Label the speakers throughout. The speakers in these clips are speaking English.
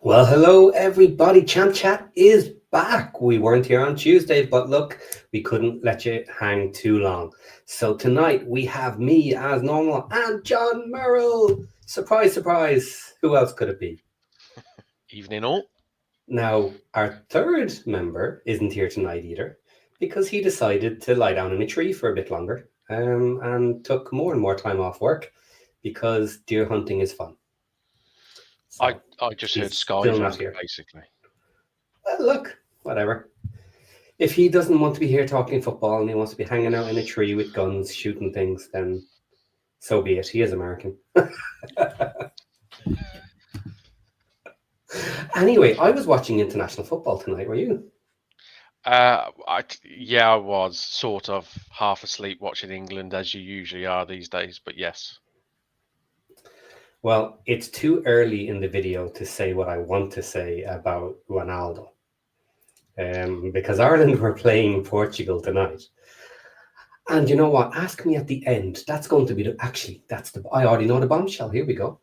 Speaker 1: Well, hello everybody. Champ Chat is back. We weren't here on Tuesday, but look, we couldn't let you hang too long. So tonight we have me as normal and John Merrill. Surprise, surprise. Who else could it be?
Speaker 2: Evening all.
Speaker 1: Now, our third member isn't here tonight either because he decided to lie down in a tree for a bit longer and took more and more time off work because deer hunting is fun.
Speaker 2: I,
Speaker 1: So
Speaker 2: I just heard
Speaker 1: he's still not
Speaker 2: skiving,
Speaker 1: here.
Speaker 2: basically.
Speaker 1: Well, look, whatever. If he doesn't want to be here talking football and he wants to be hanging out in a tree with guns, shooting things, then so be it. He is American. Anyway, I was watching international football tonight. Were you?
Speaker 2: Yeah, I was sort of half asleep watching England, as you usually are these days, but yes.
Speaker 1: Well, it's too early in the video to say what I want to say about Ronaldo. Because Ireland were playing Portugal tonight. And you know what? Ask me at the end. That's going to be I already know the bombshell. Here we go.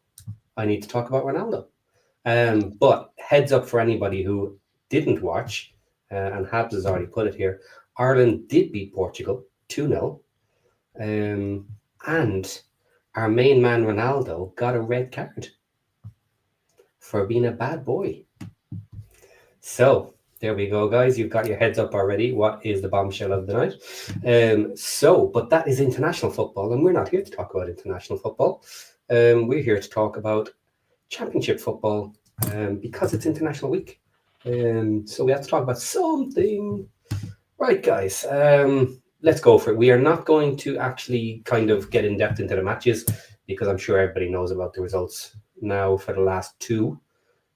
Speaker 1: I need to talk about Ronaldo. But heads up for anybody who didn't watch, and Habs has already put it here, Ireland did beat Portugal 2-0. And our main man Ronaldo got a red card for being a bad boy. So there we go, guys. You've got your heads up already. What is the bombshell of the night? But that is international football, and we're not here to talk about international football. We're here to talk about championship football because it's International Week. So we have to talk about something. Right, guys, let's go for it. We are not going to actually kind of get in depth into the matches because I'm sure everybody knows about the results now for the last two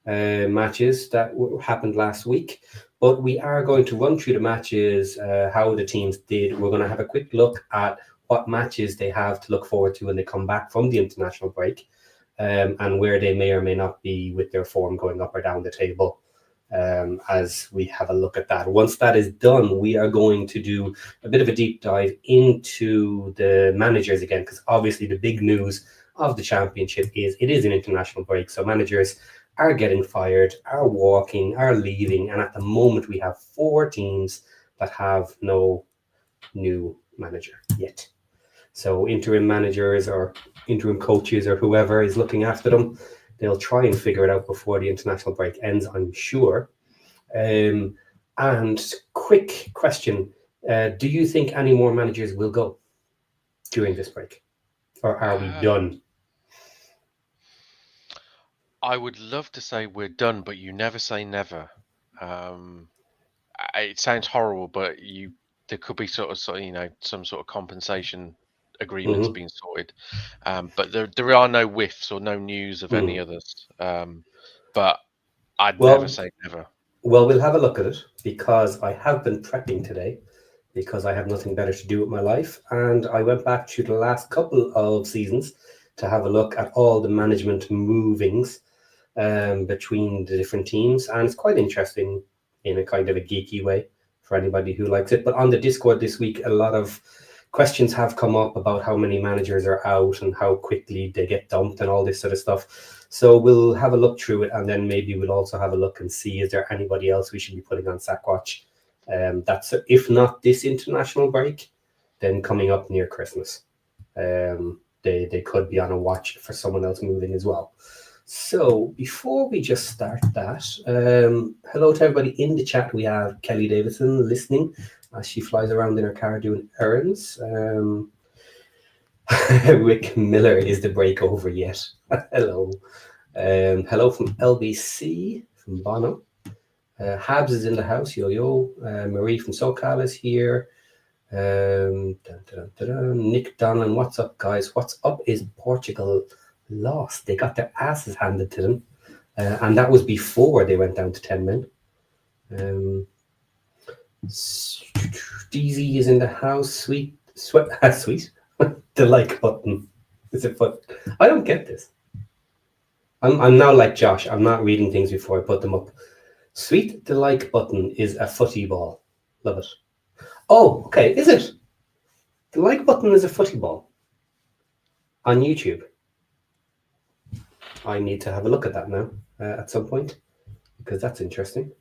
Speaker 1: matches that happened last week. But we are going to run through the matches, how the teams did. We're going to have a quick look at what matches they have to look forward to when they come back from the international break. And where they may or may not be with their form going up or down the table as we have a look at that. Once that is done, we are going to do a bit of a deep dive into the managers again, because obviously the big news of the championship is it is an international break. So managers are getting fired, are walking, are leaving. And at the moment, we have 4 teams that have no new manager yet. So interim managers or interim coaches or whoever is looking after them, they'll try and figure it out before the international break ends, I'm sure. And quick question, do you think any more managers will go during this break? Or are we
Speaker 2: Uh,
Speaker 1: done?
Speaker 2: I would love to say we're done, but you never say never. Um, it sounds horrible, but there could be some sort of compensation agreements
Speaker 1: Mm-hmm.
Speaker 2: being sorted. But there are no whiffs or no news of any
Speaker 1: Mm.
Speaker 2: others. But I'd never
Speaker 1: Well,
Speaker 2: say never.
Speaker 1: well, we'll have a look at it because I have been prepping today because I have nothing better to do with my life. And I went back to the last couple of seasons to have a look at all the management movings between the different teams. And it's quite interesting in a kind of a geeky way for anybody who likes it. But on the Discord this week, a lot of questions have come up about how many managers are out and how quickly they get dumped and all this sort of stuff. So we'll have a look through it, and then maybe we'll also have a look and see is there anybody else we should be putting on Sackwatch. That's if not this international break, then coming up near Christmas. They could be on a watch for someone else moving as well. So before we just start that, hello to everybody in the chat. We have Kelly Davison listening as she flies around in her car doing errands. Rick Miller, is the break over yet? Hello. Hello from LBC, from Bono. Habs is in the house, yo. Marie from SoCal is here. Nick Donlan, what's up, guys? What's up is Portugal lost. They got their asses handed to them. And that was before they went down to 10 men. DZ is in the house. Sweet. The like button. Is it fun? I don't get this. I'm now like Josh. I'm not reading things before I put them up. Sweet, the like button is a footy ball. Love it. Oh, okay. Is it? The like button is a footy ball on YouTube. I need to have a look at that now at some point. because that's interesting.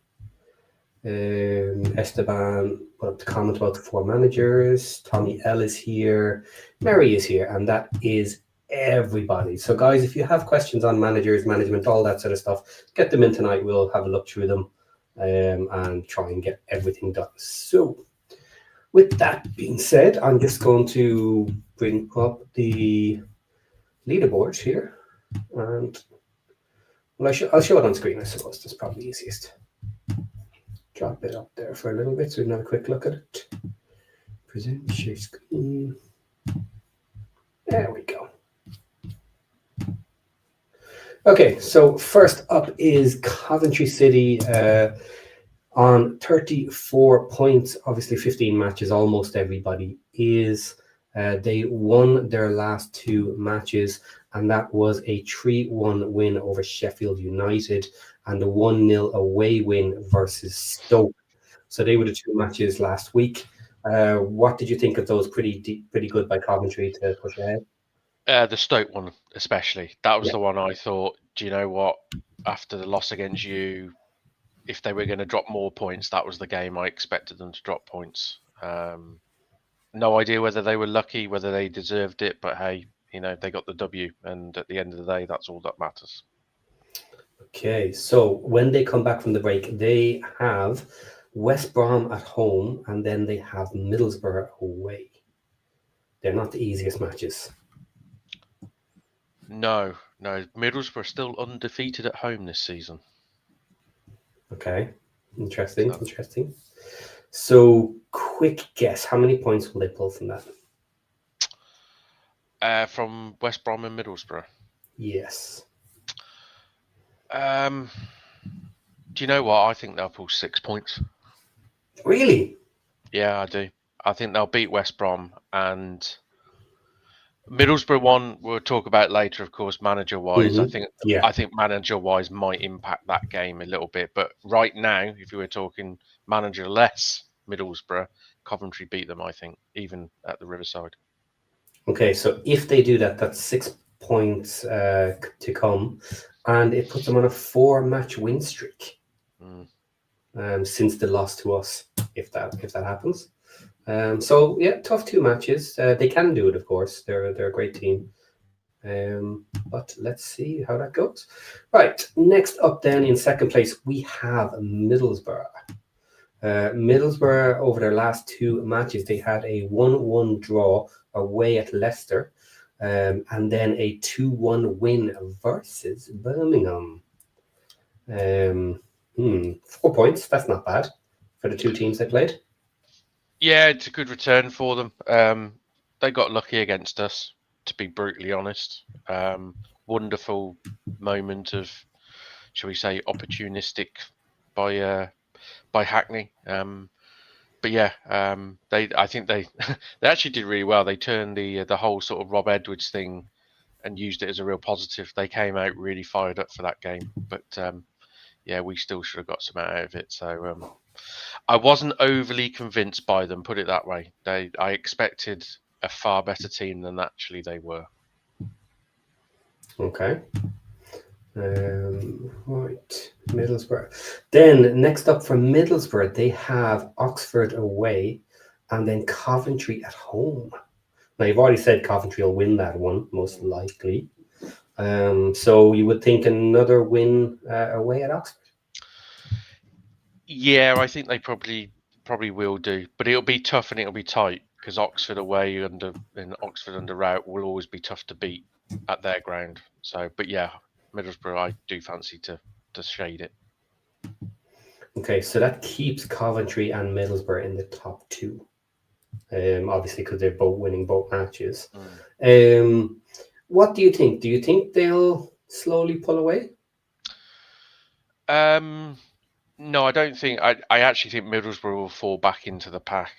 Speaker 1: Esteban put up the comment about the 4 managers. Tommy L is here. Mary is here, and that is everybody. So, guys, if you have questions on managers, management, all that sort of stuff, get them in tonight. We'll have a look through them and try and get everything done. So, with that being said, I'm just going to bring up the leaderboard here, and well, I'll show it on screen. I suppose that's probably easiest. Drop it up there for a little bit so we can have a quick look at it. Present share screen. There we go. Okay, so first up is Coventry City on 34 points. Obviously, 15 matches. Almost everybody is. They won their last 2 matches, and that was a 3-1 win over Sheffield United and a 1-0 away win versus Stoke. So they were the 2 matches last week. What did you think of those? Pretty good by Coventry to push ahead.
Speaker 2: The Stoke one, especially. That was
Speaker 1: Yeah.
Speaker 2: the one I thought, do you know what? After the loss against you, if they were going to drop more points, that was the game I expected them to drop points. No idea whether they were lucky, whether they deserved it, but hey, they got the W, and at the end of the day, that's all that matters.
Speaker 1: Okay, so when they come back from the break, they have West Brom at home, and then they have Middlesbrough away. They're not the easiest matches.
Speaker 2: No. Middlesbrough are still undefeated at home this season.
Speaker 1: Okay, interesting. So, quick guess, how many points will they pull from that?
Speaker 2: From West Brom and Middlesbrough?
Speaker 1: Yes.
Speaker 2: Do you know what? I think they'll pull 6 points.
Speaker 1: Really?
Speaker 2: Yeah, I do. I think they'll beat West Brom, and Middlesbrough one we'll talk about later, of course, manager-wise.
Speaker 1: Mm-hmm.
Speaker 2: I think manager-wise might impact that game a little bit. But right now, if you were talking manager-less Middlesbrough, Coventry beat them, I think, even at the Riverside.
Speaker 1: Okay, so if they do that, that's 6 points to come, and it puts them on a 4-match win streak since the loss to us, if that happens. So yeah, tough 2 matches. They can do it, of course. They're a great team. But let's see how that goes. Right, next up then in second place, we have Middlesbrough. Middlesbrough, over their last 2 matches, they had a 1-1 draw away at Leicester, and then a 2-1 win versus Birmingham. 4 points, that's not bad for the 2 teams they played.
Speaker 2: Yeah, it's a good return for them. They got lucky against us, to be brutally honest. Wonderful moment of, shall we say, opportunistic by Hackney. But yeah, I think they actually did really well. They turned the whole sort of Rob Edwards thing and used it as a real positive. They came out really fired up for that game, but yeah, we still should have got some out of it. So I wasn't overly convinced by them, put it that way. I expected a far better team than actually they were.
Speaker 1: Okay. Right, Middlesbrough. Then next up for Middlesbrough, they have Oxford away and then Coventry at home. Now, you've already said Coventry will win that one, most likely. So you would think another win away at Oxford?
Speaker 2: Yeah, I think they probably will do, but it'll be tough and it'll be tight because Oxford away and Oxford under route will always be tough to beat at their ground. So, but yeah, Middlesbrough, I do fancy to shade it.
Speaker 1: Okay, so that keeps Coventry and Middlesbrough in the top 2. Obviously, because they're both winning both matches. What do you think? Do you think they'll slowly pull away?
Speaker 2: No, I don't think. I actually think Middlesbrough will fall back into the pack.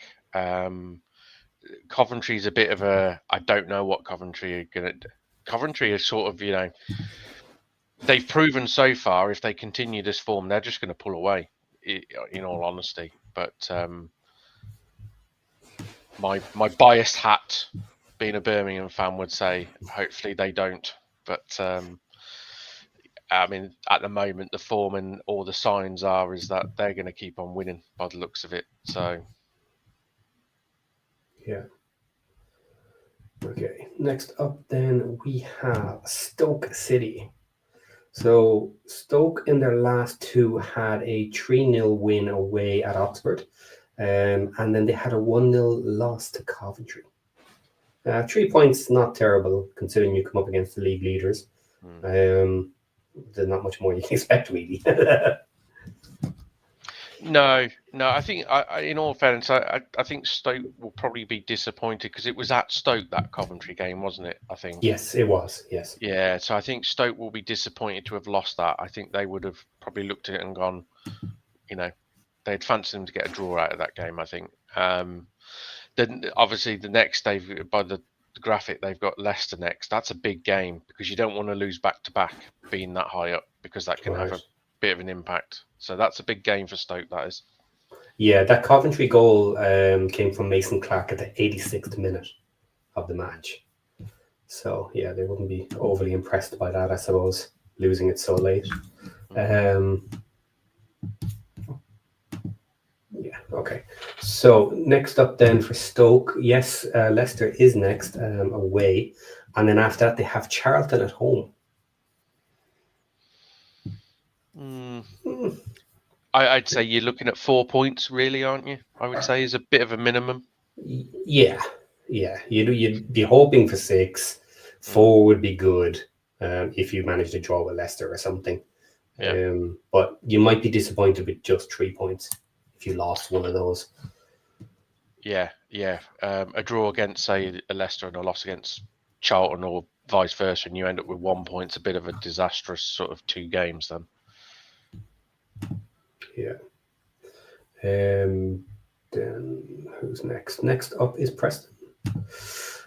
Speaker 2: Coventry's a bit of a. I don't know what Coventry are going to do. Coventry is sort of, they've proven so far if they continue this form, they're just going to pull away, in all honesty. But my biased hat, being a Birmingham fan, would say hopefully they don't. But I mean, at the moment, the form and all the signs is that they're going to keep on winning by the looks of it. So,
Speaker 1: yeah. Okay. Next up, then we have Stoke City. So Stoke in their last two had a 3-0 win away at Oxford, and then they had a 1-0 loss to Coventry. 3 points, not terrible considering you come up against the league leaders. There's not much more you can expect, really.
Speaker 2: no. I think, in all fairness, I think Stoke will probably be disappointed because it was at Stoke, that Coventry game, wasn't it? I think.
Speaker 1: Yes, it was. Yes.
Speaker 2: Yeah, so I think Stoke will be disappointed to have lost that. I think they would have probably looked at it and gone, they'd fancy them to get a draw out of that game, I think. Then obviously the next day, by the graphic, they've got Leicester next. That's a big game because you don't want to lose back to back being that high up because that can have a bit of an impact. So that's a big game for Stoke, that is.
Speaker 1: Yeah, that Coventry goal came from Mason Clark at the 86th minute of the match. So, yeah, they wouldn't be overly impressed by that, I suppose, losing it so late. Yeah, okay. So, next up then for Stoke, yes, Leicester is next away. And then after that, they have Charlton at home.
Speaker 2: I'd say you're looking at 4 points, really, aren't you? I would say is a bit of a minimum.
Speaker 1: Yeah. You'd be hoping for 6. 4 would be good if you manage to draw with Leicester or something.
Speaker 2: Yeah.
Speaker 1: But you might be disappointed with just 3 points if you lost one of those.
Speaker 2: Yeah. A draw against, say, a Leicester and a loss against Charlton or vice versa, and you end up with 1 point. It's a bit of a disastrous sort of 2 games then.
Speaker 1: Yeah. Then who's next? Next up is Preston.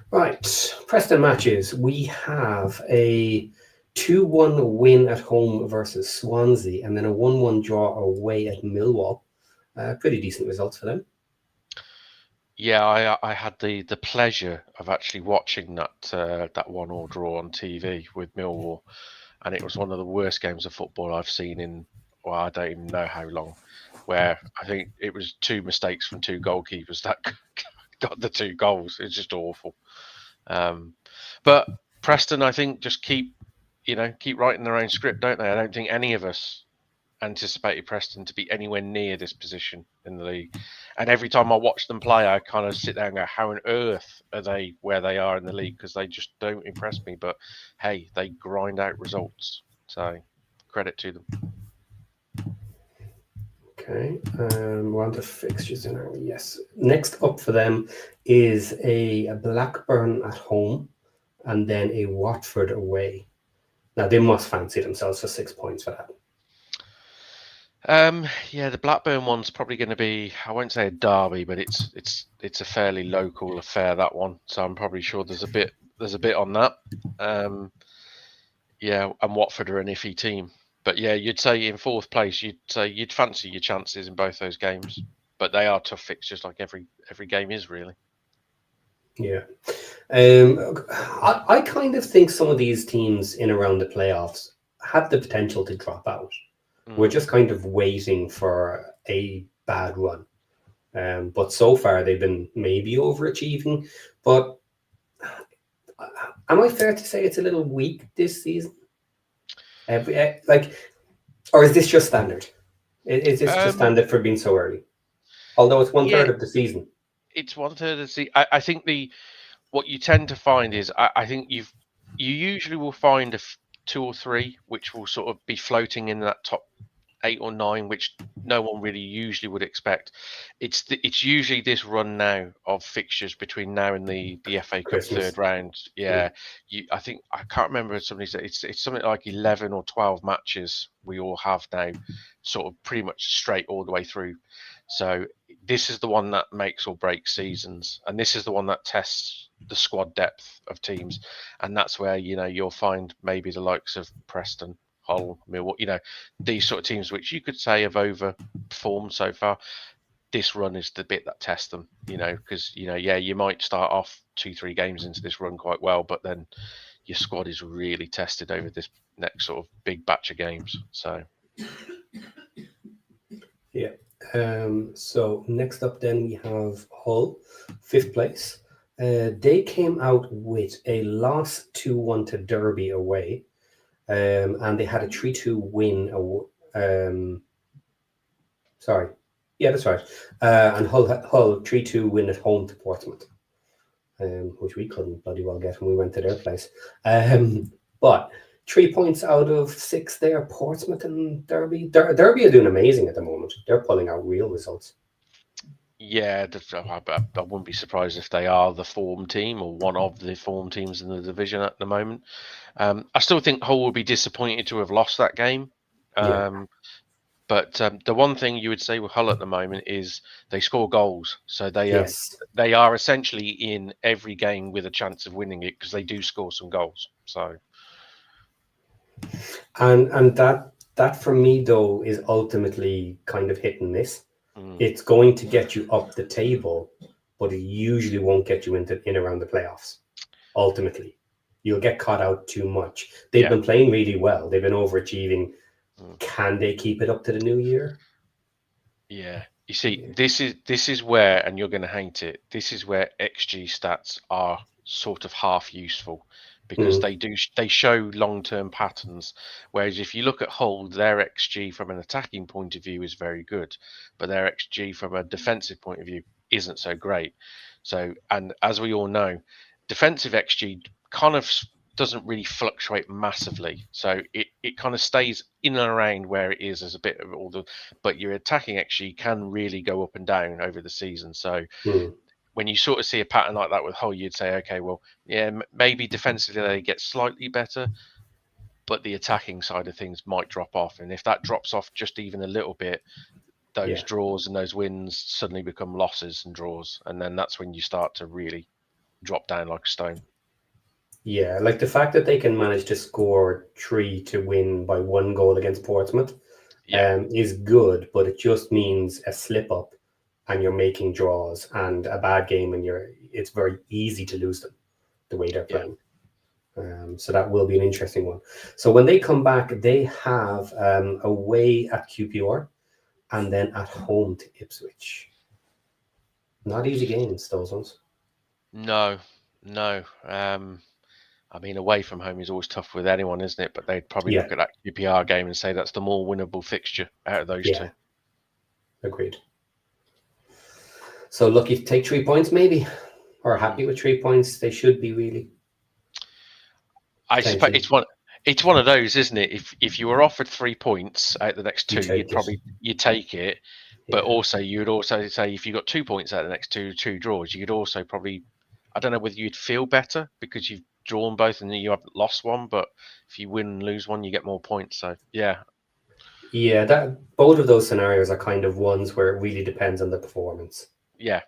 Speaker 1: Right, Preston matches. We have a 2-1 win at home versus Swansea, and then a 1-1 draw away at Millwall. Pretty decent results for them.
Speaker 2: Yeah, I had the pleasure of actually watching that 1-1 draw on TV with Millwall, and it was one of the worst games of football I've seen in, well, I don't even know how long, where I think it was 2 mistakes from 2 goalkeepers that got the 2 goals. It's just awful. But Preston, I think, just keep writing their own script, don't they? I don't think any of us anticipated Preston to be anywhere near this position in the league. And every time I watch them play, I kind of sit there and go, how on earth are they where they are in the league? Because they just don't impress me. But hey, they grind out results. So credit to them.
Speaker 1: Okay, we're on to fixtures now. Yes. Next up for them is a Blackburn at home and then a Watford away. Now, they must fancy themselves for 6 points for that.
Speaker 2: Yeah, the Blackburn one's probably going to be, I won't say a derby, but it's a fairly local affair, that one. So I'm probably sure there's a bit on that. Yeah, and Watford are an iffy team. But yeah, you'd say in 4th place, you'd fancy your chances in both those games. But they are tough fixtures, like every game is, really.
Speaker 1: Yeah. I kind of think some of these teams in around the playoffs have the potential to drop out. We're just kind of waiting for a bad run. But so far, they've been maybe overachieving. But am I fair to say it's a little weak this season? Or is this just standard? Is this just standard for being so early? Although it's 1/3 of the season.
Speaker 2: It's 1/3 of the season. I think what you tend to find is I think you usually will find 2 or 3 which will sort of be floating in that top 8 or 9, which no one really usually would expect. It's usually this run now of fixtures between now and the FA Cup
Speaker 1: Christmas.
Speaker 2: 3rd round. Yeah, I think I can't remember. Somebody said it's something like 11 or 12 matches we all have now, sort of pretty much straight all the way through. So this is the one that makes or breaks seasons, and this is the one that tests the squad depth of teams, and that's where you'll find maybe the likes of Preston, Hull, Millwall, these sort of teams which you could say have overperformed so far. This run is the bit that tests them, because you might start off 2-3 games into this run quite well, but then your squad is really tested over this next sort of big batch of games. So
Speaker 1: Yeah. So next up, then we have Hull, 5th place. They came out with a loss 2-1 to Derby away, and they had a 3-2 win. Sorry, yeah, that's right. And Hull 3-2 win at home to Portsmouth, which we couldn't bloody well get when we went to their place. But 3 points out of 6 there, Portsmouth and Derby. Derby are doing amazing at the moment. They're pulling out real results.
Speaker 2: yeah, I wouldn't be surprised if they are the form team or one of the form teams in the division at the moment. I still think Hull will be disappointed to have lost that game.
Speaker 1: Yeah.
Speaker 2: But the one thing you would say with Hull at the moment is they score goals, so
Speaker 1: Yes.
Speaker 2: they are essentially in every game with a chance of winning it because they do score some goals. So,
Speaker 1: And that for me though is ultimately kind of hit and miss. It's going to get you up the table, but it usually won't get you in around the playoffs. Ultimately, you'll get caught out too much. They've been playing really well. They've been overachieving. Can they keep it up to the new year?
Speaker 2: Yeah. You see, this is where, and you're going to hate it. This is where XG stats are sort of half useful because they show long-term patterns. Whereas if you look at Hull, their XG from an attacking point of view is very good, but their XG from a defensive point of view isn't so great. So, and as we all know, defensive XG kind of doesn't really fluctuate massively. So it kind of stays in and around where it is as a bit of all the, but your attacking XG can really go up and down over the season. So when you sort of see a pattern like that with Hull, you'd say, okay, well, yeah, maybe defensively they get slightly better, but the attacking side of things might drop off. And if that drops off just even a little bit, those draws and those wins suddenly become losses and draws. And then that's when you start to really drop down like a stone.
Speaker 1: Yeah, like the fact that they can manage to score 3 to win by 1 goal against Portsmouth is good, but it just means a slip up and you're making draws, and a bad game and it's very easy to lose them the way they're playing. So that will be an interesting one. So when they come back, they have away at QPR and then at home to Ipswich. Not easy games, those ones.
Speaker 2: No. I mean, away from home is always tough with anyone, isn't it? But they'd probably look at that QPR game and say that's the more winnable fixture out of those two.
Speaker 1: Agreed. So lucky to take 3 points, maybe, or happy with 3 points. They should be really.
Speaker 2: I suppose it's one of those, isn't it? If you were offered 3 points out of the next two, you'd take it. But also you'd also say if you got 2 points out of the next two draws, you'd also probably, I don't know whether you'd feel better because you've drawn both and you haven't lost one, but if you win and lose one, you get more points. So yeah,
Speaker 1: that both of those scenarios are kind of ones where it really depends on the performance.
Speaker 2: Yeah.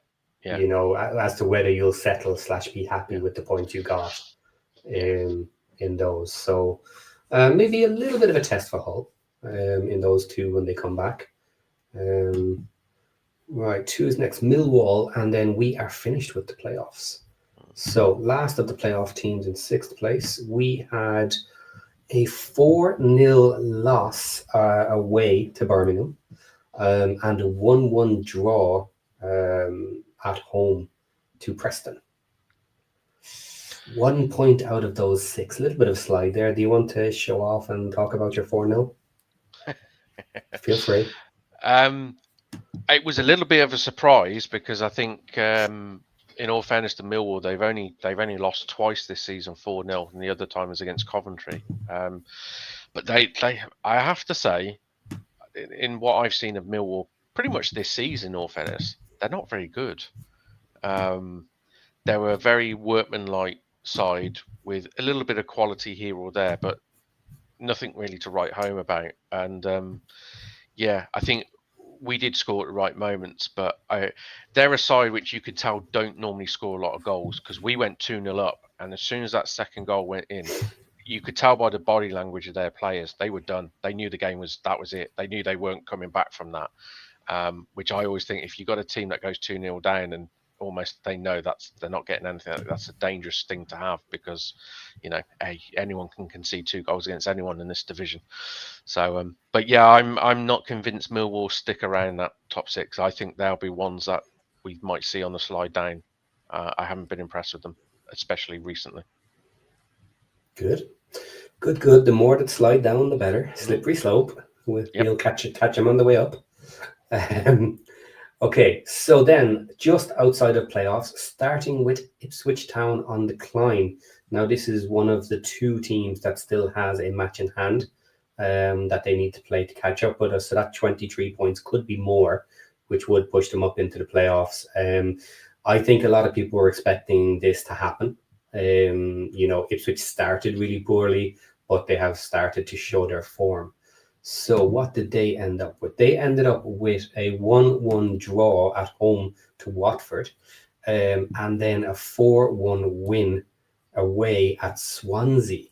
Speaker 1: You know, as to whether you'll settle / be happy with the points you got in those. So maybe a little bit of a test for Hull in those two when they come back. Right, 2 is next, Millwall, and then we are finished with the playoffs. So last of the playoff teams in 6th place, we had a 4-0 loss away to Birmingham and a 1-1 draw at home to Preston. 1 point out of those 6. A little bit of slide there. Do you want to show off and talk about your 4-0? Feel free.
Speaker 2: It was a little bit of a surprise because I think, in all fairness to Millwall, they've only lost twice this season, 4-0, and the other time was against Coventry. But they I have to say, in what I've seen of Millwall, pretty much this season, in all fairness, they're not very good. They were a very workmanlike side with a little bit of quality here or there, but nothing really to write home about. And I think we did score at the right moments, but they're a side which you could tell don't normally score a lot of goals because we went 2-0 up, and as soon as that second goal went in, you could tell by the body language of their players they were done. They knew the game was it. They knew they weren't coming back from that. Which I always think if you got a team that goes 2-0 down and almost they know they're not getting anything. That's a dangerous thing to have because, anyone can concede 2 goals against anyone in this division. So, but yeah, I'm not convinced Millwall stick around that top 6. I think they'll be ones that we might see on the slide down. I haven't been impressed with them, especially recently.
Speaker 1: Good. The more that slide down, the better. Slippery slope. We'll catch them on the way up. Okay, so then just outside of playoffs, starting with Ipswich Town on decline. Now, this is one of the 2 teams that still has a match in hand that they need to play to catch up with us. So that 23 points could be more, which would push them up into the playoffs. I think a lot of people were expecting this to happen. Ipswich started really poorly, but they have started to show their form. So what did they end up with? They ended up with a 1-1 draw at home to Watford, and then a 4-1 win away at Swansea.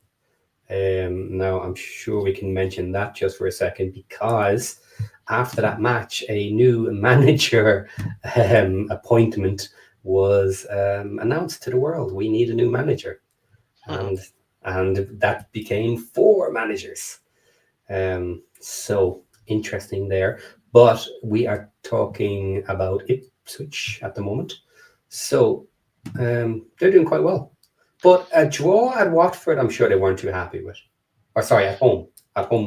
Speaker 1: Now, I'm sure we can mention that just for a second, because after that match, a new manager appointment was announced to the world. We need a new manager. And that became 4 managers. So interesting there. But we are talking about Ipswich at the moment. So they're doing quite well. But a draw at Watford, I'm sure they weren't too happy with. Or sorry, at home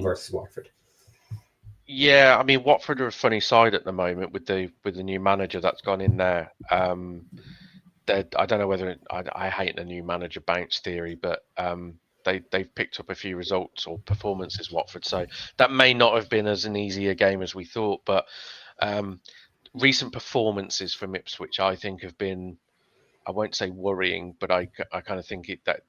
Speaker 1: versus Watford.
Speaker 2: Yeah, I mean, Watford are a funny side at the moment with the new manager that's gone in there. I don't know whether I hate the new manager bounce theory, but they've picked up a few results or performances, Watford. So that may not have been as an easy a game as we thought, but recent performances from Ipswich, I think, have been, I won't say worrying, but I kind of think that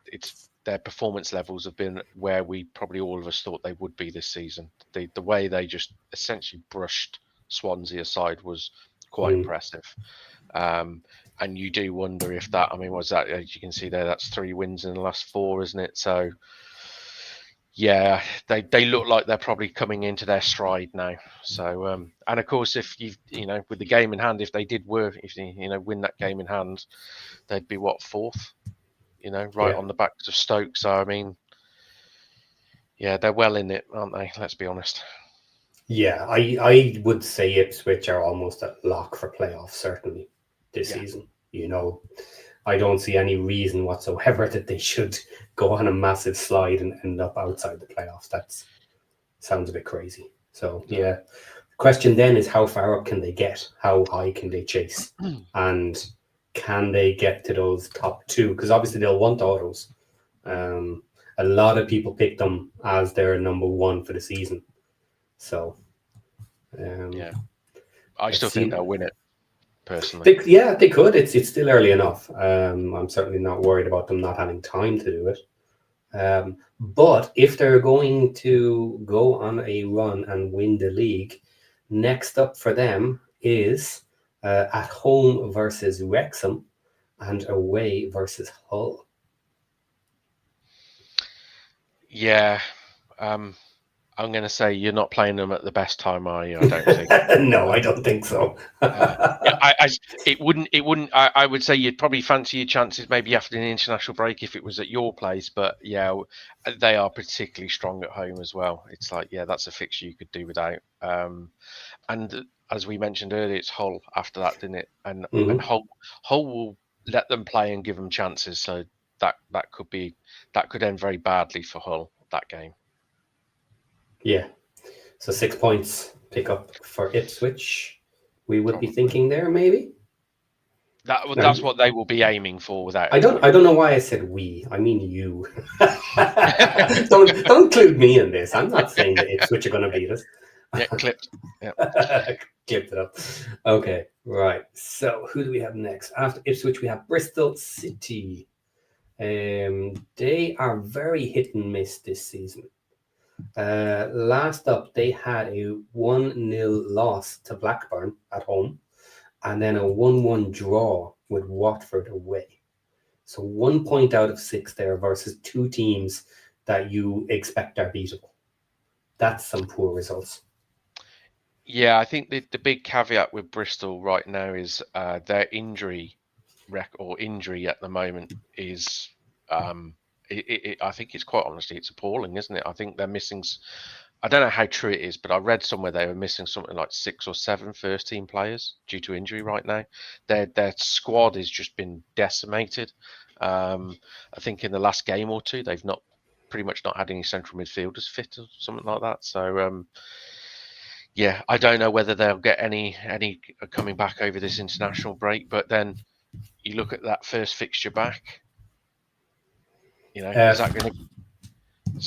Speaker 2: their performance levels have been where we probably all of us thought they would be this season. The way they just essentially brushed Swansea aside was quite impressive. And you do wonder if that, I mean, was that, as you can see there, that's 3 wins in the last 4, isn't it? So, yeah, they look like they're probably coming into their stride now. So, and of course, if with the game in hand, if they win that game in hand, they'd be what, 4th, right on the backs of Stoke. So, I mean, yeah, they're well in it, aren't they? Let's be honest.
Speaker 1: Yeah, I would say Ipswich are almost a lock for playoffs, certainly this season. I don't see any reason whatsoever that they should go on a massive slide and end up outside the playoffs. That sounds a bit crazy. So, yeah. The question then is, how far up can they get? How high can they chase? And can they get to those top 2? Because obviously they'll want autos. A lot of people pick them as their number 1 for the season. So,
Speaker 2: yeah, I still think they'll win it, personally.
Speaker 1: They could. It's still early enough. I'm certainly not worried about them not having time to do it. But if they're going to go on a run and win the league, next up for them is at home versus Wrexham and away versus Hull.
Speaker 2: Yeah. I'm going to say you're not playing them at the best time, are you? I don't think.
Speaker 1: No, I don't think so.
Speaker 2: It wouldn't. I would say you'd probably fancy your chances maybe after an international break if it was at your place. But yeah, they are particularly strong at home as well. It's like, yeah, that's a fixture you could do without. And as we mentioned earlier, it's Hull after that, didn't it? And Hull will let them play and give them chances. So that could end very badly for Hull, that game.
Speaker 1: Yeah. So 6 points pick up for Ipswich. We would be thinking there, maybe.
Speaker 2: That's what they will be aiming for, without.
Speaker 1: I don't know why I said we. I mean you. Don't include me in this. I'm not saying that Ipswich are going to beat us.
Speaker 2: Yeah, clipped. Yeah.
Speaker 1: Clipped it up. Okay, right. So who do we have next? After Ipswich, we have Bristol City. They are very hit and miss this season. Last up, they had a 1-0 loss to Blackburn at home, and then a 1-1 draw with Watford away. So 1 point out of 6 there versus 2 teams that you expect are beatable. That's some poor results.
Speaker 2: Yeah, I think the big caveat with Bristol right now is their injury or injury at the moment is, I think it's quite honestly, it's appalling, isn't it? I think they're missing. I don't know how true it is, but I read somewhere they were missing something like 6 or 7 first team players due to injury right now. Their squad has just been decimated. I think in the last game or two, they've not pretty much not had any central midfielders fit or something like that. So yeah, I don't know whether they'll get any coming back over this international break. But then you look at that first fixture back. You know, is that going to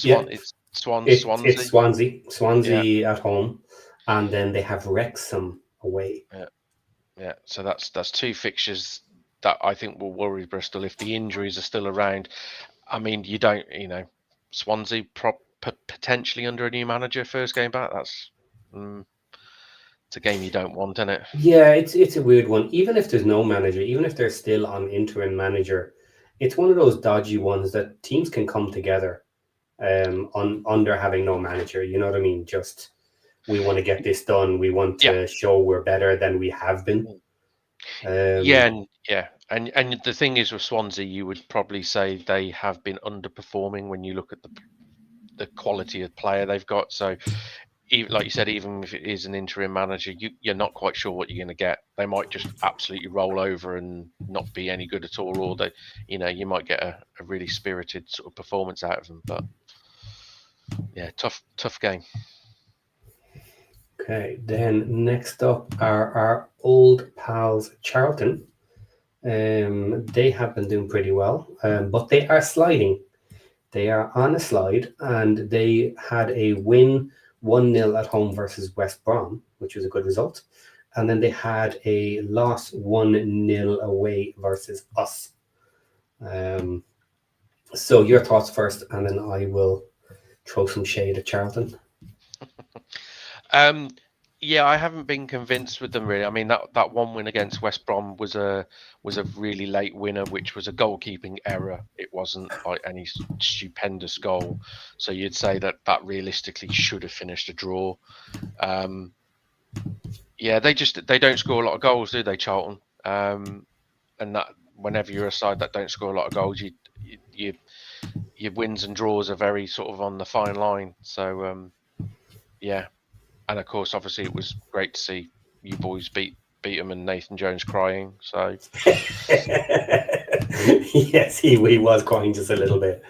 Speaker 1: Yeah,
Speaker 2: It's Swans,
Speaker 1: it's
Speaker 2: Swansea. Yeah,
Speaker 1: Swansea at home, and then they have Wrexham away.
Speaker 2: yeah, yeah. So that's 2 fixtures that I think will worry Bristol if the injuries are still around. I mean, you don't, Swansea potentially under a new manager first game back. That's it's a game you don't want, isn't it?
Speaker 1: Yeah, it's a weird one. Even if there's no manager, even if they're still on interim manager, it's one of those dodgy ones that teams can come together on under having no manager. You know what I mean? Just we want to get this done. We want to show we're better than we have been.
Speaker 2: And the thing is with Swansea, you would probably say they have been underperforming when you look at the quality of player they've got. So, even, like you said, even if it is an interim manager, you're not quite sure what you're going to get. They might just absolutely roll over and not be any good at all, or they, you might get a really spirited sort of performance out of them. But yeah, tough game.
Speaker 1: Okay, then next up are our old pals Charlton. They have been doing pretty well, but they are sliding. They are on a slide, and they had a win 1-0 at home versus West Brom, which was a good result. And then they had a loss 1-0 away versus us. So your thoughts first, and then I will throw some shade at Charlton.
Speaker 2: Yeah, I haven't been convinced with them really. I mean, that one win against West Brom was a really late winner, which was a goalkeeping error. It wasn't like any stupendous goal, so you'd say that realistically should have finished a draw. Yeah, they don't score a lot of goals, do they, Charlton? And that whenever you're a side that don't score a lot of goals, your wins and draws are very sort of on the fine line. So yeah. And of course, obviously, it was great to see you boys beat them and Nathan Jones crying. So
Speaker 1: yes, he was crying just a little bit.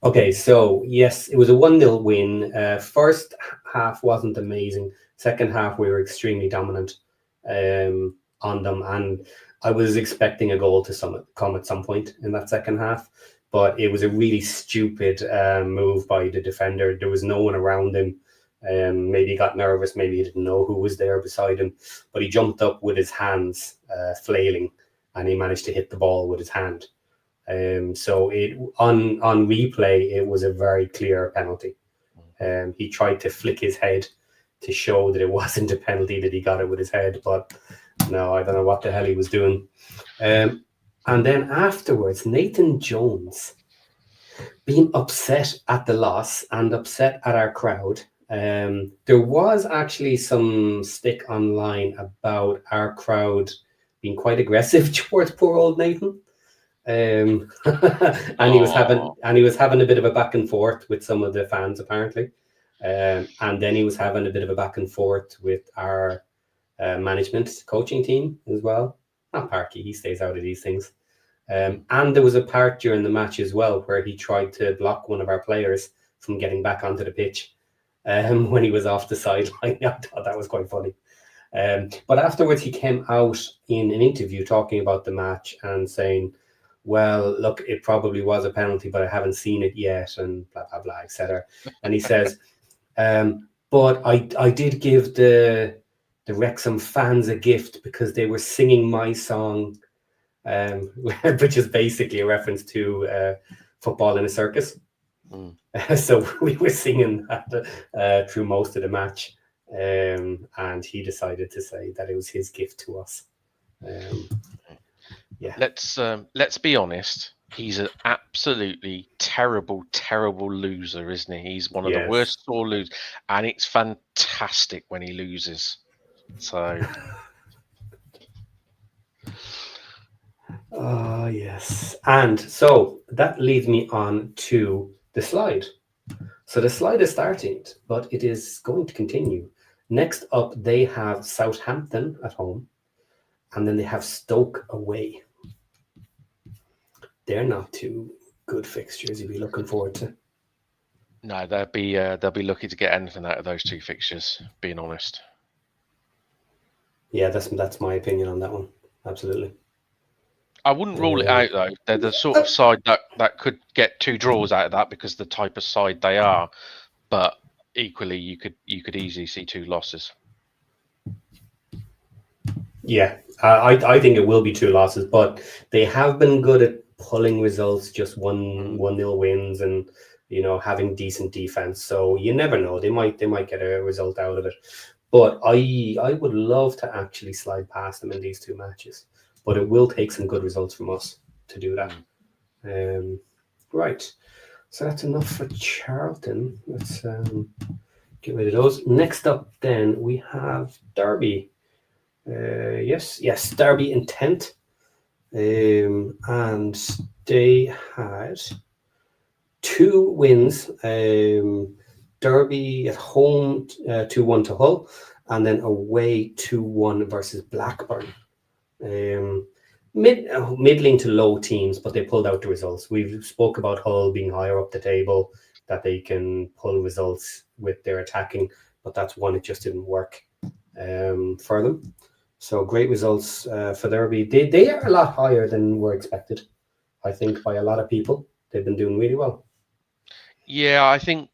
Speaker 1: Okay, so yes, it was a 1-0 win. First half wasn't amazing. Second half, we were extremely dominant on them, and I was expecting a goal to come at some point in that second half, but it was a really stupid move by the defender. There was no one around him. Maybe he got nervous, maybe he didn't know who was there beside him, but he jumped up with his hands flailing, and he managed to hit the ball with his hand. So on replay, it was a very clear penalty. He tried to flick his head to show that it wasn't a penalty, that he got it with his head, but no, I don't know what the hell he was doing. And then afterwards, Nathan Jones being upset at the loss and upset at our crowd. There was actually some stick online about our crowd being quite aggressive towards poor old Nathan. And he was having a bit of a back and forth with some of the fans apparently. And then he was having a bit of a back and forth with our management coaching team as well. Not Parky, he stays out of these things. And there was a part during the match as well where he tried to block one of our players from getting back onto the pitch. When he was off the sideline. I thought that was quite funny. But afterwards, he came out in an interview talking about the match and saying, well, look, it probably was a penalty, but I haven't seen it yet, and blah, blah, blah, etc. And he says, but I did give the Wrexham fans a gift because they were singing my song, which is basically a reference to football in a circus. So we were singing that through most of the match, and he decided to say that it was his gift to us. Yeah.
Speaker 2: Let's be honest. He's an absolutely terrible loser, isn't he? He's one of the worst sore losers, and it's fantastic when he loses. So
Speaker 1: Ah, yes. And so that leads me on to the slide. So the slide is starting, but it is going to continue. Next up, they have Southampton at home, and then they have Stoke away. They're not two good fixtures you'd be looking forward to.
Speaker 2: No, they'll be lucky to get anything out of those two fixtures. Being honest.
Speaker 1: Yeah, that's my opinion on that one. Absolutely.
Speaker 2: I wouldn't rule it
Speaker 1: Um,
Speaker 2: out though. They're the sort
Speaker 1: uh,
Speaker 2: of side that could get two draws out of that because the type of side they are. But equally, you could easily see two losses.
Speaker 1: yeah, I think it will be two losses, but they have been good at pulling results, just
Speaker 2: Mm.
Speaker 1: 1-0 wins, and having decent defense. So you never know; they might get a result out of it. But I would love to actually slide past them in these two matches, but it will take some good results from us to do that.
Speaker 2: Mm.
Speaker 1: Right. So that's enough for Charlton. Let's get rid of those. Next up, then we have Derby. Yes, Derby Intent. And they had two wins. Derby at home 2-1 to Hull, and then away 2-1 versus Blackburn. Um, middling to low teams, but they pulled out the results. We've spoke about Hull being higher up the table, that they can pull results with their attacking, but that's one, it just didn't work for them. So great results for Derby. They are a lot higher than were expected, I think, by a lot of people. They've been doing really well.
Speaker 2: Yeah, I think.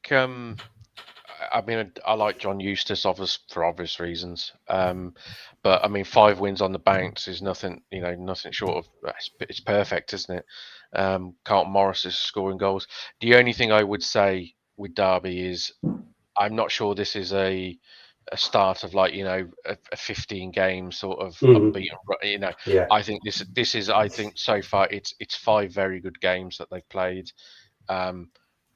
Speaker 2: I mean, I like John Eustace, for obvious reasons. But I mean, 5 wins on the bounce is nothing. Nothing short of it's perfect, isn't it? Carlton Morris is scoring goals. The only thing I would say with Derby is I'm not sure this is a start of like a 15 game sort of
Speaker 1: Hmm.
Speaker 2: unbeaten.
Speaker 1: Yeah,
Speaker 2: I think this is I think so far it's 5 very good games that they've played. Um,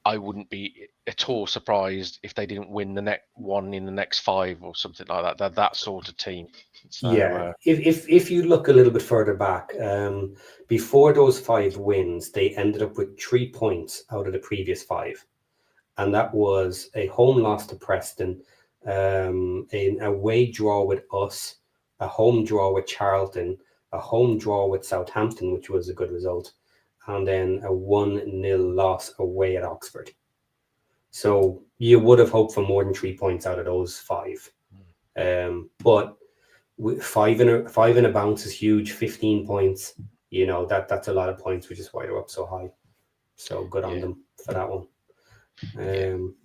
Speaker 2: I wouldn't be at all surprised if they didn't win the next one in the next 5 or something like that. They're that sort of team. So
Speaker 1: yeah. If you look a little bit further back, before those 5 wins, they ended up with 3 points out of the previous five, and that was a home loss to Preston, an away draw with us, a home draw with Charlton, a home draw with Southampton, which was a good result, and then a 1-0 loss away at Oxford. So you would have hoped for more than 3 points out of those five. But five in a bounce is huge. 15 points, that's a lot of points, which is why they're up so high. So good on
Speaker 2: yeah,
Speaker 1: them for that one.
Speaker 2: yeah.
Speaker 1: Um,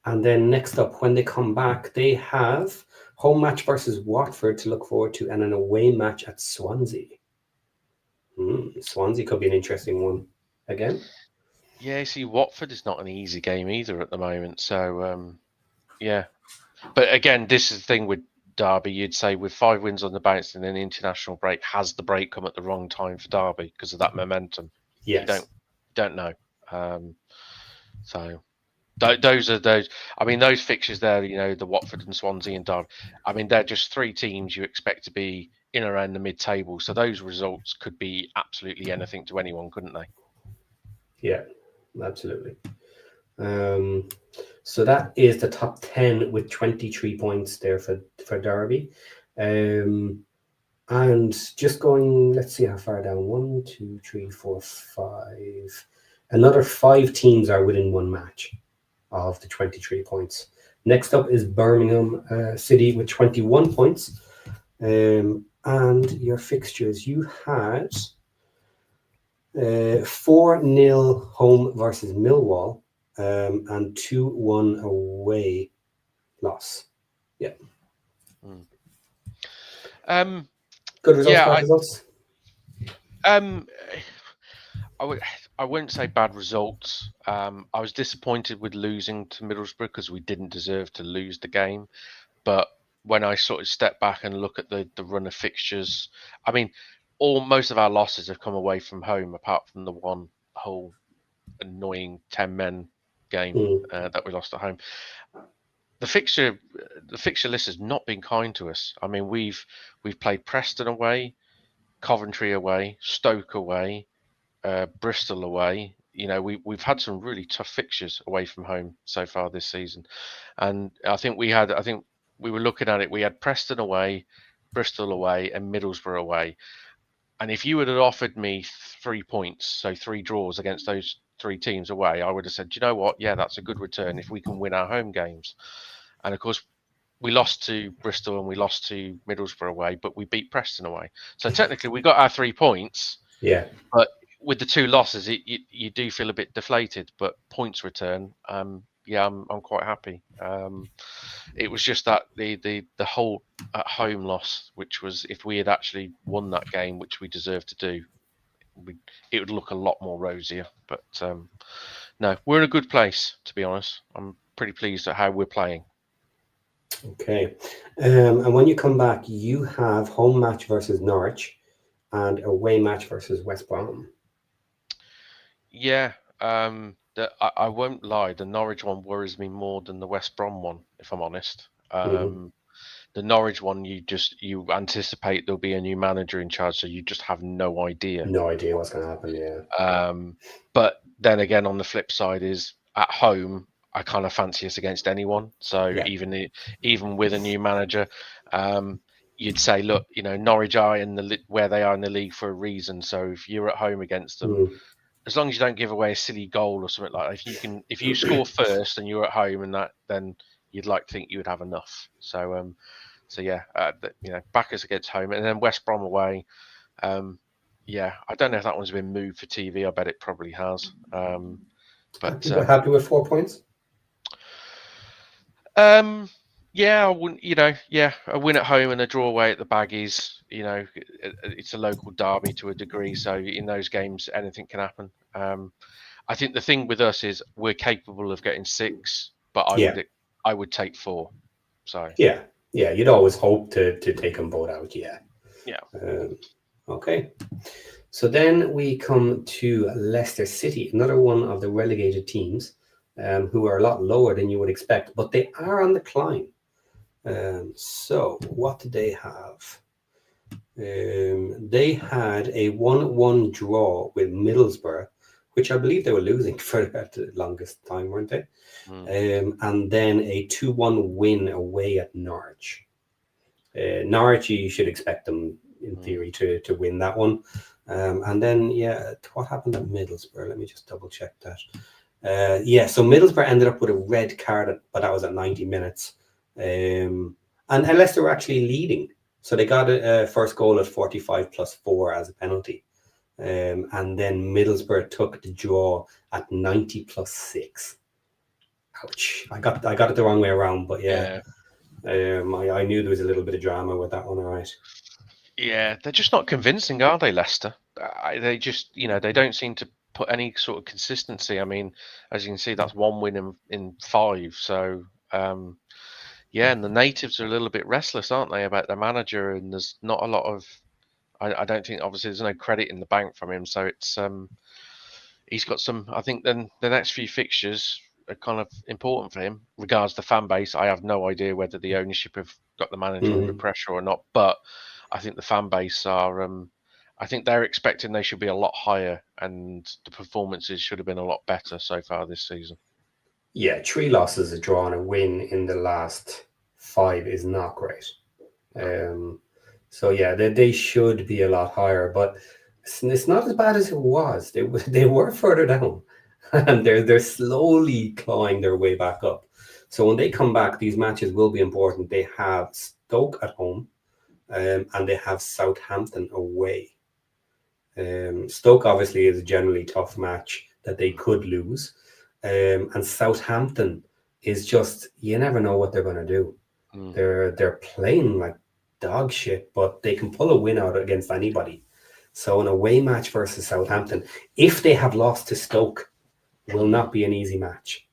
Speaker 1: And then next up, when they come back, they have home match versus Watford to look forward to, and an away match at Swansea. Swansea could be an interesting one again.
Speaker 2: Yeah, see, Watford is not an easy game either at the moment. So yeah, but again, this is the thing with Derby. You'd say with 5 wins on the bounce and then the international break, has the break come at the wrong time for Derby because of that momentum? You
Speaker 1: Yes.
Speaker 2: don't know. Um, so those are those. I mean, those fixtures there. The Watford and Swansea and Derby. I mean, they're just 3 teams you expect to be in around the mid-table. So those results could be absolutely anything to anyone, couldn't they?
Speaker 1: Yeah, absolutely. Um, so that is the top 10 with 23 points there for Derby. Um, and just going, let's see how far down. One, two, three, four, five. Another 5 teams are within one match of the 23 points. Next up is Birmingham City with 21 points. And your fixtures, you had 4-0 home versus Millwall, and 2-1 away loss. Yeah.
Speaker 2: Mm. Um,
Speaker 1: Good results,
Speaker 2: yeah,
Speaker 1: bad results.
Speaker 2: um, I would. I wouldn't say bad results. I was disappointed with losing to Middlesbrough because we didn't deserve to lose the game. But when I sort of step back and look at the run of fixtures, I mean, most of our losses have come away from home, apart from the one whole annoying 10 men game
Speaker 1: Mm,
Speaker 2: that we lost at home. The fixture, the fixture list has not been kind to us. I mean, we've played Preston away. Coventry away, Stoke away, Bristol away. You know, we've had some really tough fixtures away from home so far this season, and I think we were looking at it. We had Preston away, Bristol away, and Middlesbrough away. And if you had offered me 3 points, so 3 draws against those 3 teams away, I would have said, "Do you know what? Yeah, that's a good return if we can win our home games." And of course, we lost to Bristol and we lost to Middlesbrough away, but we beat Preston away. So technically, we got our 3 points.
Speaker 1: Yeah.
Speaker 2: But with the 2 losses, you do feel a bit deflated. But points return, yeah, I'm quite happy. It was just that the whole at home loss, which was if we had actually won that game, which we deserved to do, it would look a lot more rosier. But no, we're in a good place, to be honest. I'm pretty pleased at how we're playing.
Speaker 1: Okay. And when you come back, you have home match versus Norwich and away match versus West Brom.
Speaker 2: Yeah, I won't lie. The Norwich one worries me more than the West Brom one, if I'm honest. The Norwich one, you anticipate there'll be a new manager in charge, so you just have no idea.
Speaker 1: No idea what's going to happen. Yeah.
Speaker 2: But then again, on the flip side is at home, I kind of fancy us against anyone. So
Speaker 1: Yeah.
Speaker 2: even with a new manager, you'd say, look, you know, Norwich are where they are in the league for a reason. So if you're at home against them, as long as you don't give away a silly goal or something like that, if you score first and you're at home and that, then you'd like to think you would have enough. So yeah, you know, back us against home, and then West Brom away. Yeah, I don't know if that one's been moved for TV. I bet it probably has. But
Speaker 1: happy with 4 points.
Speaker 2: Yeah, I wouldn't. You know, yeah, a win at home and a draw away at the Baggies. You know, it's a local derby to a degree, so in those games anything can happen. I think the thing with us is we're capable of getting 6, but I would take 4. So
Speaker 1: yeah, you'd always hope to take them both out. Yeah. Okay. So then we come to Leicester City, another one of the relegated teams, who are a lot lower than you would expect, but they are on the climb. So what did they have? They had a 1-1 draw with Middlesbrough, which I believe they were losing for the longest time, weren't they? And then a 2-1 win away at Norwich. Norwich, you should expect them, in theory, to win that one. And then, what happened at Middlesbrough? Let me just double check that. So Middlesbrough ended up with a red card, but that was at 90 minutes. And Leicester were actually leading. So they got a first goal at 45 plus 4 as a penalty. And then Middlesbrough took the draw at 90 plus 6. Ouch. I got it the wrong way around, but I knew there was a little bit of drama with that one, all right.
Speaker 2: Yeah, they're just not convincing, are they, Leicester? They just, you know, they don't seem to put any sort of consistency. I mean, as you can see, that's 1 win in 5. So, and the natives are a little bit restless, aren't they, about their manager? And there's not a lot of, I don't think, obviously, there's no credit in the bank from him. So it's, he's got some, I think then the next few fixtures are kind of important for him. Regards the fan base, I have no idea whether the ownership have got the manager under pressure or not, but I think the fan base are, I think they're expecting they should be a lot higher, and the performances should have been a lot better so far this season. Yeah,
Speaker 1: 3 losses, a draw, and a win in the last 5 is not great. So yeah, they should be a lot higher, but it's not as bad as it was. They were further down, and they're slowly clawing their way back up. So when they come back, these matches will be important. They have Stoke at home, and they have Southampton away. Stoke obviously is a generally tough match that they could lose. And Southampton is just, you never know what they're going to do. They're playing like dog shit, but they can pull a win out against anybody. So an away match versus Southampton, if they have lost to Stoke, will not be an easy match.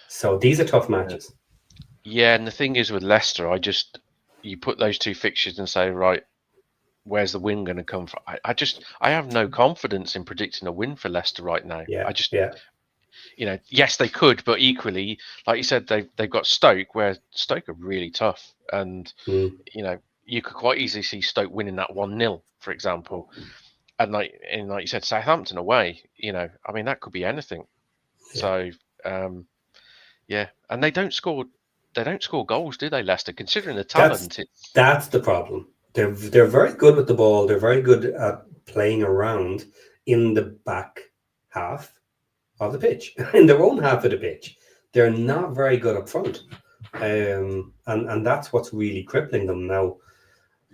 Speaker 1: So these are tough matches.
Speaker 2: Yeah, and the thing is with Leicester, you put those 2 fixtures and say, right, where's the win going to come from? I have no confidence in predicting a win for Leicester right now. You know, yes, they could, but equally, like you said, they've got Stoke, where Stoke are really tough, and you know, you could quite easily see Stoke winning that 1-0, for example. And like you said, Southampton away, I mean, that could be anything.
Speaker 1: Yeah.
Speaker 2: So, yeah, and they don't score goals, do they, Leicester? Considering the talent,
Speaker 1: That's the problem. They're very good with the ball. They're very good at playing around in the back half of the pitch, in their own half of the pitch. They're not very good up front, and that's what's really crippling them now.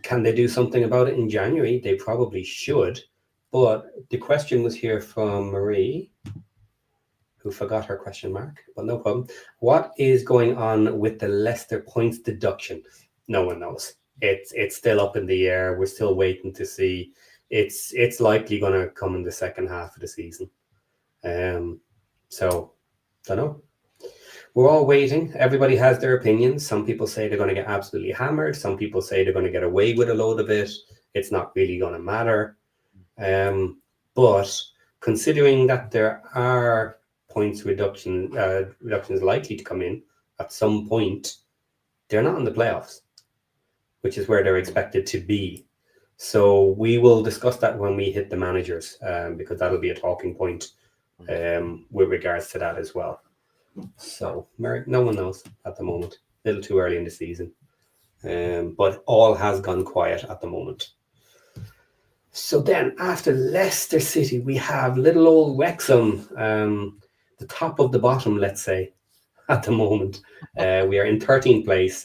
Speaker 1: Can they do something about it in January? They probably should. But the question was here from Marie, who forgot her question mark, but no problem. What is going on with the Leicester points deduction? No one knows. It's still up in the air. We're still waiting to see. It's likely going to come in the second half of the season. So, don't know. We're all waiting. Everybody has their opinions. Some people say they're going to get absolutely hammered. Some people say they're going to get away with a load of it. It's not really going to matter. But considering that there are points reductions likely to come in at some point, they're not in the playoffs, which is where they're expected to be. So we will discuss that when we hit the managers, because that'll be a talking point with regards to that as well. So no one knows at the moment. A little too early in the season, but all has gone quiet at the moment. So then after Leicester City, we have little old Wrexham, the top of the bottom, let's say, at the moment. We are in 13th place,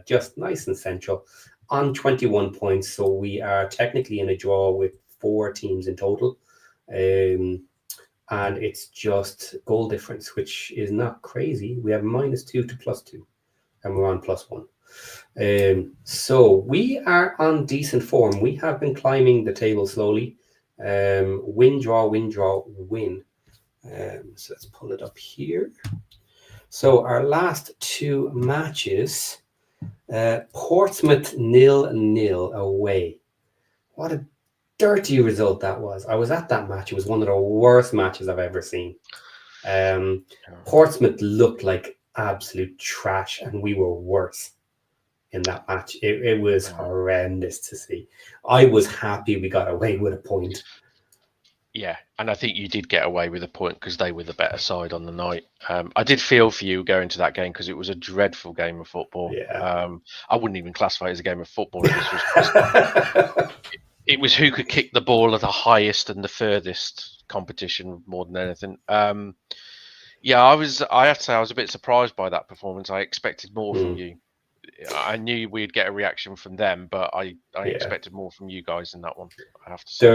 Speaker 1: just nice and central, on 21 points. So we are technically in a draw with 4 teams in total. And it's just goal difference, which is not crazy. We have -2 to +2, and we're on +1. So we are on decent form. We have been climbing the table slowly. Win, draw, win. So let's pull it up here. So our last 2 matches, Portsmouth 0-0 away. What a dirty result that was. I was at that match. It was one of the worst matches I've ever seen. Portsmouth looked like absolute trash, and we were worse in that match. It was horrendous to see. I was happy we got away with a point.
Speaker 2: Yeah, and I think you did get away with a point because they were the better side on the night. I did feel for you going to that game because it was a dreadful game of football.
Speaker 1: Yeah.
Speaker 2: I wouldn't even classify it as a game of football. It was who could kick the ball at the highest and the furthest competition more than anything. Yeah, I have to say I was a bit surprised by that performance. I expected more from you. I knew we'd get a reaction from them, but I expected more from you guys in that one, I have to say.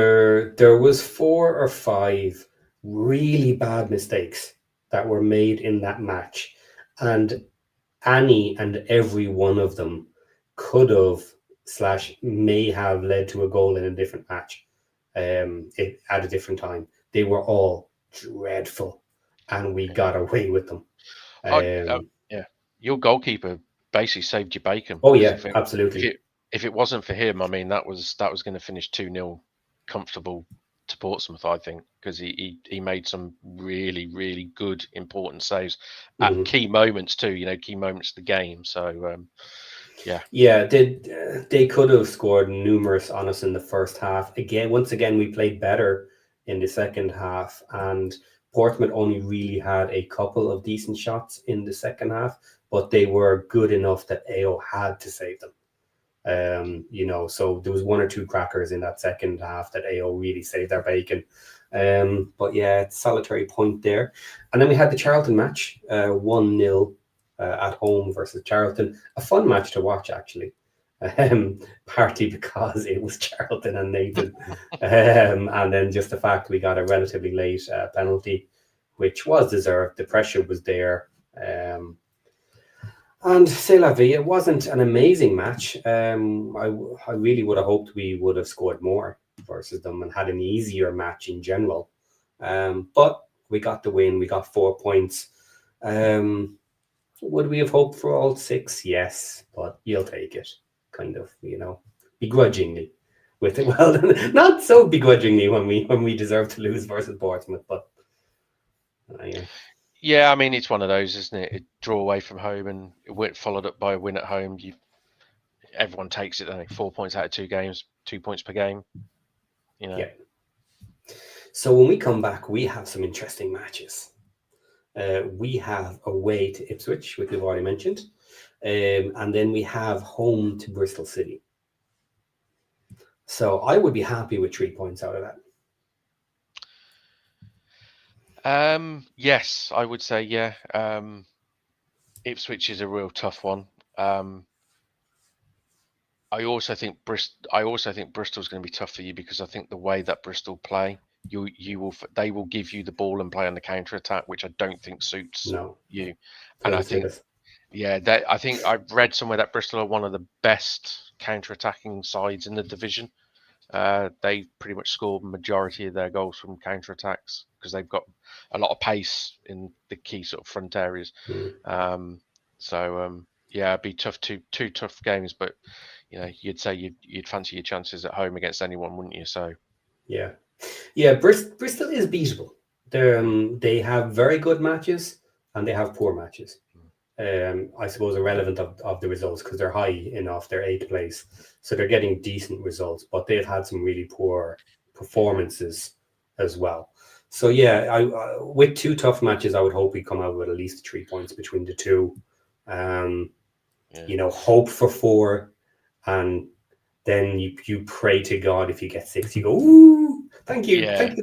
Speaker 1: There was 4 or 5 really bad mistakes that were made in that match, and any and every one of them could have / may have led to a goal in a different match at a different time. They were all dreadful, and we got away with them.
Speaker 2: Yeah, your goalkeeper basically saved your bacon.
Speaker 1: Oh yeah, absolutely.
Speaker 2: If it wasn't for him, I mean, that was going to finish 2-0 comfortable to Portsmouth, I think, because he made some really, really good, important saves at key moments too. Key moments of the game. So yeah,
Speaker 1: they could have scored numerous on us in the first half. Once again, we played better in the second half, and Portsmouth only really had a couple of decent shots in the second half, but they were good enough that AO had to save them. So there was 1 or 2 crackers in that second half that AO really saved their bacon. But yeah, it's solitary point there. And then we had the Charlton match, 1-0 at home versus Charlton. A fun match to watch, actually. Partly because it was Charlton and Nathan. And then just the fact we got a relatively late penalty, which was deserved. The pressure was there. And c'est la vie. It wasn't an amazing match. I really would have hoped we would have scored more versus them and had an easier match in general. But we got the win. We got 4 points. Would we have hoped for all 6? Yes, but you'll take it, kind of, begrudgingly. With it, well, not so begrudgingly when we deserve to lose versus Portsmouth, but yeah.
Speaker 2: Yeah, I mean, it's one of those, isn't it? Draw away from home and it followed up by a win at home. everyone takes it. I think 4 points out of 2 games, 2 points per game. You know.
Speaker 1: Yeah. So when we come back, we have some interesting matches. We have away to Ipswich, which we've already mentioned, and then we have home to Bristol City. So I would be happy with 3 points out of that.
Speaker 2: Yes, I would say yeah. Ipswich is a real tough one. I also think Bristol's going to be tough for you, because I think the way that Bristol play, they will give you the ball and play on the counter attack, which I don't think suits you. And I think, I think I've read somewhere that Bristol are one of the best counter attacking sides in the division. They pretty much score the majority of their goals from counter attacks, because they've got a lot of pace in the key sort of front areas. Yeah, it'd be tough. Two tough games, but you know, you'd say you'd fancy your chances at home against anyone, wouldn't you? So
Speaker 1: yeah. Bristol is beatable. They have very good matches and they have poor matches. I suppose irrelevant of the results, because they're high enough, they're 8th place, so they're getting decent results, but they've had some really poor performances as well. So yeah, I with 2 tough matches, I would hope we come out with at least 3 points between the two. You know, hope for 4, and then you pray to God if you get 6. You go, ooh, thank you.
Speaker 2: Yeah.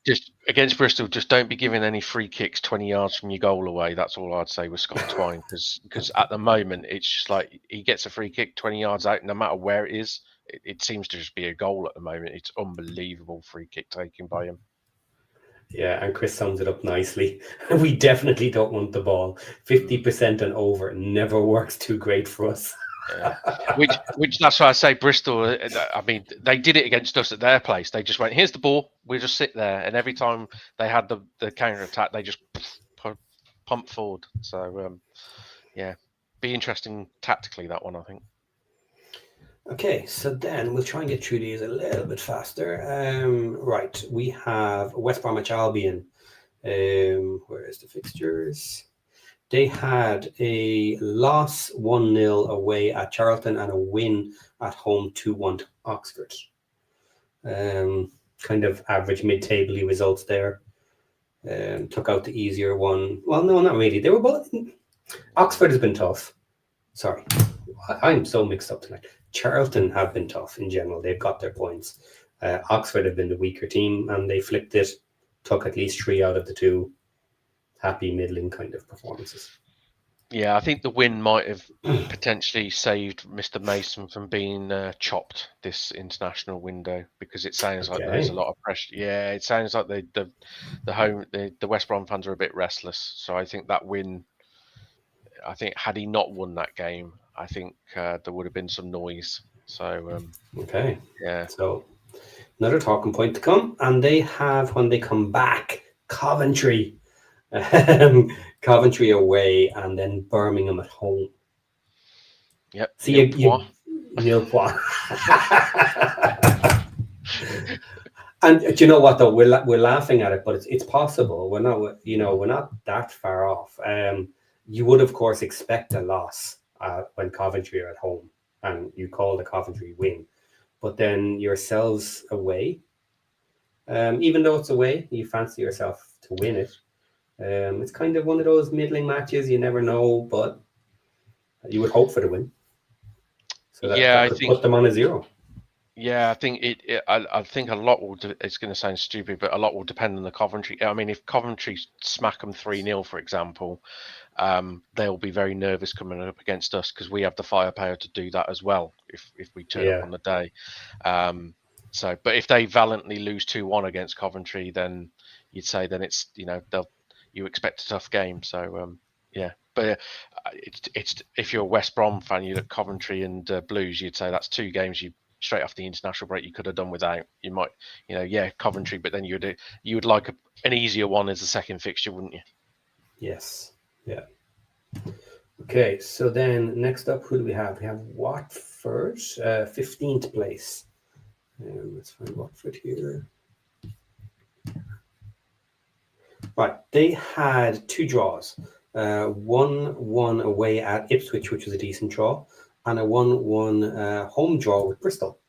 Speaker 2: Just against Bristol, just don't be giving any free kicks 20 yards from your goal away. That's all I'd say with Scott Twine, because at the moment it's just like he gets a free kick 20 yards out, no matter where it is. It seems to just be a goal at the moment. It's unbelievable free kick taken by him.
Speaker 1: Yeah, and Chris sums it up nicely. We definitely don't want the ball. 50% and over never works too great for us.
Speaker 2: Yeah. Which that's why I say Bristol. I mean, they did it against us at their place. They just went, "Here's the ball. We just sit there," and every time they had the counter attack, they just pump forward. So yeah, be interesting tactically, that one, I think.
Speaker 1: Okay, so then we'll try and get through these a little bit faster. Right, we have West Bromwich Albion. Where is the fixtures? They had a loss 1-0 away at Charlton and a win at home 2-1 to Oxford. Kind of average mid-table results there. Took out the easier one. Well, no, not really. They were both. Oxford has been tough. Sorry, I'm so mixed up tonight. Charlton have been tough in general. They've got their points. Oxford have been the weaker team, and they flipped it. Took at least 3 out of the 2 happy middling kind of performances.
Speaker 2: Yeah, I think the win might have potentially saved Mr. Mason from being chopped this international window, because it sounds like there's a lot of pressure. Yeah, it sounds like the West Brom fans are a bit restless. So I think that win, I think had he not won that game, I think there would have been some noise. So
Speaker 1: okay,
Speaker 2: yeah.
Speaker 1: So another talking point to come, and they have, when they come back, Coventry. Coventry away, and then Birmingham at home.
Speaker 2: Yep.
Speaker 1: So you nil point. And do you know what though? We're laughing at it, but it's possible. We're not that far off. You would of course expect a loss when Coventry are at home, and you call the Coventry win, but then yourselves away. Even though it's away, you fancy yourself to win it. It's kind of one of those middling matches. You never know, but you would hope for the win. So that could put them on a 0.
Speaker 2: Yeah, I think I think a lot will. It's going to sound stupid, but a lot will depend on the Coventry. I mean, if Coventry smack them 3-0, for example, they'll be very nervous coming up against us, because we have the firepower to do that as well if we turn up on the day. But if they valiantly lose 2-1 against Coventry, then you'd say then it's you expect a tough game. So yeah, but it's if you're a West Brom fan, you look Coventry and Blues, you'd say that's 2 games you straight off the international break you could have done without. You might, Coventry, but then you would like an easier one as the second fixture, wouldn't you?
Speaker 1: Yes. Yeah. Okay, so then next up, who do we have? We have Watford, 15th place. Let's find Watford here. Right, they had 2 draws. 1-1 away at Ipswich, which was a decent draw, and a 1-1 home draw with Bristol.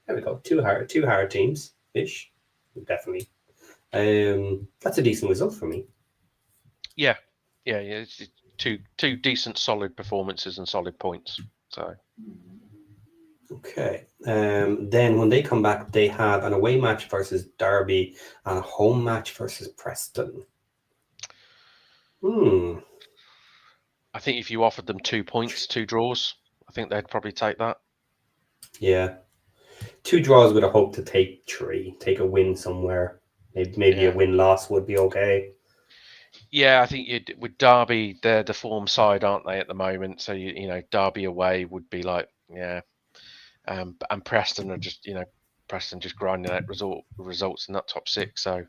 Speaker 1: There we go. Two hard teams ish, definitely. That's a decent result for me.
Speaker 2: Yeah. It's two decent, solid performances and solid points. So.
Speaker 1: Okay. Then when they come back, they have an away match versus Derby and a home match versus Preston.
Speaker 2: I think if you offered them 2 points, 2 draws, I think they'd probably take that.
Speaker 1: Yeah. 2 draws with a hope to take 3, take a win somewhere. Maybe a win-loss would be okay.
Speaker 2: Yeah, I think with Derby, they're the form side, aren't they, at the moment? So, Derby away would be like, yeah. And Preston are just, Preston just grinding out results in that top 6. So,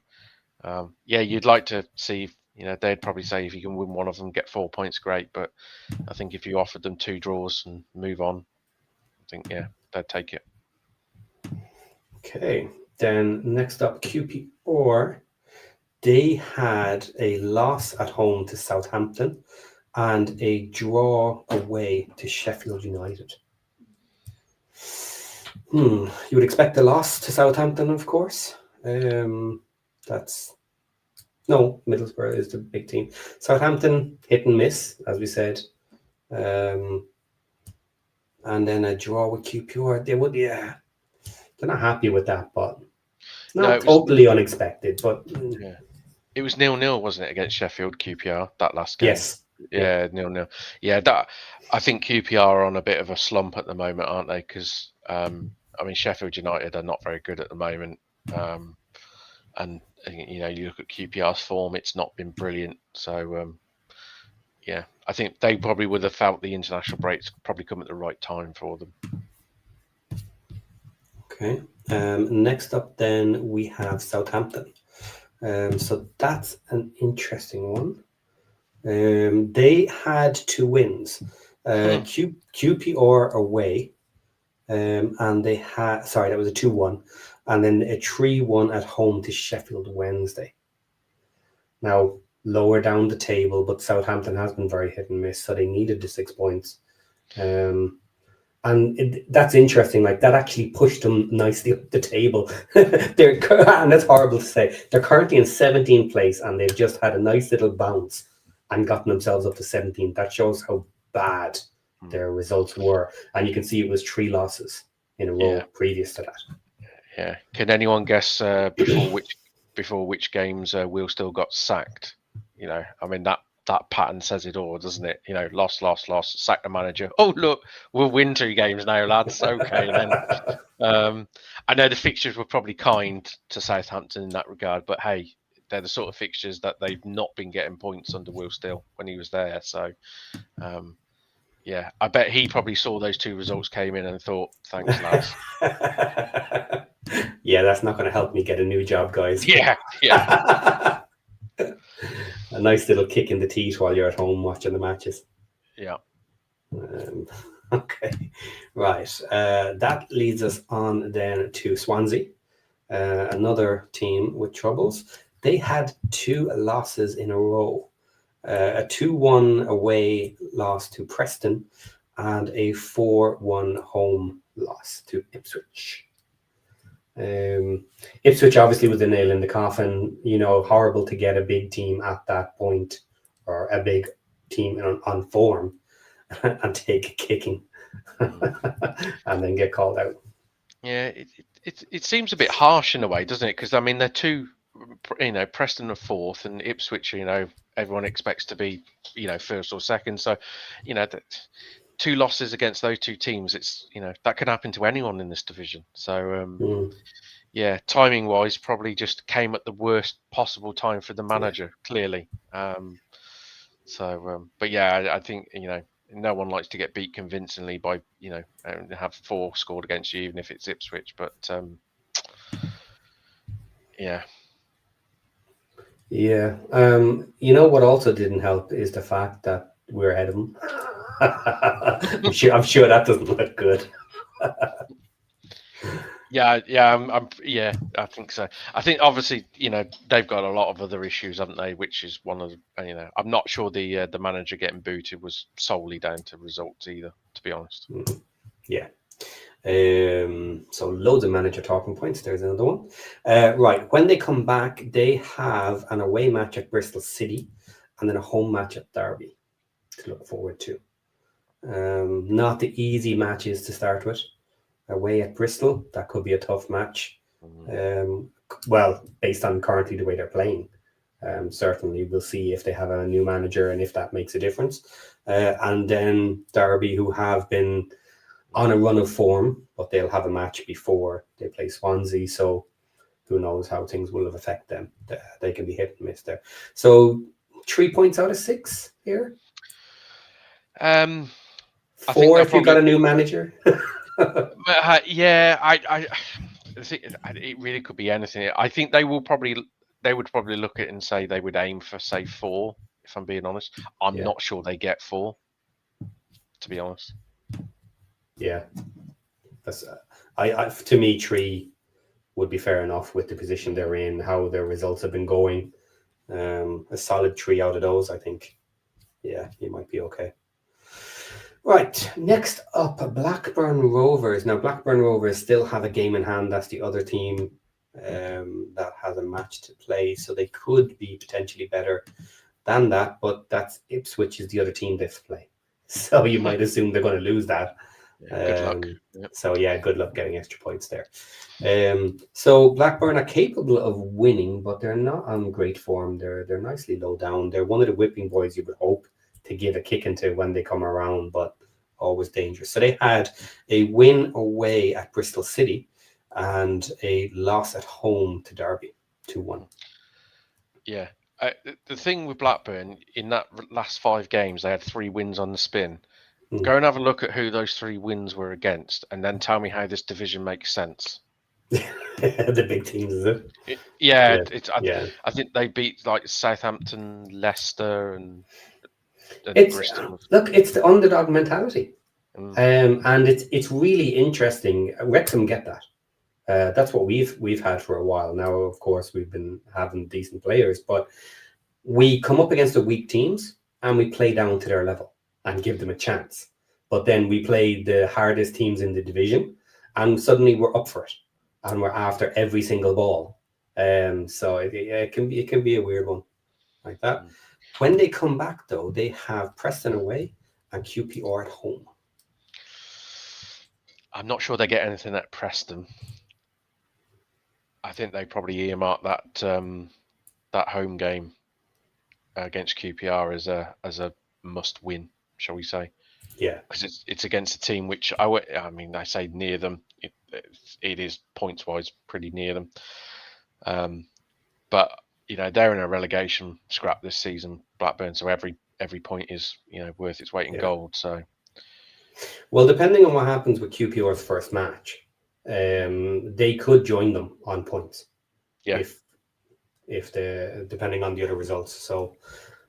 Speaker 2: you'd like to see, they'd probably say if you can win one of them, get 4 points, great. But I think if you offered them 2 draws and move on, I think, they'd take it.
Speaker 1: Okay. Then next up, QPR. They had a loss at home to Southampton and a draw away to Sheffield United. You would expect a loss to Southampton, of course. Middlesbrough is the big team. Southampton, hit and miss, as we said. And then a draw with QPR. They would, they're not happy with that, but not totally unexpected. But
Speaker 2: it was 0-0, wasn't it, against Sheffield QPR that last game?
Speaker 1: Yes.
Speaker 2: Yeah, 0-0. Yeah, I think QPR are on a bit of a slump at the moment, aren't they? Because Sheffield United are not very good at the moment, and you look at QPR's form; it's not been brilliant. So, I think they probably would have felt the international breaks probably come at the right time for them.
Speaker 1: Okay. Next up, then we have Southampton. So that's an interesting one. They had 2 wins. QPR away, and they had that was a 2-1, and then a 3-1 at home to Sheffield Wednesday. Now lower down the table, but Southampton has been very hit and miss, so they needed the 6 points. And that's interesting. Like that actually pushed them nicely up the table. And that's horrible to say. They're currently in 17th place, and they've just had a nice little bounce and gotten themselves up to 17th. That shows how bad their results were. And you can see it was 3 losses in a row previous to that.
Speaker 2: Yeah. Can anyone guess before which games Will still got sacked? That pattern says it all, doesn't it? Lost, sack the manager. Oh, look, we'll win 2 games now, lads. Okay, then. I know the fixtures were probably kind to Southampton in that regard, but hey, they're the sort of fixtures that they've not been getting points under Will Still when he was there. So, I bet he probably saw those 2 results came in and thought, thanks, lads.
Speaker 1: Yeah, that's not going to help me get a new job, guys.
Speaker 2: Yeah.
Speaker 1: A nice little kick in the teeth while you're at home watching the matches.
Speaker 2: Yeah.
Speaker 1: Okay. Right. That leads us on then to Swansea, another team with troubles. They had 2 losses in a row. A 2-1 away loss to Preston and a 4-1 home loss to Ipswich. Ipswich obviously was the nail in the coffin. Horrible to get a big team at that point, or a big team on form, and take a kicking and then get called out.
Speaker 2: Yeah, it seems a bit harsh in a way, doesn't it? Because they're 2, Preston are 4th, and Ipswich, everyone expects to be, 1st or 2nd. So, 2 losses against those 2 teams, it's that could happen to anyone in this division. So timing wise, probably just came at the worst possible time for the manager, clearly. But I think no one likes to get beat convincingly by and have 4 scored against you, even if it's Ipswich. But
Speaker 1: what also didn't help is the fact that we're ahead of them. I'm sure that doesn't look good.
Speaker 2: Yeah, I think so. I think obviously, they've got a lot of other issues, haven't they? Which is one of the, I'm not sure the manager getting booted was solely down to results either, to be honest.
Speaker 1: Yeah. So loads of manager talking points. There's another one. Right. When they come back, they have an away match at Bristol City and then a home match at Derby to look forward to. Not the easy matches to start with. Away at Bristol, that could be a tough match. Well, based on currently the way they're playing. Certainly, we'll see if they have a new manager and if that makes a difference. And then Derby, who have been on a run of form, but they'll have a match before they play Swansea, so who knows how things will affect them. They can be hit and miss there. So 3 points out of 6 here.
Speaker 2: I think
Speaker 1: 4 if you got a new manager.
Speaker 2: Yeah, I think it really could be anything. I think they would probably look at it and say they would aim for, say, 4. If I'm being honest, I'm not sure they get 4. To be honest.
Speaker 1: Yeah, that's to me 3 would be fair enough with the position they're in, how their results have been going. A solid 3 out of those, I think. Yeah, you might be okay. Right, next up, Blackburn Rovers. Now, Blackburn Rovers still have a game in hand. That's the other team that has a match to play, so they could be potentially better than that, but that's Ipswich is the other team they have to play. So you might assume they're going to lose that.
Speaker 2: Good luck. Yep.
Speaker 1: So yeah, good luck getting extra points there. So Blackburn are capable of winning, but they're not on great form. They're nicely low down. They're one of the whipping boys you would hope to give a kick into when they come around, but always dangerous. So they had a win away at Bristol City and a loss at home to Derby, 2-1.
Speaker 2: Yeah. The thing with Blackburn, in that last 5 games, they had 3 wins on the spin. Go and have a look at who those 3 wins were against, and then tell me how this division makes sense.
Speaker 1: The big teams, is it?
Speaker 2: I think they beat like Southampton, Leicester, and
Speaker 1: Bristol. Look, it's the underdog mentality, and it's really interesting. Wrexham get that. That's what we've had for a while now. Of course, we've been having decent players, but we come up against the weak teams and we play down to their level and give them a chance. But then we play the hardest teams in the division, and suddenly we're up for it, and we're after every single ball. So it can be a weird one like that. When they come back, though, they have Preston away and QPR at home.
Speaker 2: I'm not sure they get anything at Preston. I think they probably earmark that home game against QPR as a must win, shall we say?
Speaker 1: Yeah,
Speaker 2: because it's against a team which I say near them. It is points wise pretty near them, but they're in a relegation scrap this season, Blackburn. So every point is worth its weight in gold. So,
Speaker 1: well, depending on what happens with QPR's first match, they could join them on points.
Speaker 2: Yeah.
Speaker 1: If depending on the other results. So,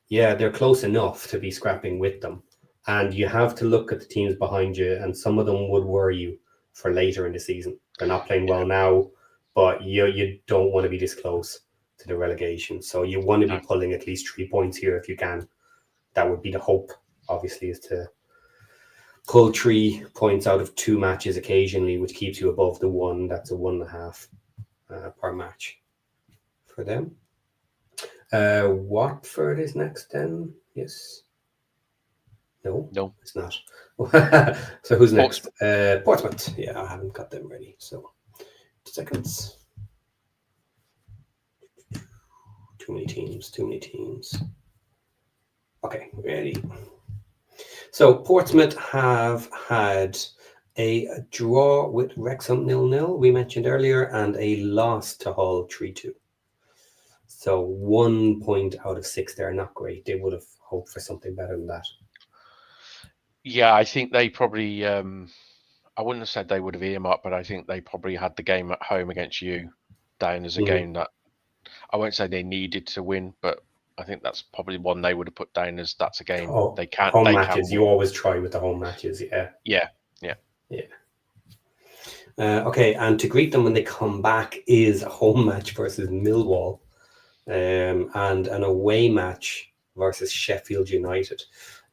Speaker 1: yeah, they're close enough to be scrapping with them. And you have to look at the teams behind you, and some of them would worry you for later in the season. They're not playing well now, but you don't want to be this close to the relegation. So you want to be pulling at least 3 points here if you can. That would be the hope, obviously, is to pull 3 points out of 2 matches occasionally, which keeps you above the 1. That's a 1.5 per match for them. Watford is next then. Yes. No, it's not. So who's next? Portsmouth. Yeah, I haven't got them ready. So 2 seconds. Too many teams. Okay, ready. So Portsmouth have had a draw with Wrexham 0-0, we mentioned earlier, and a loss to Hull 3-2. So 1 point out of 6 there, not great. They would have hoped for something better than that.
Speaker 2: Yeah, I think they probably, I wouldn't have said they would have earmarked, but I think they probably had the game at home against you down as a game that I won't say they needed to win, but I think that's probably one they would have put down as that's a game they can't.
Speaker 1: Home matches, you always try with the home matches,
Speaker 2: Yeah.
Speaker 1: Okay, and to greet them when they come back is a home match versus Millwall, and an away match versus Sheffield United.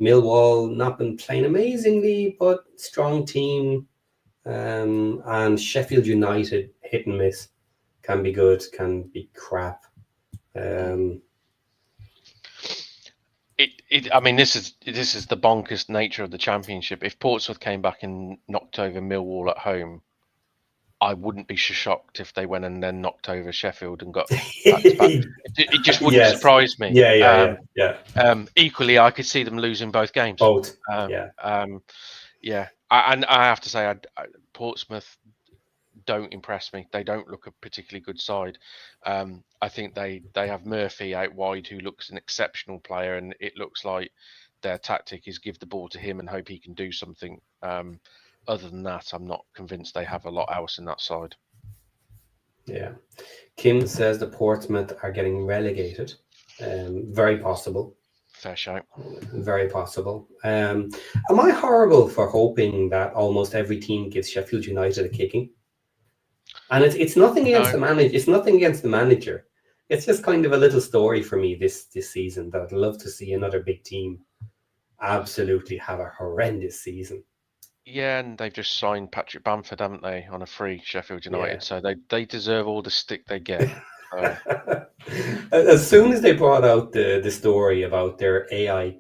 Speaker 1: Millwall not been playing amazingly, but strong team. And Sheffield United hit and miss, can be good, can be crap.
Speaker 2: I mean, this is the bonkers nature of the Championship. If Portsmouth came back and knocked over Millwall at home, I wouldn't be shocked if they went and then knocked over Sheffield and got back to back. It just wouldn't
Speaker 1: Yes.
Speaker 2: surprise me.
Speaker 1: Yeah.
Speaker 2: Equally, I could see them losing both games.
Speaker 1: Both.
Speaker 2: Yeah. And I have to say, Portsmouth don't impress me. They don't look a particularly good side. I think they have Murphy out wide, who looks an exceptional player, and it looks like their tactic is give the ball to him and hope he can do something. Other than that, I'm not convinced they have a lot else in that side.
Speaker 1: Yeah. Kim says the Portsmouth are getting relegated. Very possible.
Speaker 2: Fair shout.
Speaker 1: Very possible. Am I horrible for hoping that almost every team gives Sheffield United a kicking? And it's nothing against the manager. It's nothing against the manager. It's just kind of a little story for me this season that I'd love to see another big team absolutely have a horrendous season.
Speaker 2: Yeah, and they've just signed Patrick Bamford, haven't they, on a free, Sheffield United? Yeah. So they deserve all the stick they get.
Speaker 1: As soon as they brought out the story about their AI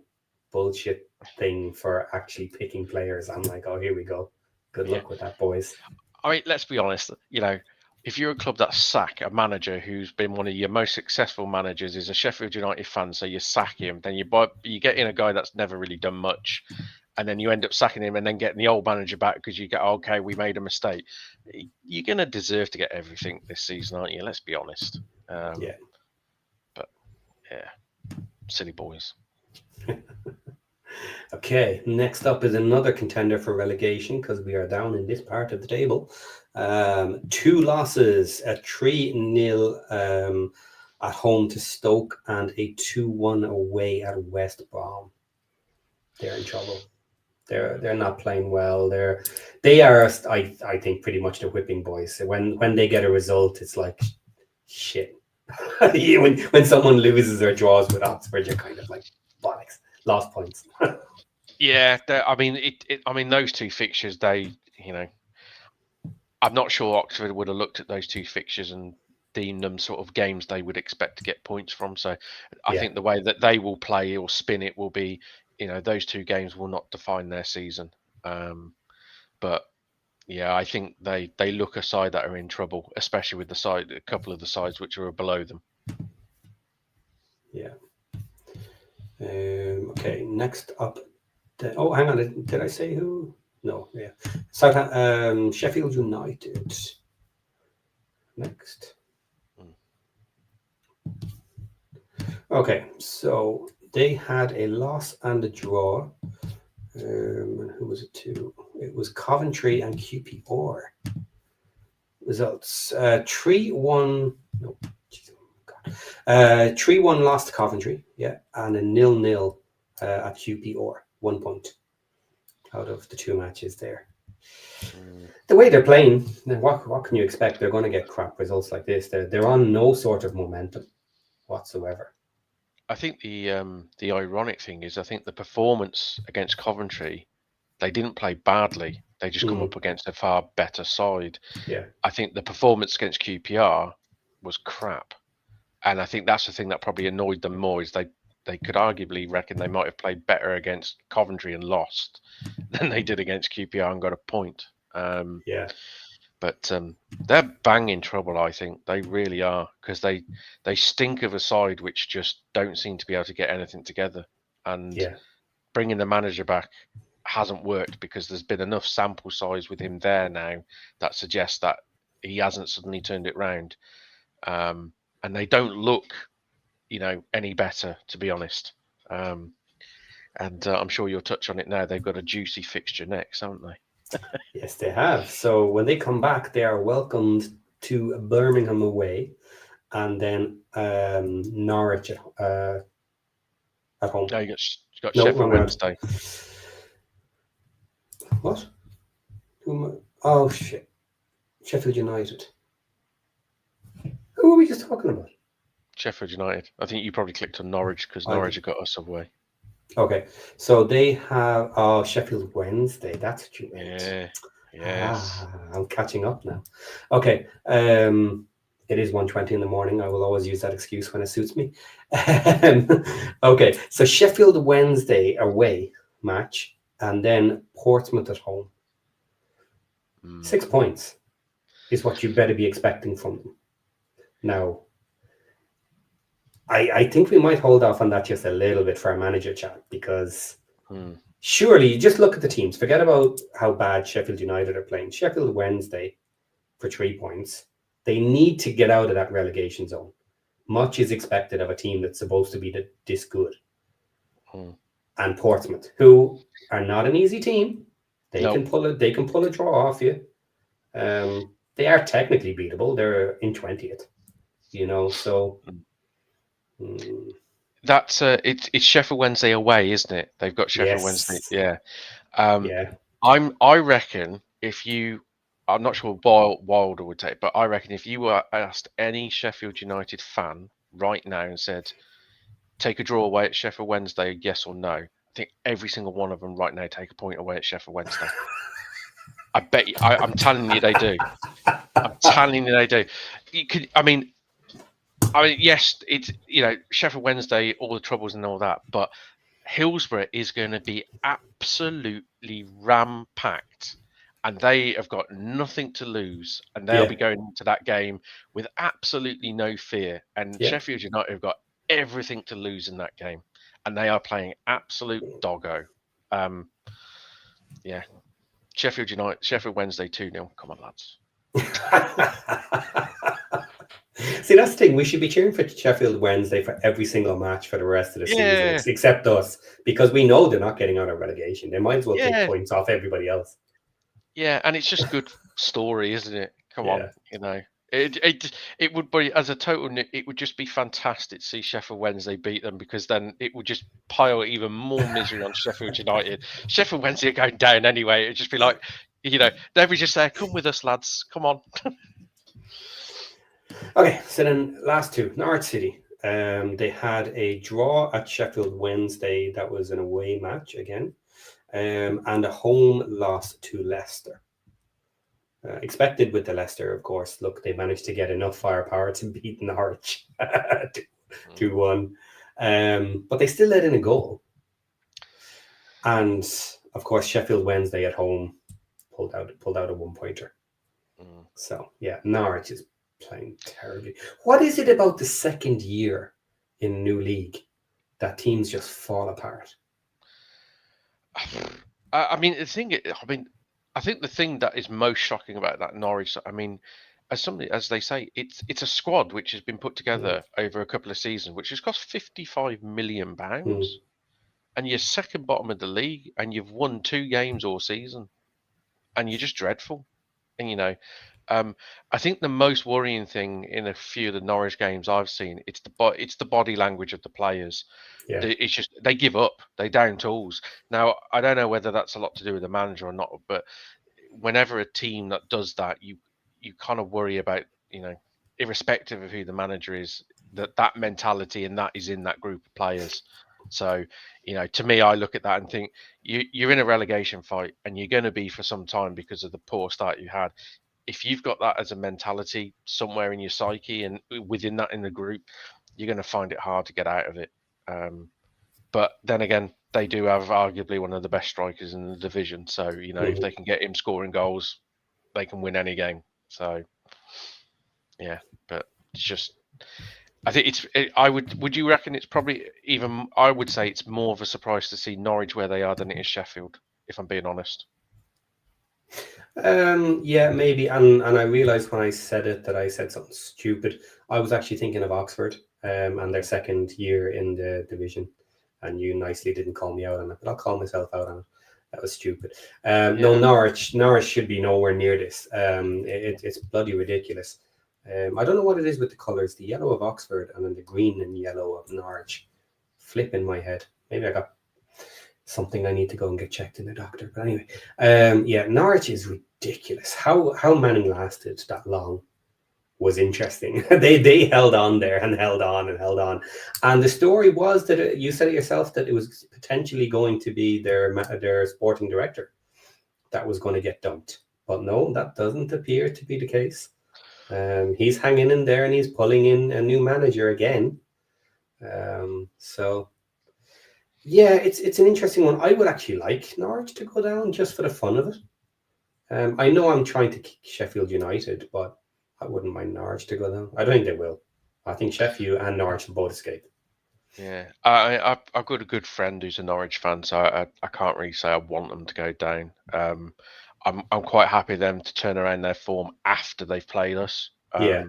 Speaker 1: bullshit thing for actually picking players, I'm like, oh, here we go. Good luck with that, boys.
Speaker 2: I mean, let's be honest. If you're a club that sack a manager who's been one of your most successful managers, is a Sheffield United fan, so you sack him, then you get in a guy that's never really done much, and then you end up sacking him and then getting the old manager back because you get, okay, we made a mistake. You're going to deserve to get everything this season, aren't you? Let's be honest.
Speaker 1: Yeah.
Speaker 2: But, yeah, silly boys.
Speaker 1: Okay, next up is another contender for relegation because we are down in this part of the table. 2 losses, a 3-0 at home to Stoke and a 2-1 away at West Brom. They're in trouble. They're not playing well. They are, I think, pretty much the whipping boys. When they get a result, it's like shit. when someone loses or draws with Oxford, you're kind of like bollocks, lost points.
Speaker 2: Yeah, I mean, those 2 fixtures, I'm not sure Oxford would have looked at those 2 fixtures and deemed them sort of games they would expect to get points from. So I think the way that they will play or spin it will be, those 2 games will not define their season. But yeah, I think they look a side that are in trouble, especially with a couple of the sides which are below them.
Speaker 1: Yeah. Okay, next up. Oh, hang on. Did I say who? No, yeah. Sheffield United. Next. Okay, so they had a loss and a draw. And who was it to? It was Coventry and QPR. Results: 3-1. No, geez, God. 3-1 lost to Coventry. Yeah, and a 0-0 at QPR. 1 point out of the 2 matches there. The way they're playing, what can you expect? They're going to get crap results like this. They're on no sort of momentum whatsoever.
Speaker 2: I think the ironic thing is, I think the performance against Coventry, they didn't play badly. They just come up against a far better side.
Speaker 1: Yeah.
Speaker 2: I think the performance against QPR was crap, and I think that's the thing that probably annoyed them more, is they could arguably reckon they might have played better against Coventry and lost than they did against QPR and got a point.
Speaker 1: Yeah.
Speaker 2: But they're bang in trouble, I think. They really are, because they stink of a side which just don't seem to be able to get anything together. And bringing the manager back hasn't worked, because there's been enough sample size with him there now that suggests that he hasn't suddenly turned it round. And they don't look, any better, to be honest. And I'm sure you'll touch on it now. They've got a juicy fixture next, haven't they?
Speaker 1: Yes, they have. So when they come back, they are welcomed to Birmingham away, and then Norwich at home.
Speaker 2: No, you got Sheffield Wednesday.
Speaker 1: What? Oh shit! Sheffield United. Who were we just talking about?
Speaker 2: Sheffield United. I think you probably clicked on Norwich because Norwich have got us away.
Speaker 1: Okay, so they have Sheffield Wednesday. That's what you meant.
Speaker 2: Yeah. Yes.
Speaker 1: I'm catching up now. Okay, it is 1:20 in the morning. I will always use that excuse when it suits me. Okay, so Sheffield Wednesday away match, and then Portsmouth at home. 6 points is what you better be expecting from them. Now, I think we might hold off on that just a little bit for our manager chat, because surely you just look at the teams. Forget about how bad Sheffield United are playing. Sheffield Wednesday for 3 points. They need to get out of that relegation zone. Much is expected of a team that's supposed to be this good. And Portsmouth, who are not an easy team, they can pull a draw off you. They are technically beatable. They're in 20th, so.
Speaker 2: That's it's Sheffield Wednesday away, isn't it? They've got Sheffield Wednesday. Yeah. I reckon I'm not sure Wilder would take, but I reckon if you were asked any Sheffield United fan right now and said, take a draw away at Sheffield Wednesday, yes or no, I think every single one of them right now take a point away at Sheffield Wednesday. I bet you, I'm telling you they do. I'm telling you they do. I mean, yes, it's Sheffield Wednesday, all the troubles and all that, but Hillsborough is going to be absolutely ram-packed, and they have got nothing to lose, and they'll be going into that game with absolutely no fear. And Sheffield United have got everything to lose in that game, and they are playing absolute doggo. Sheffield Wednesday 2-0. Come on, lads.
Speaker 1: See, that's the thing. We should be cheering for Sheffield Wednesday for every single match for the rest of the season, except us, because we know they're not getting out of relegation. They might as well take points off everybody else.
Speaker 2: Yeah, and it's just good story, isn't it? Come on, it would be, as a total, it would just be fantastic to see Sheffield Wednesday beat them, because then it would just pile even more misery on Sheffield United. Sheffield Wednesday are going down anyway. It'd just be like, they'd be just there, come with us, lads, come on.
Speaker 1: Okay, so then last two, Norwich City. They had a draw at Sheffield Wednesday. That was an away match again, and a home loss to Leicester. Expected with the Leicester, of course. Look, they managed to get enough firepower to beat Norwich 2-1, but they still let in a goal. And of course, Sheffield Wednesday at home pulled out a 1-pointer. So yeah, Norwich is playing terribly. What is it about the second year in new league that teams just fall apart?
Speaker 2: I think the thing that is most shocking about that Norwich, as they say, it's a squad which has been put together over a couple of seasons, which has cost £55 million, and you're second bottom of the league, and you've won 2 games all season, and you're just dreadful. And I think the most worrying thing in a few of the Norwich games I've seen, it's the body language of the players. It's just they give up, they down tools. Now I don't know whether that's a lot to do with the manager or not, but whenever a team that does that, you kind of worry about, irrespective of who the manager is, that mentality, and that is in that group of players. So, to me, I look at that and think you're in a relegation fight, and you're going to be for some time because of the poor start you had. If you've got that as a mentality somewhere in your psyche and within that in the group, you're going to find it hard to get out of it. But then again, they do have arguably one of the best strikers in the division. So, if they can get him scoring goals, they can win any game. So, yeah, but it's just, I think would you reckon it's probably even, I would say it's more of a surprise to see Norwich where they are than it is Sheffield, if I'm being honest.
Speaker 1: Yeah, maybe. And I realized when I said it that I said something stupid. I was actually thinking of Oxford and their second year in the division. And you nicely didn't call me out on it, but I'll call myself out on it. That was stupid. No, Norwich should be nowhere near this. It's bloody ridiculous. I don't know what it is with the colours, the yellow of Oxford and then the green and yellow of Norwich. Flip in my head. Maybe I got something I need to go and get checked in the doctor. But anyway, Norwich is ridiculous. ridiculous. How Manning lasted that long was interesting. They held on there and held on and held on, and the story was that you said it yourself that it was potentially going to be their sporting director that was going to get dumped, but no, that doesn't appear to be the case. He's hanging in there and he's pulling in a new manager again. So yeah, it's an interesting one. I would actually like Norwich to go down just for the fun of it. I know I'm trying to kick Sheffield United, but I wouldn't mind Norwich to go down. I don't think they will. I think Sheffield and Norwich will both escape.
Speaker 2: Yeah, I've got a good friend who's a Norwich fan, so I can't really say I want them to go down. I'm quite happy them to turn around their form after they've played us.
Speaker 1: Yeah.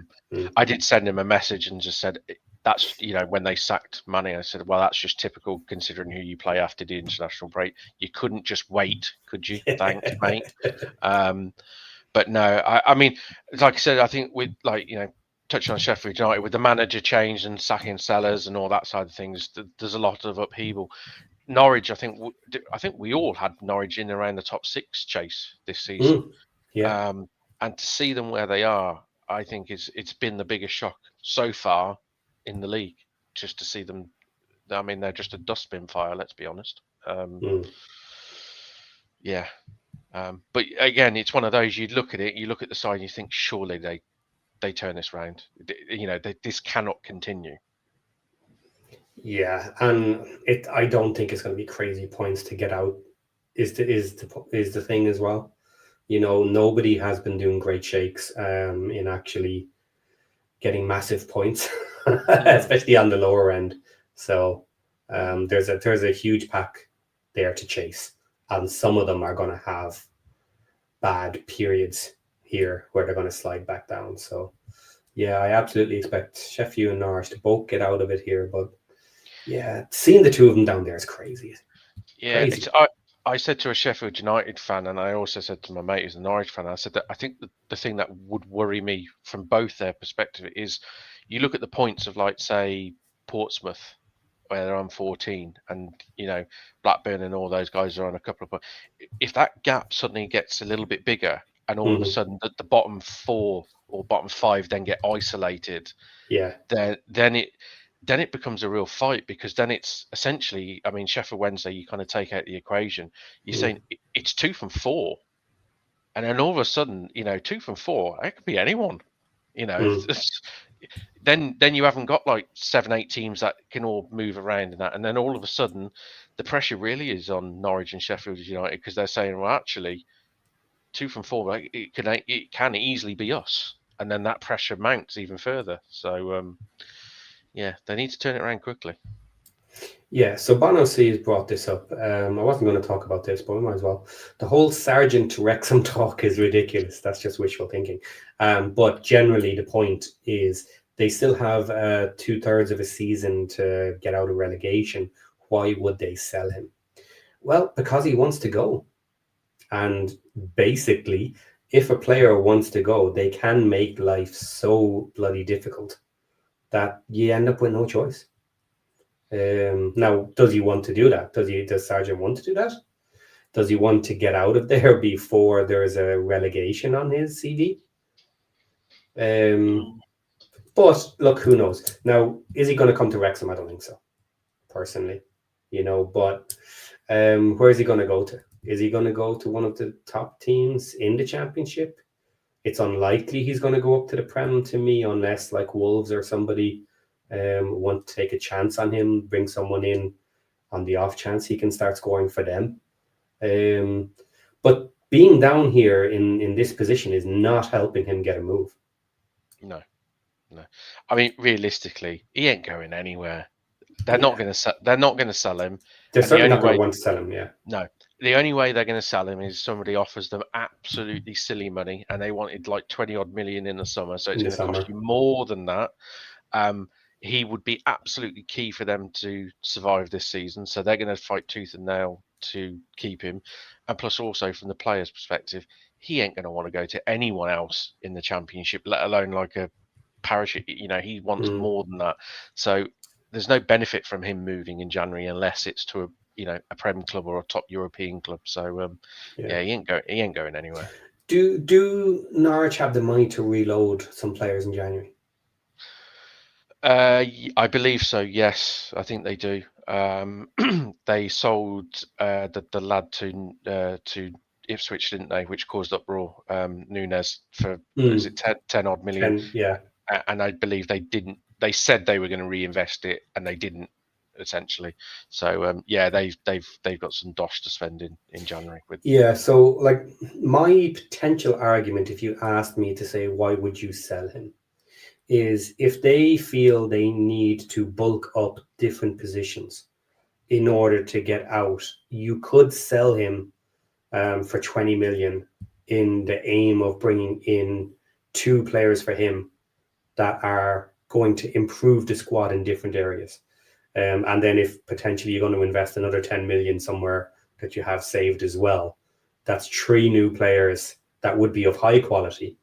Speaker 2: I did send him a message and just said that's when they sacked Manning. I said, well, that's just typical considering who you play after the international break. You couldn't just wait, could you? Thanks, mate. But no, I mean, like I said, I think with touching on Sheffield United, with the manager change and sacking Sellers and all that side of things, there's a lot of upheaval. Norwich, I think we all had Norwich in around the top 6 chase this season.
Speaker 1: Yeah.
Speaker 2: And to see them where they are, I think it's been the biggest shock so far in the league. Just to see them, I mean, they're just a dustbin fire. Let's be honest. Yeah. But again, it's one of those. You look at it, you look at the side, and you think surely they turn this round. This cannot continue.
Speaker 1: Yeah, and I don't think it's going to be crazy points to get out. Is the thing as well. Nobody has been doing great shakes in actually getting massive points, especially on the lower end. So there's a huge pack there to chase, and some of them are going to have bad periods here where they're going to slide back down. So yeah, I absolutely expect Sheffield and Norwich to both get out of it here, but yeah, seeing the two of them down there is crazy.
Speaker 2: Yeah, I said to a Sheffield United fan, and I also said to my mate who's a Norwich fan, I said that I think the thing that would worry me from both their perspective is you look at the points of, like, say, Portsmouth, where they're on 14, and Blackburn and all those guys are on a couple of points. If that gap suddenly gets a little bit bigger, and all of a sudden the bottom 4 or bottom 5 then get isolated,
Speaker 1: yeah,
Speaker 2: then it becomes a real fight, because then it's essentially, I mean, Sheffield Wednesday, you kind of take out the equation. You're saying it's 2 from 4, and then all of a sudden, 2 from 4, it could be anyone. Then you haven't got like 7, 8 teams that can all move around and that, and then all of a sudden, the pressure really is on Norwich and Sheffield United, because they're saying, well, actually, 2 from 4, like, it can easily be us, and then that pressure mounts even further. So. Yeah, they need to turn it around quickly.
Speaker 1: Yeah, so Bono C has brought this up. I wasn't going to talk about this, but we might as well. The whole Sergeant Wrexham talk is ridiculous. That's just wishful thinking. But generally, the point is they still have 2/3 of a season to get out of relegation. Why would they sell him? Well, because he wants to go. And basically, if a player wants to go, they can make life so bloody difficult that you end up with no choice. Now, does he want to do that? Does Sargent want to do that? Does he want to get out of there before there's a relegation on his CV? But look, who knows? Now, is he going to come to Wrexham? I don't think so, personally. But where is he going to go to? Is he going to go to one of the top teams in the Championship? It's unlikely he's going to go up to the Prem, to me, unless like Wolves or somebody want to take a chance on him, bring someone in on the off chance he can start scoring for them. But being down here in this position is not helping him get a move.
Speaker 2: No. I mean, realistically, he ain't going anywhere. They're not going to sell him.
Speaker 1: They're certainly not going to want to sell him. Yeah.
Speaker 2: No. The only way they're going to sell him is somebody offers them absolutely silly money, and they wanted like 20 odd million in the summer, so it's going to cost you more than that. He would be absolutely key for them to survive this season, so they're going to fight tooth and nail to keep him. And plus, also from the player's perspective, he ain't going to want to go to anyone else in the Championship, let alone like a parachute. He wants more than that. So there's no benefit from him moving in January unless it's to a Prem club or a top European club. So he ain't going anywhere.
Speaker 1: Do Norwich have the money to reload some players in January?
Speaker 2: I believe so. Yes, I think they do. They sold the lad to Ipswich, didn't they? Which caused uproar. Nunes for is it 10 odd million?
Speaker 1: 10, yeah.
Speaker 2: And I believe they didn't. They said they were going to reinvest it, and they didn't. Essentially, so yeah, they've got some dosh to spend in January with.
Speaker 1: Yeah, so like my potential argument, if you asked me to say why would you sell him, is if they feel they need to bulk up different positions in order to get out, you could sell him for 20 million in the aim of bringing in two players for him that are going to improve the squad in different areas. And then if potentially you're going to invest another 10 million somewhere that you have saved as well, that's three new players that would be of high quality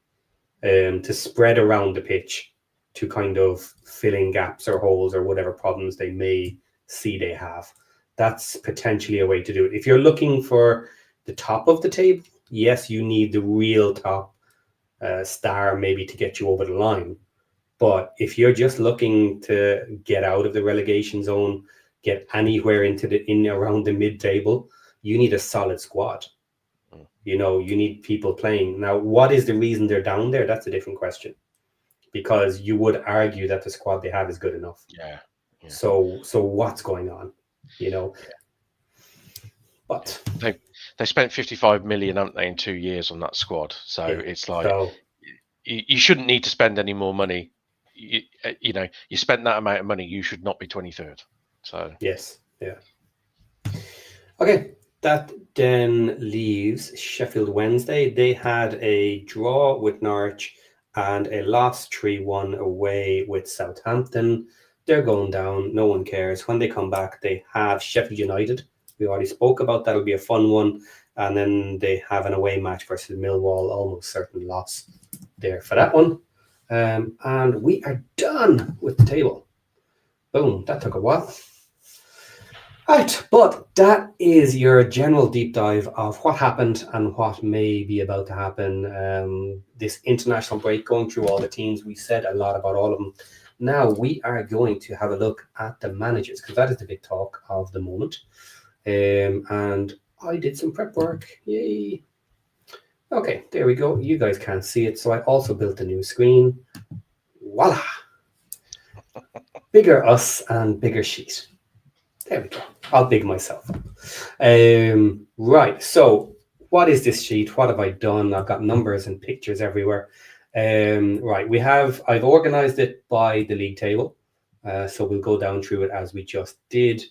Speaker 1: to spread around the pitch to kind of fill in gaps or holes or whatever problems they may see they have. That's potentially a way to do it. If you're looking for the top of the table, yes, you need the real top star maybe to get you over the line. But if you're just looking to get out of the relegation zone, get anywhere in around the mid-table, you need a solid squad. You know, you need people playing. Now, what is the reason they're down there? That's a different question. Because you would argue that the squad they have is good enough.
Speaker 2: Yeah.
Speaker 1: So what's going on? You know. Yeah. But
Speaker 2: they spent 55 million, haven't they, in 2 years on that squad? So it's like you shouldn't need to spend any more money. You know, you spent that amount of money, you should not be 23rd. So
Speaker 1: yes, yeah. Okay, that then leaves Sheffield Wednesday. They had a draw with Norwich and a loss 3-1 away with Southampton. They're going down. No one cares. When they come back, they have Sheffield United. We already spoke about that. It'll be a fun one. And then they have an away match versus Millwall. Almost certain loss there for that one. And we are done with the table. Boom. That took a while. Right, but that is your general deep dive of what happened and what may be about to happen. This international break, going through all the teams, we said a lot about all of them. Now we are going to have a look at the managers because that is the big talk of the moment. And I did some prep work. Yay. Okay, there we go. You guys can't see it. So I also built a new screen. Voila. Bigger us and bigger sheet. There we go. I'll big myself. Right. So what is this sheet? What have I done? I've got numbers and pictures everywhere. Right. I've organized it by the league table. So we'll go down through it as we just did.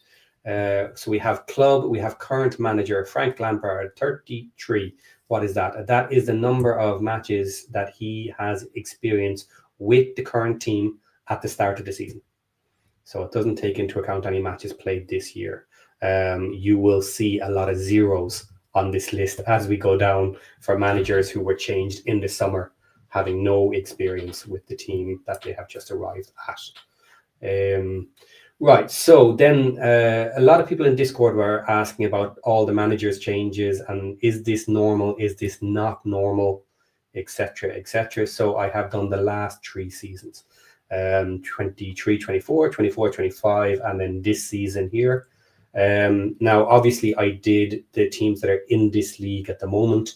Speaker 1: So we have club, we have current manager, Frank Lampard, 33. What is that? That is the number of matches that he has experienced with the current team at the start of the season. So it doesn't take into account any matches played this year. You will see a lot of zeros on this list as we go down for managers who were changed in the summer, having no experience with the team that they have just arrived at. Right, so then a lot of people in Discord were asking about all the managers' changes and is this normal, is this not normal, etc., etc. So I have done the last 3 seasons, 23-24, 24-25, and then this season here. Now, obviously, I did the teams that are in this league at the moment.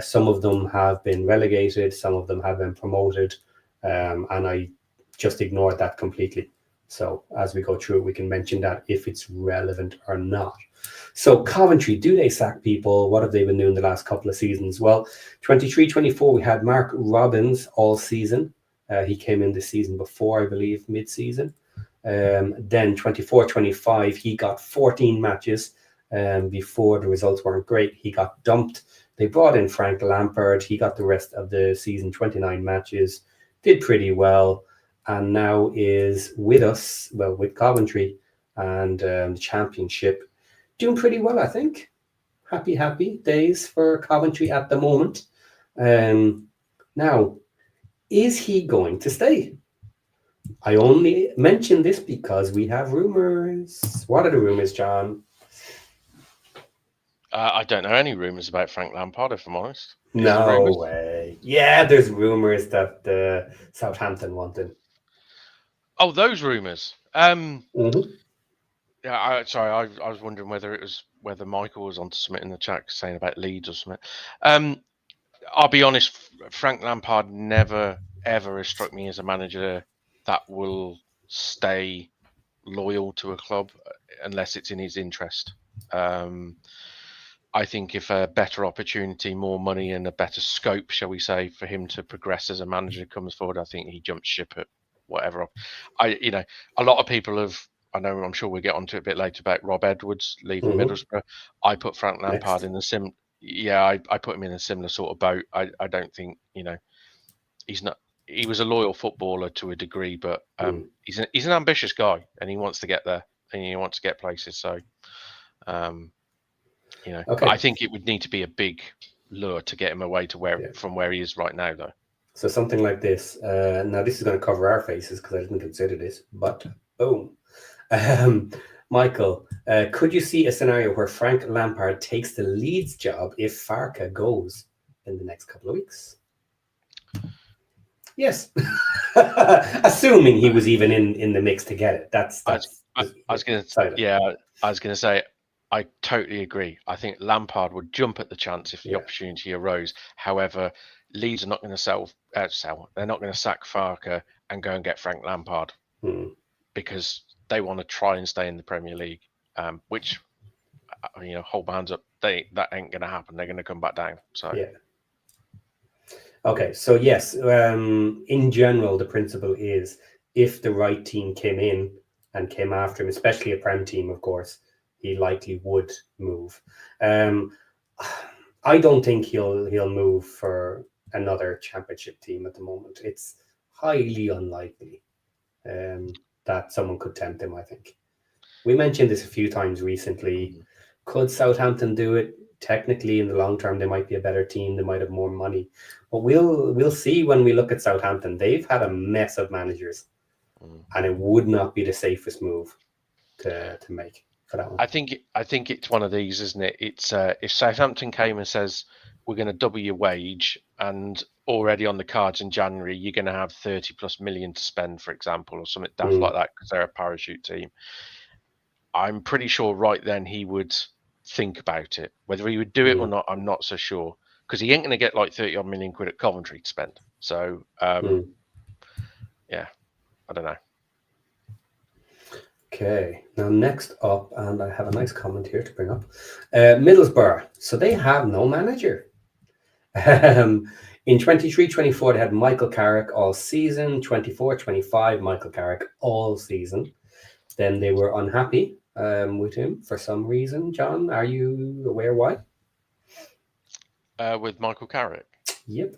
Speaker 1: Some of them have been relegated, some of them have been promoted, and I just ignored that completely. So as we go through it, we can mention that if it's relevant or not. So Coventry, do they sack people? What have they been doing the last couple of seasons? Well, 23-24, we had Mark Robbins all season. He came in the season before, I believe, mid-season. Then 24-25, he got 14 matches before the results weren't great. He got dumped. They brought in Frank Lampard. He got the rest of the season, 29 matches, did pretty well. And now is with us, well, with Coventry and the championship, doing pretty well, I think. Happy days for Coventry at the moment. Now, is he going to stay? I only mention this because we have rumors. What are the rumors, John?
Speaker 2: I don't know any rumours about Frank Lampard, if I'm honest. Is there
Speaker 1: No
Speaker 2: rumours?
Speaker 1: way. Yeah, there's rumors that Southampton want him.
Speaker 2: Oh, those rumours.
Speaker 1: Mm-hmm.
Speaker 2: Yeah, sorry, I was wondering whether Michael was onto something in the chat saying about Leeds or something. I'll be honest, Frank Lampard never ever has struck me as a manager that will stay loyal to a club unless it's in his interest. I think if a better opportunity, more money, and a better scope, shall we say, for him to progress as a manager comes forward, I think he jumps ship at whatever. A lot of people have. I know. I'm sure we'll get onto it a bit later about Rob Edwards leaving
Speaker 1: Mm-hmm.
Speaker 2: Middlesbrough. I put Frank Lampard
Speaker 1: Next.
Speaker 2: in the sim. Yeah, I put him in a similar sort of boat. I don't think he's not. He was a loyal footballer to a degree, but he's an ambitious guy, and he wants to get there, and he wants to get places. So. Um, But I
Speaker 1: Okay.
Speaker 2: think it would need to be a big lure to get him away to from where he is right now, though.
Speaker 1: So something like this. Now this is going to cover our faces because I didn't consider this, but boom. Michael, could you see a scenario where Frank Lampard takes the Leeds job if Farke goes in the next couple of weeks? Yes. Assuming he was even in the mix to get it.
Speaker 2: I was going to say, I totally agree. I think Lampard would jump at the chance if the opportunity arose. However, Leeds are not going to sell. They're not going to sack Farke and go and get Frank Lampard because they want to try and stay in the Premier League. Which, hold my hands up. That ain't going to happen. They're going to come back down. So
Speaker 1: yeah. Okay, so yes, in general, the principle is if the right team came in and came after him, especially a Prem team, of course, he likely would move. I don't think he'll move for another championship team at the moment. It's highly unlikely that someone could tempt him, I think. We mentioned this a few times recently. Could Southampton do it? Technically, in the long term, they might be a better team. They might have more money. But we'll see when we look at Southampton. They've had a mess of managers, and it would not be the safest move to make for that one.
Speaker 2: I think it's one of these, isn't it? It's if Southampton came and says we're going to double your wage, and already on the cards in January you're going to have 30+ million to spend, for example, or something daft like that because they're a parachute team. I'm pretty sure right then he would think about it. Whether he would do it or not, I'm not so sure, because he ain't going to get like 30-odd million quid at Coventry to spend. So, yeah, I don't know.
Speaker 1: Okay, now next up, and I have a nice comment here to bring up, Middlesbrough. So they have no manager. In 23-24, they had Michael Carrick all season. 24-25, Michael Carrick all season. Then they were unhappy with him for some reason. John, are you aware why?
Speaker 2: With Michael Carrick?
Speaker 1: Yep.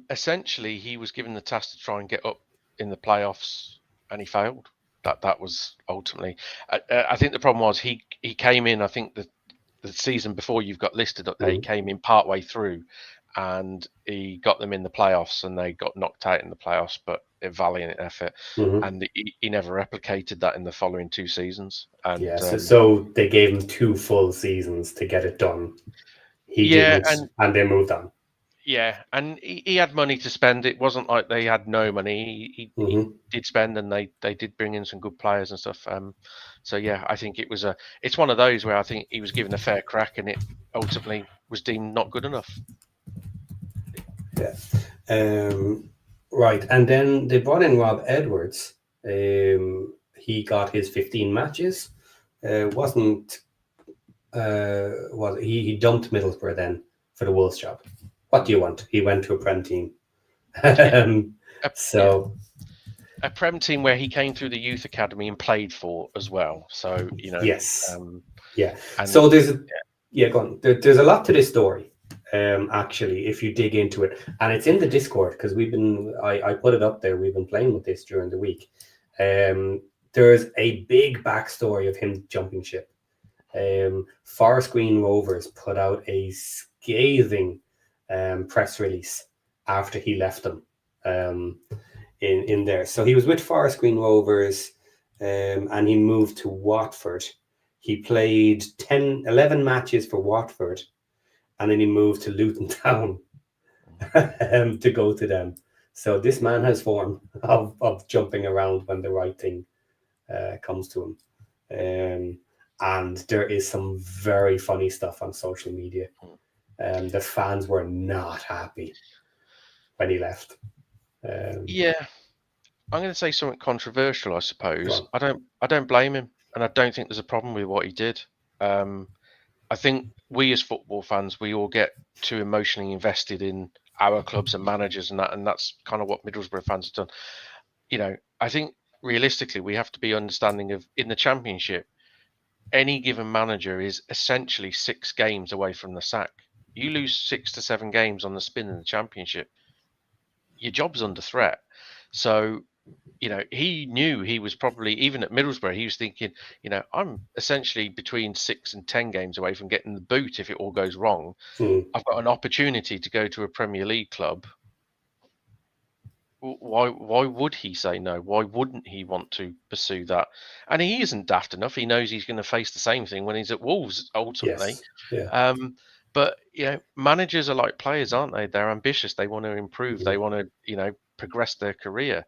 Speaker 2: Essentially, he was given the task to try and get up in the playoffs, and he failed. That was ultimately. I think the problem was he came in. I think the season before you've got listed up there, he came in partway through, and he got them in the playoffs, and they got knocked out in the playoffs, but a valiant effort, and he never replicated that in the following 2 seasons. And
Speaker 1: so they gave him 2 full seasons to get it done. He didn't, and they moved on.
Speaker 2: Yeah, and he had money to spend. It wasn't like they had no money. He did spend, and they did bring in some good players and stuff. So yeah, I think it's one of those where I think he was given a fair crack, and it ultimately was deemed not good enough.
Speaker 1: Yeah. Right, and then they brought in Rob Edwards. He got his 15 matches. He dumped Middlesbrough then for the Wolves job. What do you want? He went to a Prem team.
Speaker 2: A Prem team where he came through the youth academy and played for as well. So
Speaker 1: yes, So there's go on. There's a lot to this story. Actually, if you dig into it, and it's in the Discord because I put it up there. We've been playing with this during the week. There's a big backstory of him jumping ship. Forest Green Rovers put out a scathing press release after he left them in there. So he was with Forest Green Rovers and he moved to Watford. He played 11 matches for Watford, and then he moved to Luton Town to go to them. So this man has form of jumping around when the right thing comes to him. And there is some very funny stuff on social media. The fans were not happy when he left.
Speaker 2: Yeah, I'm going to say something controversial, I suppose.
Speaker 1: Well,
Speaker 2: I don't blame him, and I don't think there's a problem with what he did. I think we as football fans, we all get too emotionally invested in our clubs and managers, and that's kind of what Middlesbrough fans have done. You know, I think realistically, we have to be understanding of in the Championship, any given manager is essentially 6 games away from the sack. You lose 6 to 7 games on the spin in the Championship, your job's under threat. So, you know, he knew he was probably, even at Middlesbrough, he was thinking, you know, I'm essentially between 6 and 10 games away from getting the boot if it all goes wrong. I've got an opportunity to go to a Premier League club. Why would he say no? Why wouldn't he want to pursue that? And he isn't daft enough. He knows he's going to face the same thing when he's at Wolves ultimately.
Speaker 1: yes, yeah.
Speaker 2: But you know, managers are like players, aren't they? They're ambitious. They want to improve. They want to, you know, progress their career.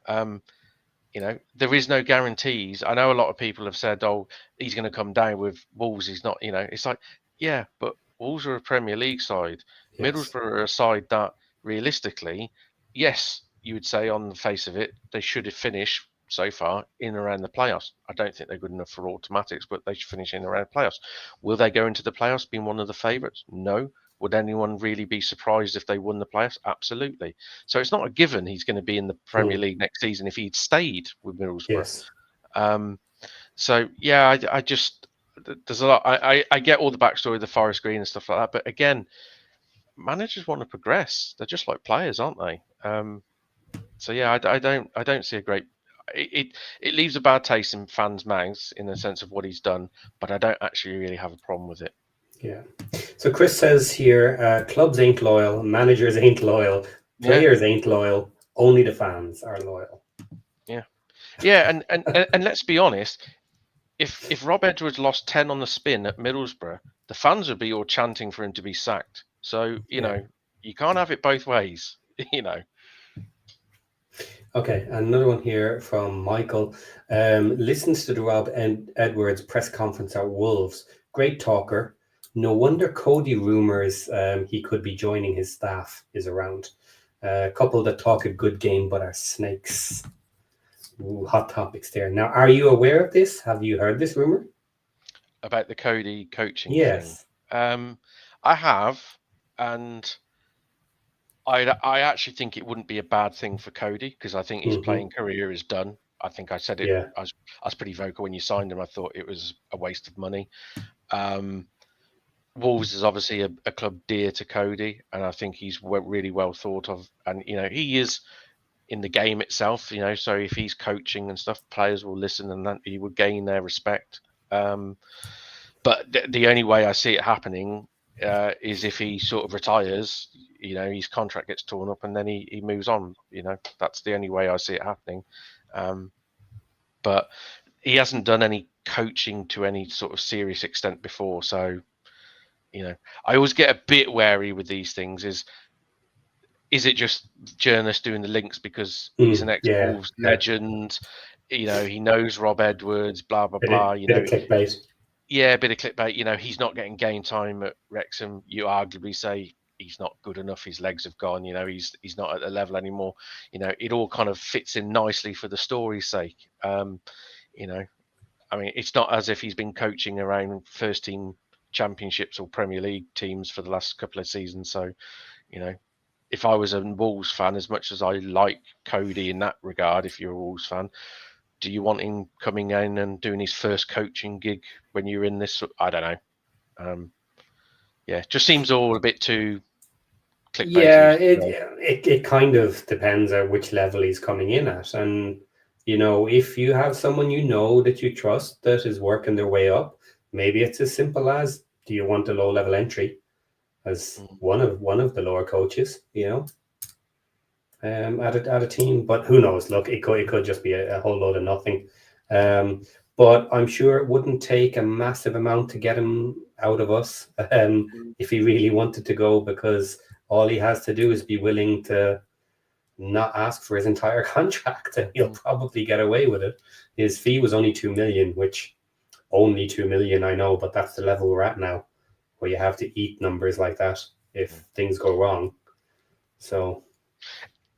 Speaker 2: You know, there is no guarantees. I know a lot of people have said, "Oh, he's going to come down with Wolves." He's not. You know, it's like, yeah, but Wolves are a Premier League side.
Speaker 1: Yes.
Speaker 2: Middlesbrough are a side that, realistically, yes, you would say on the face of it, they should have finished so far in and around the playoffs. I don't think they're good enough for automatics, but they should finish in and around the playoffs. Will they go into the playoffs being one of the favourites? No. Would anyone really be surprised if they won the playoffs? Absolutely. So it's not a given he's going to be in the Premier League next season if he'd stayed with Middlesbrough.
Speaker 1: Yes.
Speaker 2: So yeah, I just there's a lot. I get all the backstory of the Forest Green and stuff like that, but again, managers want to progress. They're just like players, aren't they? So yeah, I don't see a great. It leaves a bad taste in fans' mouths in the sense of what he's done, but I don't actually really have a problem with it.
Speaker 1: Yeah. So Chris says here, clubs ain't loyal, managers ain't loyal, players ain't loyal, only the fans are loyal.
Speaker 2: Yeah. Yeah, and let's be honest, if Rob Edwards lost 10 on the spin at Middlesbrough, the fans would be all chanting for him to be sacked. So, you know, you can't have it both ways, you know.
Speaker 1: Okay, another one here from Michael. Listens to the Rob Edwards press conference at Wolves. Great talker. No wonder Cody rumours he could be joining his staff is around. A couple that talk a good game but are snakes. Ooh, hot topics there. Now, are you aware of this? Have you heard this rumour?
Speaker 2: About the Cody coaching
Speaker 1: Yes.
Speaker 2: thing? I have, and I actually think it wouldn't be a bad thing for Cody because I think his playing career is done. I think I said it.
Speaker 1: Yeah.
Speaker 2: I was pretty vocal when you signed him. I thought it was a waste of money. Wolves is obviously a club dear to Cody, and I think he's really well thought of. And you know, he is in the game itself. You know, so if he's coaching and stuff, players will listen, and that he would gain their respect. But the only way I see it happening is if he sort of retires. You know, his contract gets torn up, and then he moves on. You know, that's the only way I see it happening. But he hasn't done any coaching to any sort of serious extent before, so. You know, I always get a bit wary with these things. Is it just journalists doing the links because he's an ex-Wolves legend? You know, he knows Rob Edwards, blah blah blah. You know,
Speaker 1: clickbait.
Speaker 2: Yeah, a bit of clickbait. You know, he's not getting game time at Wrexham. You arguably say he's not good enough. His legs have gone. You know, he's not at the level anymore. You know, it all kind of fits in nicely for the story's sake. You know, I mean, it's not as if he's been coaching around first team championships or Premier League teams for the last couple of seasons. So, you know, if I was a Wolves fan, as much as I like Cody in that regard, if you're a Wolves fan, do you want him coming in and doing his first coaching gig when you're in this? I don't know. Yeah, just seems all a bit too clickbaity.
Speaker 1: Yeah, it kind of depends on which level he's coming in at. And, you know, if you have someone you know that you trust that is working their way up, maybe it's as simple as, do you want a low level entry as one of the lower coaches, you know, at a team? But who knows? Look, it could just be a whole load of nothing. but I'm sure it wouldn't take a massive amount to get him out of us if he really wanted to go, because all he has to do is be willing to not ask for his entire contract, and he'll probably get away with it. His fee was only 2 million, which only 2 million, I know, but that's the level we're at now, where you have to eat numbers like that if things go wrong. So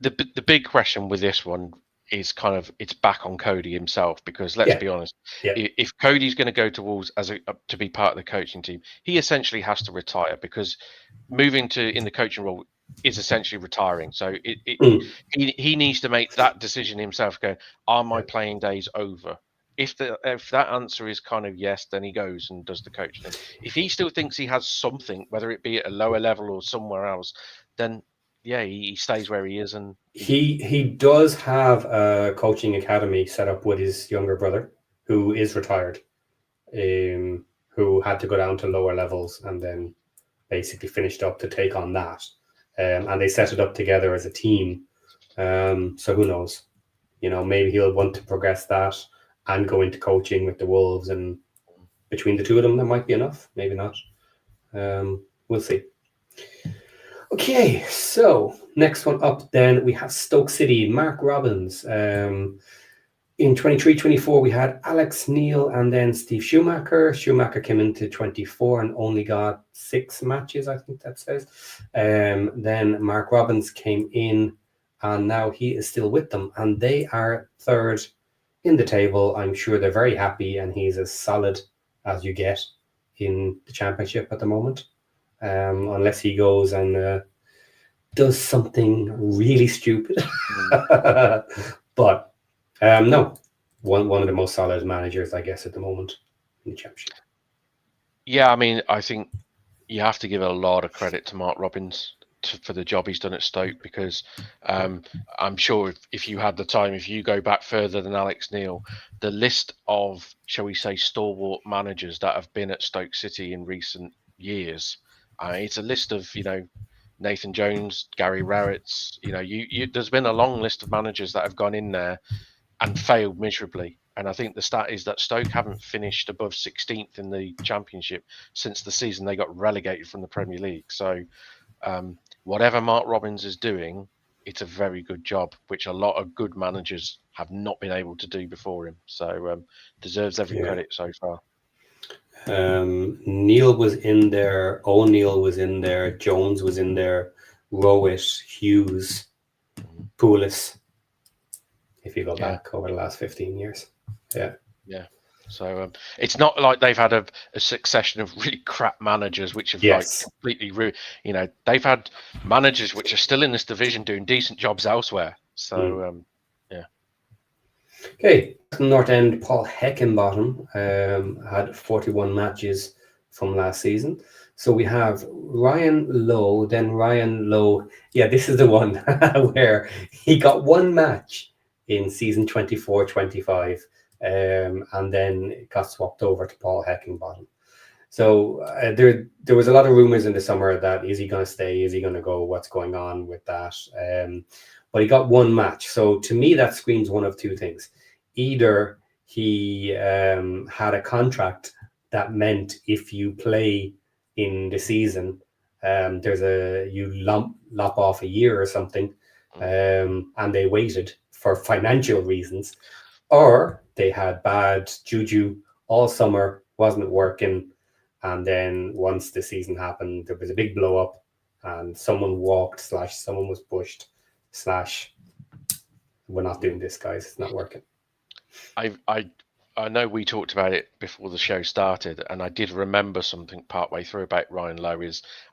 Speaker 2: the big question with this one is kind of it's back on Cody himself, because let's be honest, if Cody's going to go to Wolves to be part of the coaching team, he essentially has to retire, because moving to in the coaching role is essentially retiring. So he needs to make that decision himself. Go, are my playing days over? If that answer is kind of yes, then he goes and does the coaching. If he still thinks he has something, whether it be at a lower level or somewhere else, then yeah, he stays where he is. And
Speaker 1: he does have a coaching academy set up with his younger brother, who is retired, who had to go down to lower levels and then basically finished up to take on that. And they set it up together as a team. So who knows? Maybe he'll want to progress that and go into coaching with the Wolves, and between the two of them, that might be enough. Maybe not. We'll see. Okay, so next one up then, we have Stoke City, Mark Robbins. In 23-24, we had Alex Neil and then Steve Schumacher. Schumacher came into 24 and only got 6 matches, I think that says. Then Mark Robbins came in, and now he is still with them, and they are third in the table. I'm sure they're very happy, and he's as solid as you get in the Championship at the moment. Unless he goes and does something really stupid. But no, one of the most solid managers, I guess, at the moment in the Championship.
Speaker 2: Yeah, I mean, I think you have to give a lot of credit to Mark Robbins for the job he's done at Stoke, because I'm sure if you had the time, if you go back further than Alex Neil, the list of, shall we say, stalwart managers that have been at Stoke City in recent years, it's a list of, Nathan Jones, Gary Rowett, there's been a long list of managers that have gone in there and failed miserably. And I think the stat is that Stoke haven't finished above 16th in the Championship since the season they got relegated from the Premier League. So whatever Mark Robbins is doing, it's a very good job, which a lot of good managers have not been able to do before him. So deserves every credit so far.
Speaker 1: Neil was in there, O'Neill was in there, Jones was in there, Rowett, Hughes, Poulis, if you go back over the last 15 years.
Speaker 2: Yeah. So it's not like they've had a succession of really crap managers which have like completely ruined. They've had managers which are still in this division doing decent jobs elsewhere. So
Speaker 1: Okay, North End, Paul Heckenbottom had 41 matches from last season. So we have Ryan Lowe, then Ryan Lowe. Yeah, this is the one where he got 1 match in season 24-25, and then it got swapped over to Paul Heckenbottom. So there was a lot of rumors in the summer that, is he going to stay? Is he going to go? What's going on with that? But he got 1 match. So to me, that screams one of 2 things. Either he had a contract that meant if you play in the season, you lop off a year or something, and they waited for financial reasons, or they had bad juju all summer, wasn't working, and then once the season happened, there was a big blow up, and someone walked / someone was pushed / we're not doing this, guys. It's not working.
Speaker 2: I know we talked about it before the show started, and I did remember something partway through about Ryan Lowe.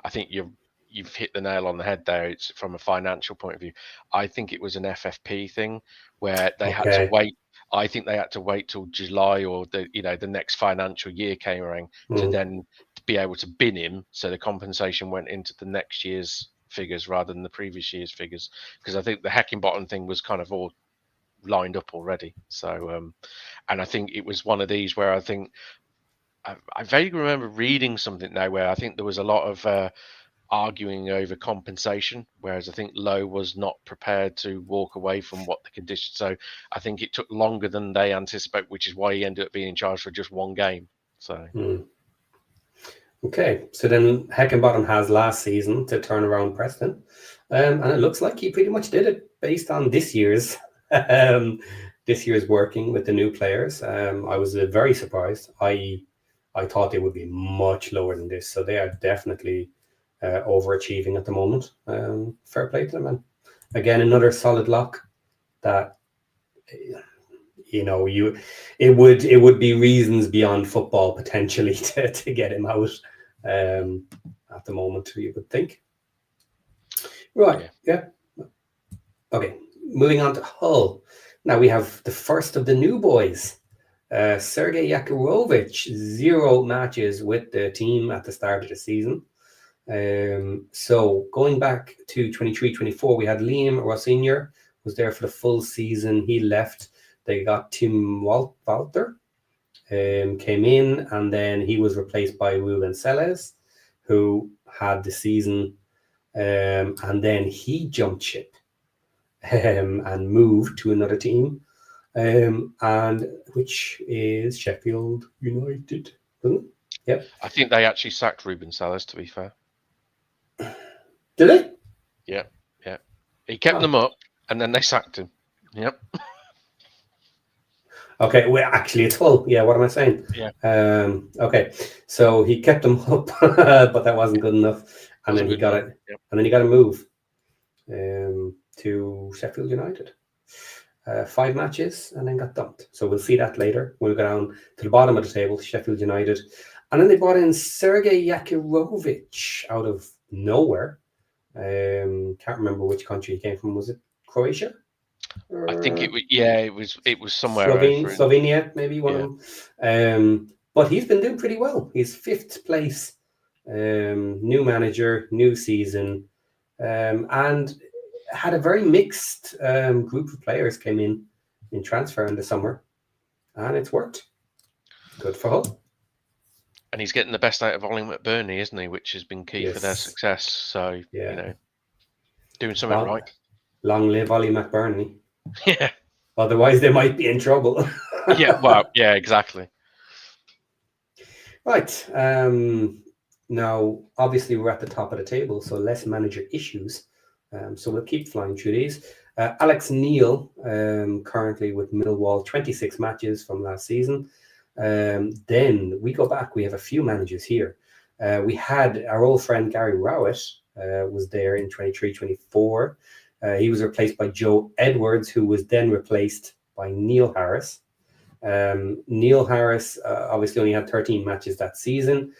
Speaker 2: I think you've hit the nail on the head there. It's from a financial point of view. I think it was an FFP thing where they had to wait. I think they had to wait till July or the next financial year came around to then be able to bin him. So the compensation went into the next year's figures rather than the previous year's figures, because I think the Heckenbottom thing was kind of all lined up already. So and I think it was one of these where I vaguely remember reading something now where I think there was a lot of arguing over compensation, whereas I think Lowe was not prepared to walk away from what the conditions. So I think it took longer than they anticipate, which is why he ended up being in charge for just one game. So
Speaker 1: Okay, so then Heckenbottom has last season to turn around Preston, and it looks like he pretty much did it based on this year's working with the new players. I was very surprised. I thought they would be much lower than this, so they are definitely overachieving at the moment. Fair play to them, and again another solid lock that it would be reasons beyond football potentially to get him out at the moment, you would think. Right, yeah. Okay, moving on to Hull. Now we have the first of the new boys. Sergei Yakirovich, 0 matches with the team at the start of the season. So going back to 23-24, we had Liam Rossignol was there for the full season. He left. They got Tim Walter, came in, and then he was replaced by Ruben Celes, who had the season, and then he jumped ship and moved to another team, and which is Sheffield United. Yep.
Speaker 2: I think they actually sacked Ruben Sellers, to be fair.
Speaker 1: Did they?
Speaker 2: Yeah. He kept them up, and then they sacked him. Yep.
Speaker 1: Okay, well, actually, it's Hull. Yeah, what am I saying?
Speaker 2: Yeah.
Speaker 1: Okay, so he kept them up, but that wasn't good enough, and then he got it, and then he got a move to Sheffield United. 5 matches, and then got dumped. So we'll see that later. We'll go down to the bottom of the table, Sheffield United, and then they brought in Sergei Yakirovich out of nowhere. Can't remember which country he came from. Was it Croatia?
Speaker 2: I think it was. Yeah, it was somewhere over
Speaker 1: Slovenia, maybe one of them. But he's been doing pretty well. He's 5th place. New manager, new season, and had a very mixed group of players came in transfer in the summer, and it's worked. Good for Hull.
Speaker 2: And he's getting the best out of Ollie McBurney, isn't he? Which has been key for their success. So doing something right.
Speaker 1: Long live Ollie McBurney.
Speaker 2: Yeah.
Speaker 1: Otherwise, they might be in trouble.
Speaker 2: Yeah. Well. Yeah. Exactly.
Speaker 1: Right. Now, obviously, we're at the top of the table, so less manager issues. So we'll keep flying through these. Alex Neil, currently with Millwall, 26 matches from last season. Then we go back. We have a few managers here. We had our old friend Gary Rowett was there in 23-24. He was replaced by Joe Edwards, who was then replaced by Neil Harris. Neil Harris obviously only had 13 matches that season.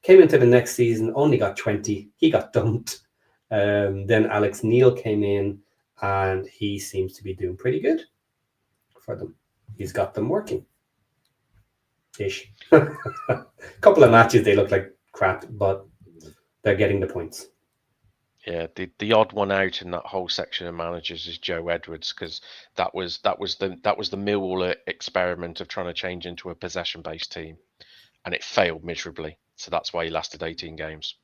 Speaker 1: Came into the next season, only got 20. He got dumped. Then Alex Neil came in, and he seems to be doing pretty good for them. He's got them working. Ish. Couple of matches, they look like crap, but they're getting the points.
Speaker 2: Yeah, the odd one out in that whole section of managers is Joe Edwards, because that was the Millwall experiment of trying to change into a possession-based team, and it failed miserably. So that's why he lasted 18 games.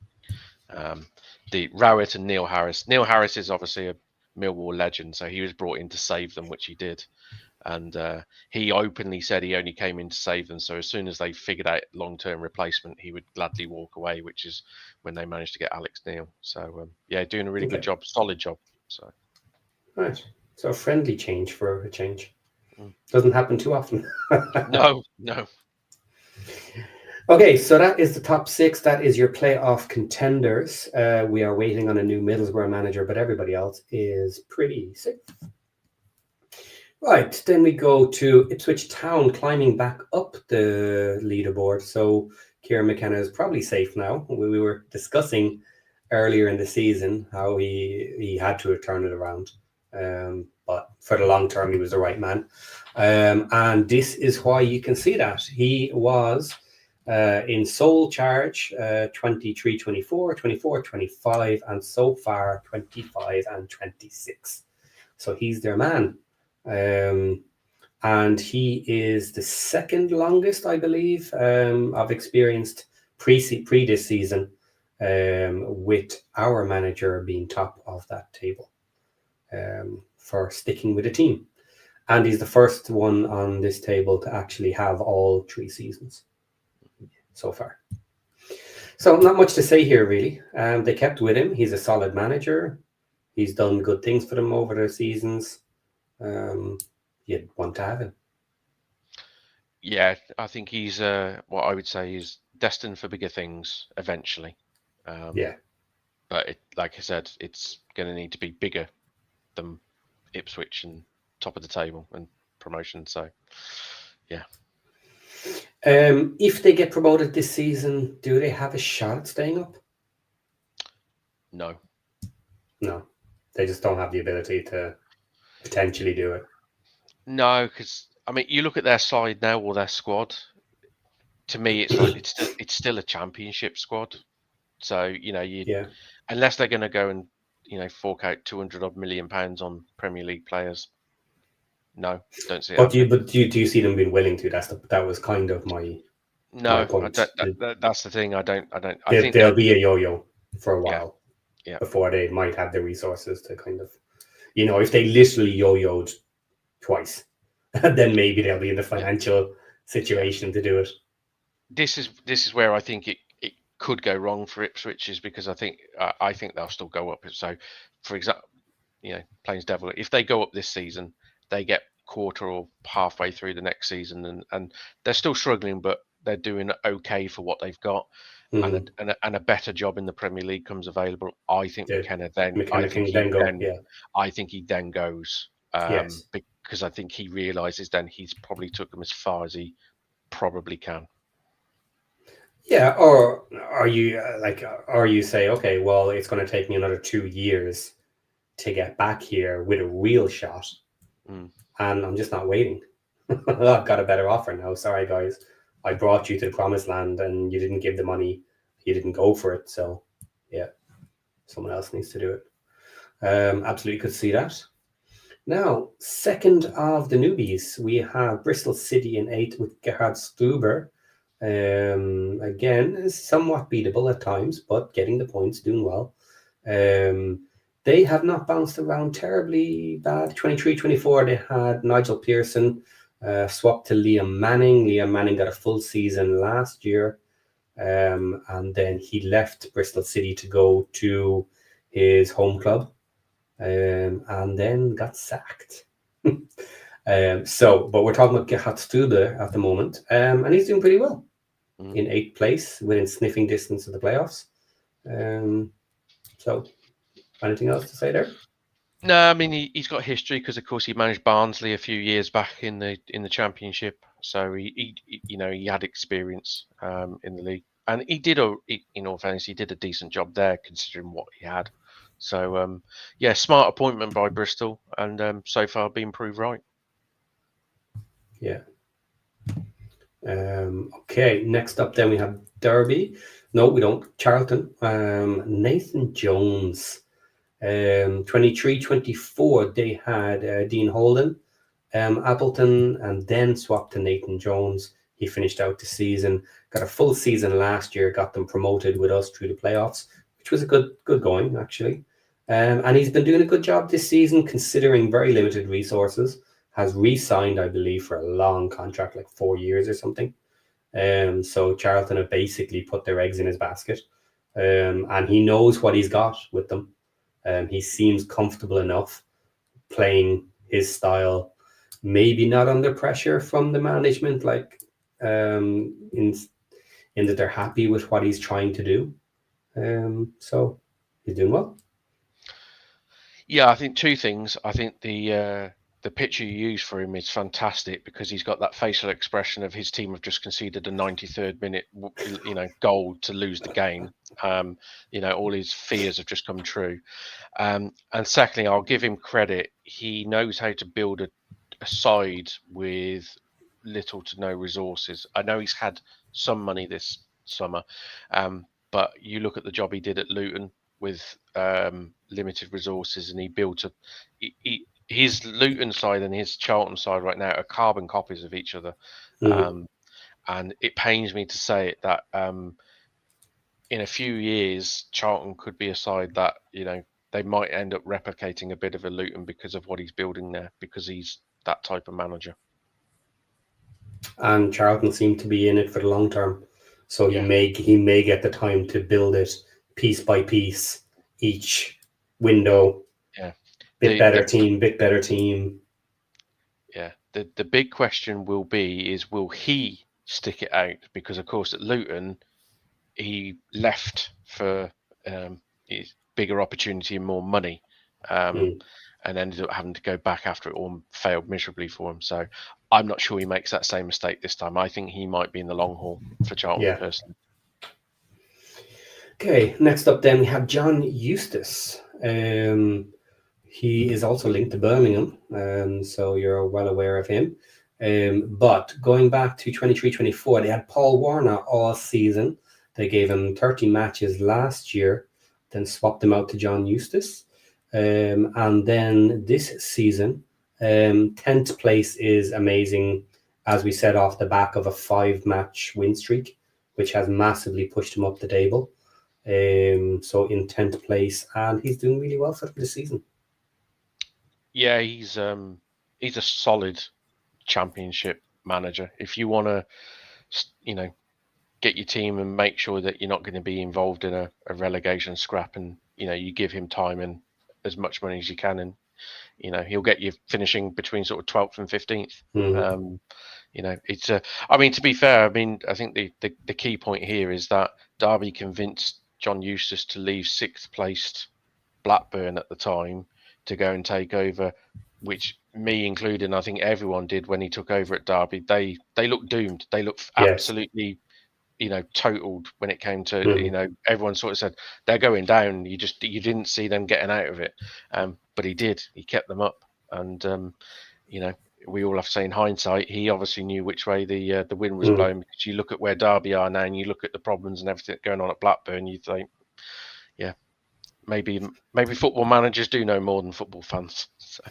Speaker 2: The Rowett and Neil Harris. Neil Harris is obviously a Millwall legend, so he was brought in to save them, which he did. And he openly said he only came in to save them. So as soon as they figured out long-term replacement, he would gladly walk away, which is when they managed to get Alex Neil. So doing a really good job, solid job. So
Speaker 1: right, so a friendly change for a change. Doesn't happen too often.
Speaker 2: No.
Speaker 1: Okay, so that is the top 6. That is your playoff contenders. We are waiting on a new Middlesbrough manager, but everybody else is pretty safe. Right, then we go to Ipswich Town, climbing back up the leaderboard. So Kieran McKenna is probably safe now. We were discussing earlier in the season how he had to turn it around. But for the long term, he was the right man. And this is why you can see that. He was in sole charge 23-24, 24-25, and so far 25 and 26. So he's their man. And he is the second longest, I believe, I've experienced pre this season. with our manager being top of that table for sticking with a team. And he's the first one on this table to actually have all 3 seasons so far. So not much to say here, really. They kept with him. He's a solid manager. He's done good things for them over the seasons. You'd want to have him.
Speaker 2: Yeah, I think he's what I would say is destined for bigger things eventually.
Speaker 1: Yeah.
Speaker 2: But like I said, it's going to need to be bigger than Ipswich and top of the table and promotion. So, yeah.
Speaker 1: If they get promoted this season, do they have a shot at staying up?
Speaker 2: No.
Speaker 1: No, they just don't have the ability to potentially do it.
Speaker 2: No, because I mean, you look at their side now or their squad. To me, it's like it's still a championship squad. So
Speaker 1: Yeah.
Speaker 2: unless they're going to go and fork out 200 odd million pounds on Premier League players, no, don't see it
Speaker 1: But
Speaker 2: happening.
Speaker 1: do you see them being willing to? That was kind of my
Speaker 2: No,
Speaker 1: point.
Speaker 2: that's the thing. I don't. I think
Speaker 1: They'll
Speaker 2: that.
Speaker 1: be a yo-yo for a
Speaker 2: Yeah,
Speaker 1: while
Speaker 2: yeah,
Speaker 1: before they might have the resources to kind of, if they literally yo-yoed twice, then maybe they'll be in the
Speaker 2: yeah,
Speaker 1: financial
Speaker 2: yeah.
Speaker 1: situation to do it.
Speaker 2: This is where I think it could go wrong for Ipswich, is because I think they'll still go up. So, for example, Plains Devil, if they go up this season, they get quarter or halfway through the next season, and they're still struggling, but they're doing okay for what they've got.
Speaker 1: Mm-hmm.
Speaker 2: And a better job in the Premier League comes available. I think McKenna
Speaker 1: McKenna can then go. Yeah.
Speaker 2: I think he then goes
Speaker 1: Yes.
Speaker 2: because I think he realizes then he's probably took them as far as he probably can.
Speaker 1: Yeah, or are you say, okay, well, it's going to take me another 2 years to get back here with a real shot, and I'm just not waiting. I've got a better offer now. Sorry, guys, I brought you to the promised land, and you didn't give the money. You didn't go for it. So, yeah, someone else needs to do it. Absolutely could see that. Now, second of the newbies, we have Bristol City in 8th with Gerhard Stuber. Again, somewhat beatable at times, but getting the points, doing well. They have not bounced around terribly bad. 23-24, they had Nigel Pearson swapped to Liam Manning. Liam Manning got a full season last year, and then he left Bristol City to go to his home club, and then got sacked. But we're talking about Gerhard Stuber at the moment, and he's doing pretty well. In 8th place, within sniffing distance of the playoffs. So, anything else to say there?
Speaker 2: No, I mean he's got history because of course he managed Barnsley a few years back in the Championship, so he had experience in the league, and in all fairness, he did a decent job there considering what he had. So yeah, smart appointment by Bristol, and so far been proved right.
Speaker 1: Yeah. Okay, next up then we have Derby. No, we don't. Charlton. Nathan Jones. 23-24, they had Dean Holden, Appleton, and then swapped to Nathan Jones. He finished out the season, got a full season last year, got them promoted with us through the playoffs, which was a good going, actually. And he's been doing a good job this season, considering very limited resources. Has re-signed, I believe, for a long contract, like 4 years or something. So Charlton have basically put their eggs in his basket. And he knows what he's got with them. He seems comfortable enough playing his style, maybe not under pressure from the management, like in that they're happy with what he's trying to do. So he's doing well.
Speaker 2: Yeah, I think two things. I think the picture you use for him is fantastic because he's got that facial expression of his team have just conceded a 93rd minute, goal to lose the game. All his fears have just come true. And secondly, I'll give him credit. He knows how to build a side with little to no resources. I know he's had some money this summer, but you look at the job he did at Luton with limited resources, and he built his Luton side and his Charlton side right now are carbon copies of each other. And it pains me to say it that in a few years, Charlton could be a side that, they might end up replicating a bit of a Luton because of what he's building there, because he's that type of manager.
Speaker 1: And Charlton seem to be in it for the long term, so
Speaker 2: Yeah.
Speaker 1: he may get the time to build it piece by piece, each window.
Speaker 2: Yeah.
Speaker 1: Bit better team.
Speaker 2: Yeah. The big question will be is, will he stick it out? Because of course at Luton he left for his bigger opportunity and more money, and ended up having to go back after it all failed miserably for him. So I'm not sure he makes that same mistake this time. I think he might be in the long haul for Charlton personally.
Speaker 1: Okay, next up then we have John Eustace. He is also linked to Birmingham, so you're well aware of him. But going back to 23-24, they had Paul Warner all season. They gave him 30 matches last year, then swapped him out to John Eustace. And then this season, 10th place is amazing, as we said, off the back of a 5-match win streak, which has massively pushed him up the table. So in 10th place, and he's doing really well for them this season.
Speaker 2: Yeah, he's a solid championship manager. If you want to, get your team and make sure that you're not going to be involved in a relegation scrap, and you give him time and as much money as you can, and he'll get you finishing between sort of 12th and 15th. It's I mean, to be fair, I think the key point here is that Derby convinced John Eustace to leave 6th placed Blackburn at the time to go and take over, which me included, and I think everyone did when he took over at Derby. They looked doomed. They looked absolutely totaled when it came to everyone sort of said they're going down. You didn't see them getting out of it, but he did. He kept them up, and we all have to say in hindsight, he obviously knew which way the wind was blowing, because you look at where Derby are now and you look at the problems and everything going on at Blackburn, you think, maybe football managers do know more than football fans. So.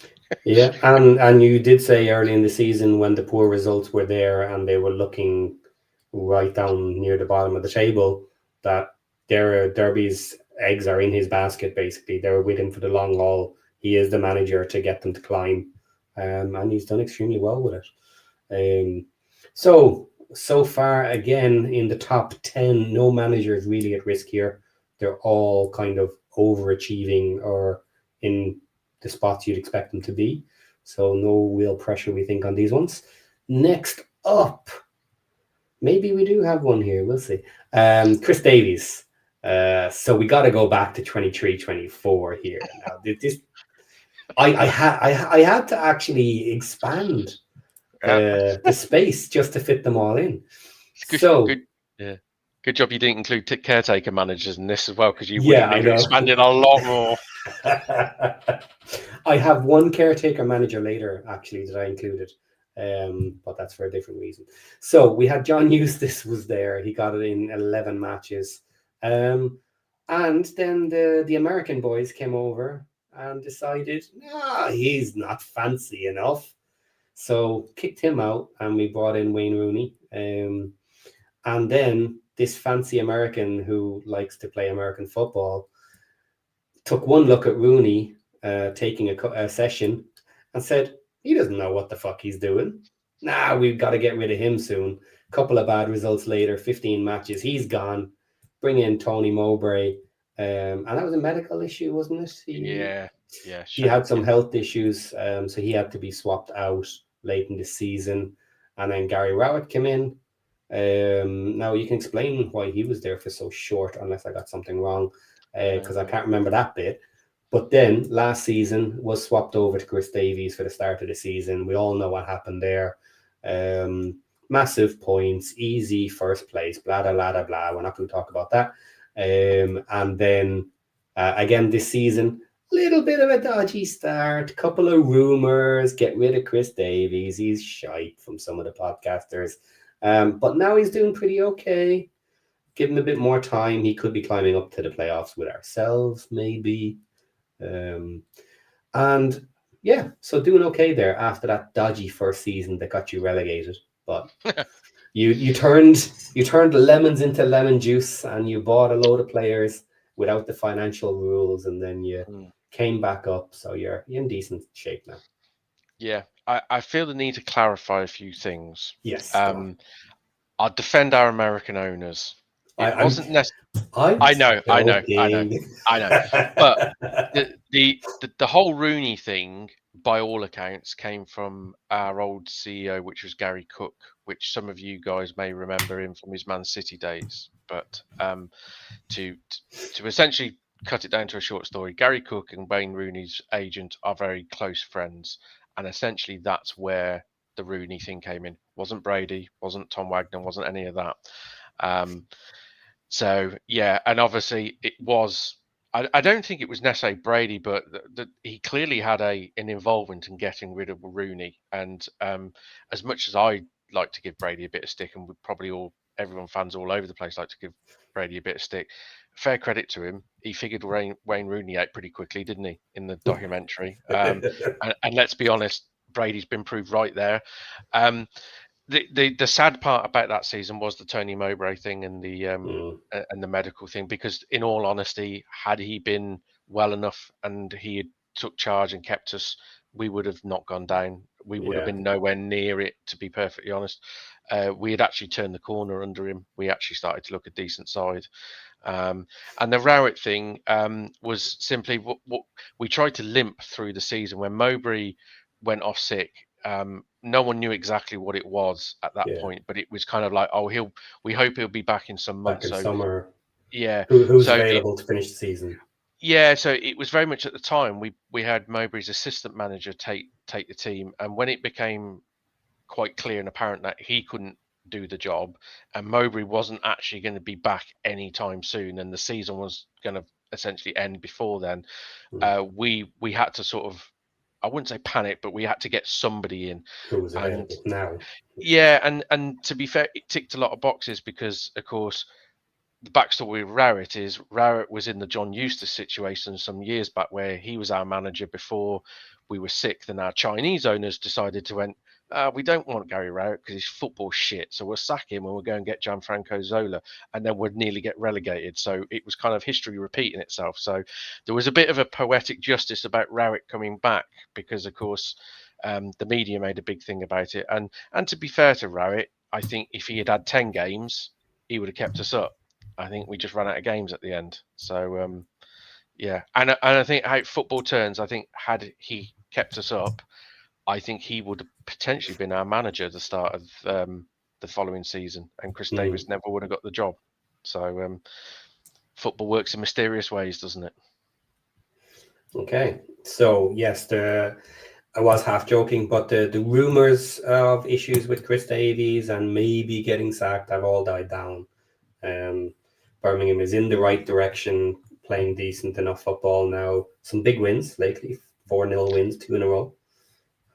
Speaker 1: Yeah, and you did say early in the season when the poor results were there and they were looking right down near the bottom of the table, that Derby's eggs are in his basket, basically. They were with him for the long haul. He is the manager to get them to climb, and he's done extremely well with it. So far, again, in the top 10, no manager is really at risk here. They're all kind of overachieving or in the spots you'd expect them to be. So no real pressure, we think, on these ones. Next up, maybe we do have one here. We'll see. Chris Davies. So we got to go back to 23-24 here. Now, I had to actually expand the space just to fit them all in.
Speaker 2: Good job you didn't include caretaker managers in this as well, because you would have expanded a lot more.
Speaker 1: I have one caretaker manager later, actually, that I included. But that's for a different reason. So we had John Eustace was there. He got it in 11 matches. And then the American boys came over and decided, he's not fancy enough. So kicked him out and we brought in Wayne Rooney. And then this fancy American who likes to play American football took one look at Rooney taking a session and said, he doesn't know what the fuck he's doing. We've got to get rid of him soon. Couple of bad results later, 15 matches, he's gone. Bring in Tony Mowbray. And that was a medical issue, wasn't it? He had some health issues, so he had to be swapped out late in the season. And then Gary Rowett came in. Now you can explain why he was there for so short, unless I got something wrong, because I can't remember that bit. But then last season was swapped over to Chris Davies for the start of the season. We all know what happened there. Massive points, easy first place, blah, blah, blah, blah. We're not going to talk about that. And then again this season, a little bit of a dodgy start, couple of rumors, get rid of Chris Davies. He's shite from some of the podcasters. But now he's doing pretty okay. Give him a bit more time. He could be climbing up to the playoffs with ourselves, maybe. And yeah, so doing okay there after that dodgy first season that got you relegated. But You turned lemons into lemon juice, and you bought a load of players without the financial rules, and then you
Speaker 2: Mm.
Speaker 1: came back up. So you're in decent shape now.
Speaker 2: Yeah, I feel the need to clarify a few things.
Speaker 1: Yes, go on.
Speaker 2: Um, I'll defend our American owners.
Speaker 1: I,
Speaker 2: It
Speaker 1: I'm
Speaker 2: wasn't necessarily.
Speaker 1: I'm
Speaker 2: I know, I know, I know,
Speaker 1: joking.
Speaker 2: I know. But the whole Rooney thing, by all accounts, came from our old CEO, which was Gary Cook, which some of you guys may remember him from his Man City days. But to to essentially cut it down to a short story, Gary Cook and Wayne Rooney's agent are very close friends, and essentially that's where the Rooney thing came in. Wasn't Brady, wasn't Tom Wagner, wasn't any of that. Um, so yeah, and obviously it was. I don't think it was necessarily Brady, but he clearly had an involvement in getting rid of Rooney. And as much as I like to give Brady a bit of stick, and we probably all everyone fans all over the place like to give Brady a bit of stick, fair credit to him, he figured Wayne Rooney out pretty quickly, didn't he, in the documentary? And let's be honest, Brady's been proved right there. Um, the sad part about that season was the Tony Mowbray thing
Speaker 1: Mm,
Speaker 2: and the medical thing, because in all honesty, had he been well enough and he had took charge and kept us, we would have not gone down. We would have
Speaker 1: yeah.
Speaker 2: been nowhere near it, to be perfectly honest. We had actually turned the corner under him. We actually started to look a decent side. And the Rowett thing was simply what we tried to limp through the season when Mowbray went off sick. No one knew exactly what it was at that
Speaker 1: Yeah.
Speaker 2: point, but it was kind of like, oh, we hope he'll be back in some
Speaker 1: Back
Speaker 2: months.
Speaker 1: in
Speaker 2: So
Speaker 1: summer.
Speaker 2: yeah,
Speaker 1: Who's
Speaker 2: so
Speaker 1: available to finish the season?
Speaker 2: so it was very much at the time we had Mowbray's assistant manager take the team, and when it became quite clear and apparent that he couldn't do the job, and Mowbray wasn't actually going to be back anytime soon, and the season was going to essentially end before then.
Speaker 1: Mm,
Speaker 2: We had to sort of, I wouldn't say panic, but we had to get somebody in,
Speaker 1: who was
Speaker 2: and
Speaker 1: available now?
Speaker 2: yeah, and to be fair, it ticked a lot of boxes because, of course, the backstory with Rowett is Rowett was in the John Eustace situation some years back where he was our manager before we were sick. Then our Chinese owners decided to went, we don't want Gary Rowett because he's football shit. So we'll sack him and we'll go and get Gianfranco Zola, and then we'd nearly get relegated. So it was kind of history repeating itself. So there was a bit of a poetic justice about Rowett coming back because, of course, the media made a big thing about it. And to be fair to Rowett, I think if he had 10 games, he would have kept us up. I think we just ran out of games at the end. So yeah, and I think how football turns. I think had he kept us up, I think he would have potentially been our manager at the start of the following season, and Chris
Speaker 1: Mm,
Speaker 2: Davis never would have got the job. So football works in mysterious ways, doesn't it?
Speaker 1: okay. So yes, I was half joking, but the rumors of issues with Chris Davies and maybe getting sacked have all died down. Um, Birmingham is in the right direction, playing decent enough football now. Some big wins lately, 4-0 wins, two in a row.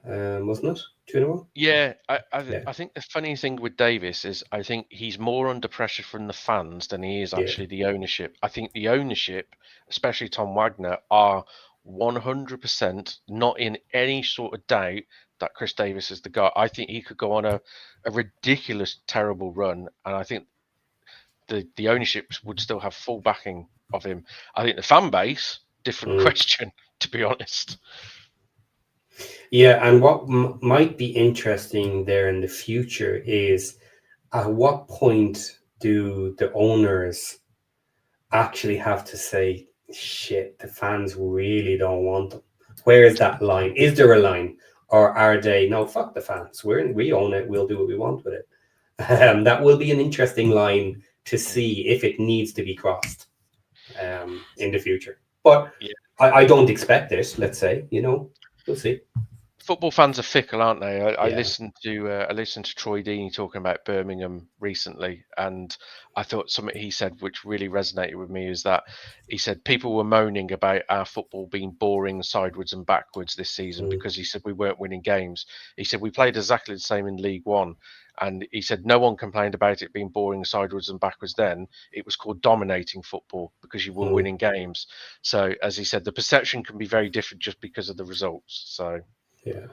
Speaker 1: Wasn't it? Two in a row?
Speaker 2: Yeah,
Speaker 1: Yeah,
Speaker 2: I think the funny thing with Davis is I think he's more under pressure from the fans than he is
Speaker 1: yeah.
Speaker 2: actually the ownership. I think the ownership, especially Tom Wagner, are 100% not in any sort of doubt that Chris Davis is the guy. I think he could go on a ridiculous, terrible run, and I think the ownership would still have full backing of him. I think the fan base, different
Speaker 1: Mm.
Speaker 2: question, to be honest.
Speaker 1: Yeah, and what might be interesting there in the future is at what point do the owners actually have to say, shit, the fans really don't want them? Where is that line? Is there a line? Or are they, no, fuck the fans. We own it. We'll do what we want with it. That will be an interesting line to
Speaker 2: Mm.
Speaker 1: see if it needs to be crossed in the future. But
Speaker 2: Yeah.
Speaker 1: I don't expect it, let's say, we'll see.
Speaker 2: Football fans are fickle, aren't they?
Speaker 1: Yeah.
Speaker 2: I listened to Troy Deeney talking about Birmingham recently, and I thought something he said which really resonated with me is that he said people were moaning about our football being boring sideways and backwards this season
Speaker 1: Mm,
Speaker 2: because he said we weren't winning games. He said we played exactly the same in League One, and he said no one complained about it being boring sideways and backwards then. It was called dominating football because you were
Speaker 1: mm,
Speaker 2: winning games. So as he said, the perception can be very different just because of the results. So.
Speaker 1: yeah.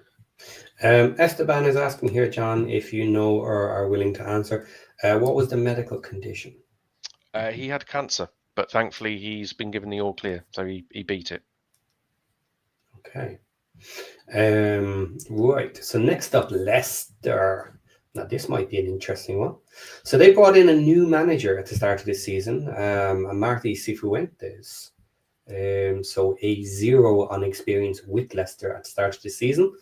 Speaker 1: Esteban is asking here, John, if you know or are willing to answer. What was the medical condition?
Speaker 2: He had cancer, but thankfully he's been given the all clear, so he beat it.
Speaker 1: Okay. Right. So next up, Leicester. Now this might be an interesting one. So they brought in a new manager at the start of this season, Marty Cifuentes. So a zero on experience with Leicester at the start of the season.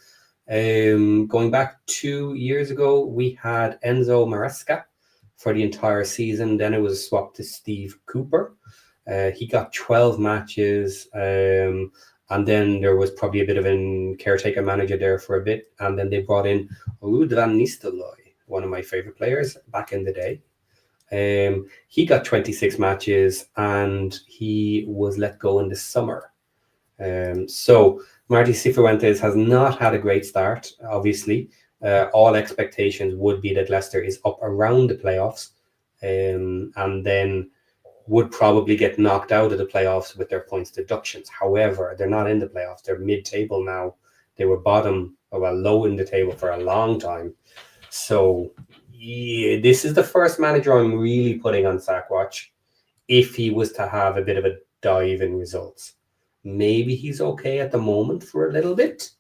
Speaker 1: Going back 2 years ago, we had Enzo Maresca for the entire season. Then it was swapped to Steve Cooper. He got 12 matches. And then there was probably a bit of a caretaker manager there for a bit. And then they brought in Ruud van Nistelrooy, one of my favorite players back in the day. He got 26 matches and he was let go in the summer. So Marty Cifuentes has not had a great start, obviously. All expectations would be that Leicester is up around the playoffs, and then would probably get knocked out of the playoffs with their points deductions. However, they're not in the playoffs. They're mid-table now. They were low in the table for a long time. So yeah, this is the first manager I'm really putting on sack watch. If he was to have a bit of a dive in results, maybe he's okay at the moment for a little bit,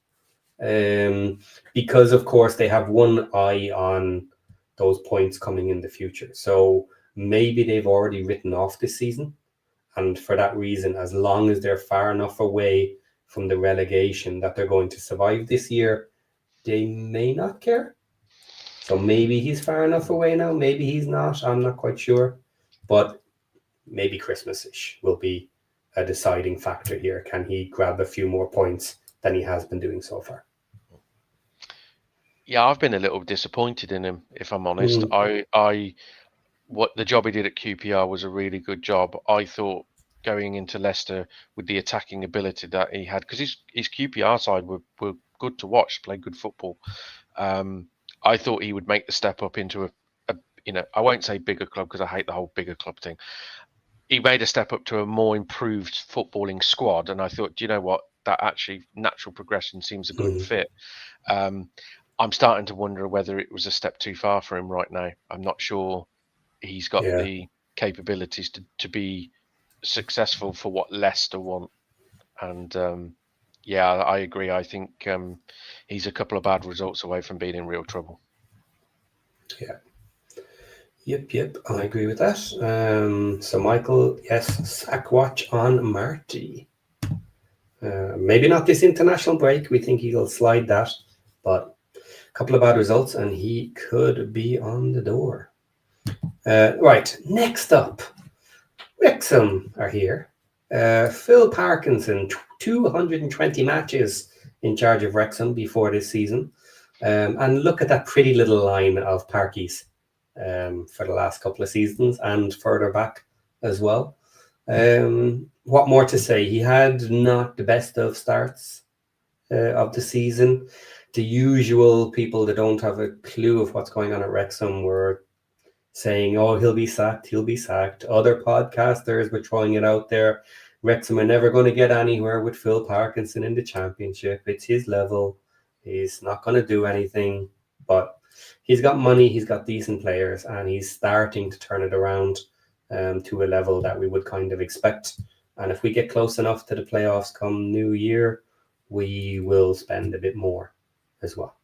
Speaker 1: because of course they have one eye on those points coming in the future. So maybe they've already written off this season, and for that reason, as long as they're far enough away from the relegation that they're going to survive this year, they may not care. So maybe he's far enough away now, maybe he's not, I'm not quite sure. But maybe Christmas-ish will be a deciding factor here. Can he grab a few more points than he has been doing so far?
Speaker 2: Yeah, I've been a little disappointed in him, if I'm honest. What the job he did at QPR was a really good job. I thought going into Leicester with the attacking ability that he had, because his QPR side were good to watch, play good football. I thought he would make the step up into a I won't say bigger club because I hate the whole bigger club thing. He made a step up to a more improved footballing squad, and I thought, do you know what? That actually natural progression seems a good fit. I'm starting to wonder whether it was a step too far for him right now. I'm not sure he's got
Speaker 1: Yeah.
Speaker 2: the capabilities to be successful for what Leicester want. And yeah, I agree. I think he's a couple of bad results away from being in real trouble.
Speaker 1: Yeah. Yep, I agree with that. So Michael, yes, sack watch on Marty. Maybe not this international break. We think he'll slide that, but a couple of bad results and he could be on the door. Right, next up, Wrexham are here. Phil Parkinson, 220 matches in charge of Wrexham before this season. And look at that pretty little line of Parkies for the last couple of seasons and further back as well. What more to say? He had not the best of starts of the season. The usual people that don't have a clue of what's going on at Wrexham were saying, oh, he'll be sacked. Other podcasters were throwing it out there. Wrexham are never going to get anywhere with Phil Parkinson in the Championship. It's his level. He's not going to do anything. But he's got money, he's got decent players, and he's starting to turn it around to a level that we would kind of expect. And if we get close enough to the playoffs come New Year, we will spend a bit more as well.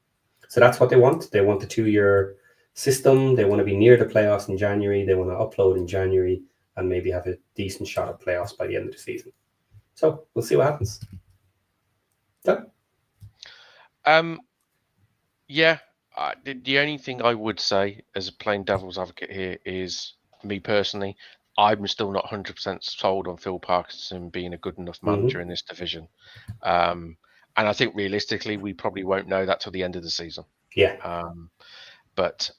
Speaker 1: So that's what they want. They want the 2-year system. They want to be near the playoffs in January. They want to upload in January and maybe have a decent shot at playoffs by the end of the season. So we'll see what happens.
Speaker 2: Yeah, the only thing I would say as a plain devil's advocate here is, me personally, I'm still not 100% sold on Phil Parkinson being a good enough manager in this division. And I think realistically, we probably won't know that till the end of the season.
Speaker 1: Yeah.
Speaker 2: But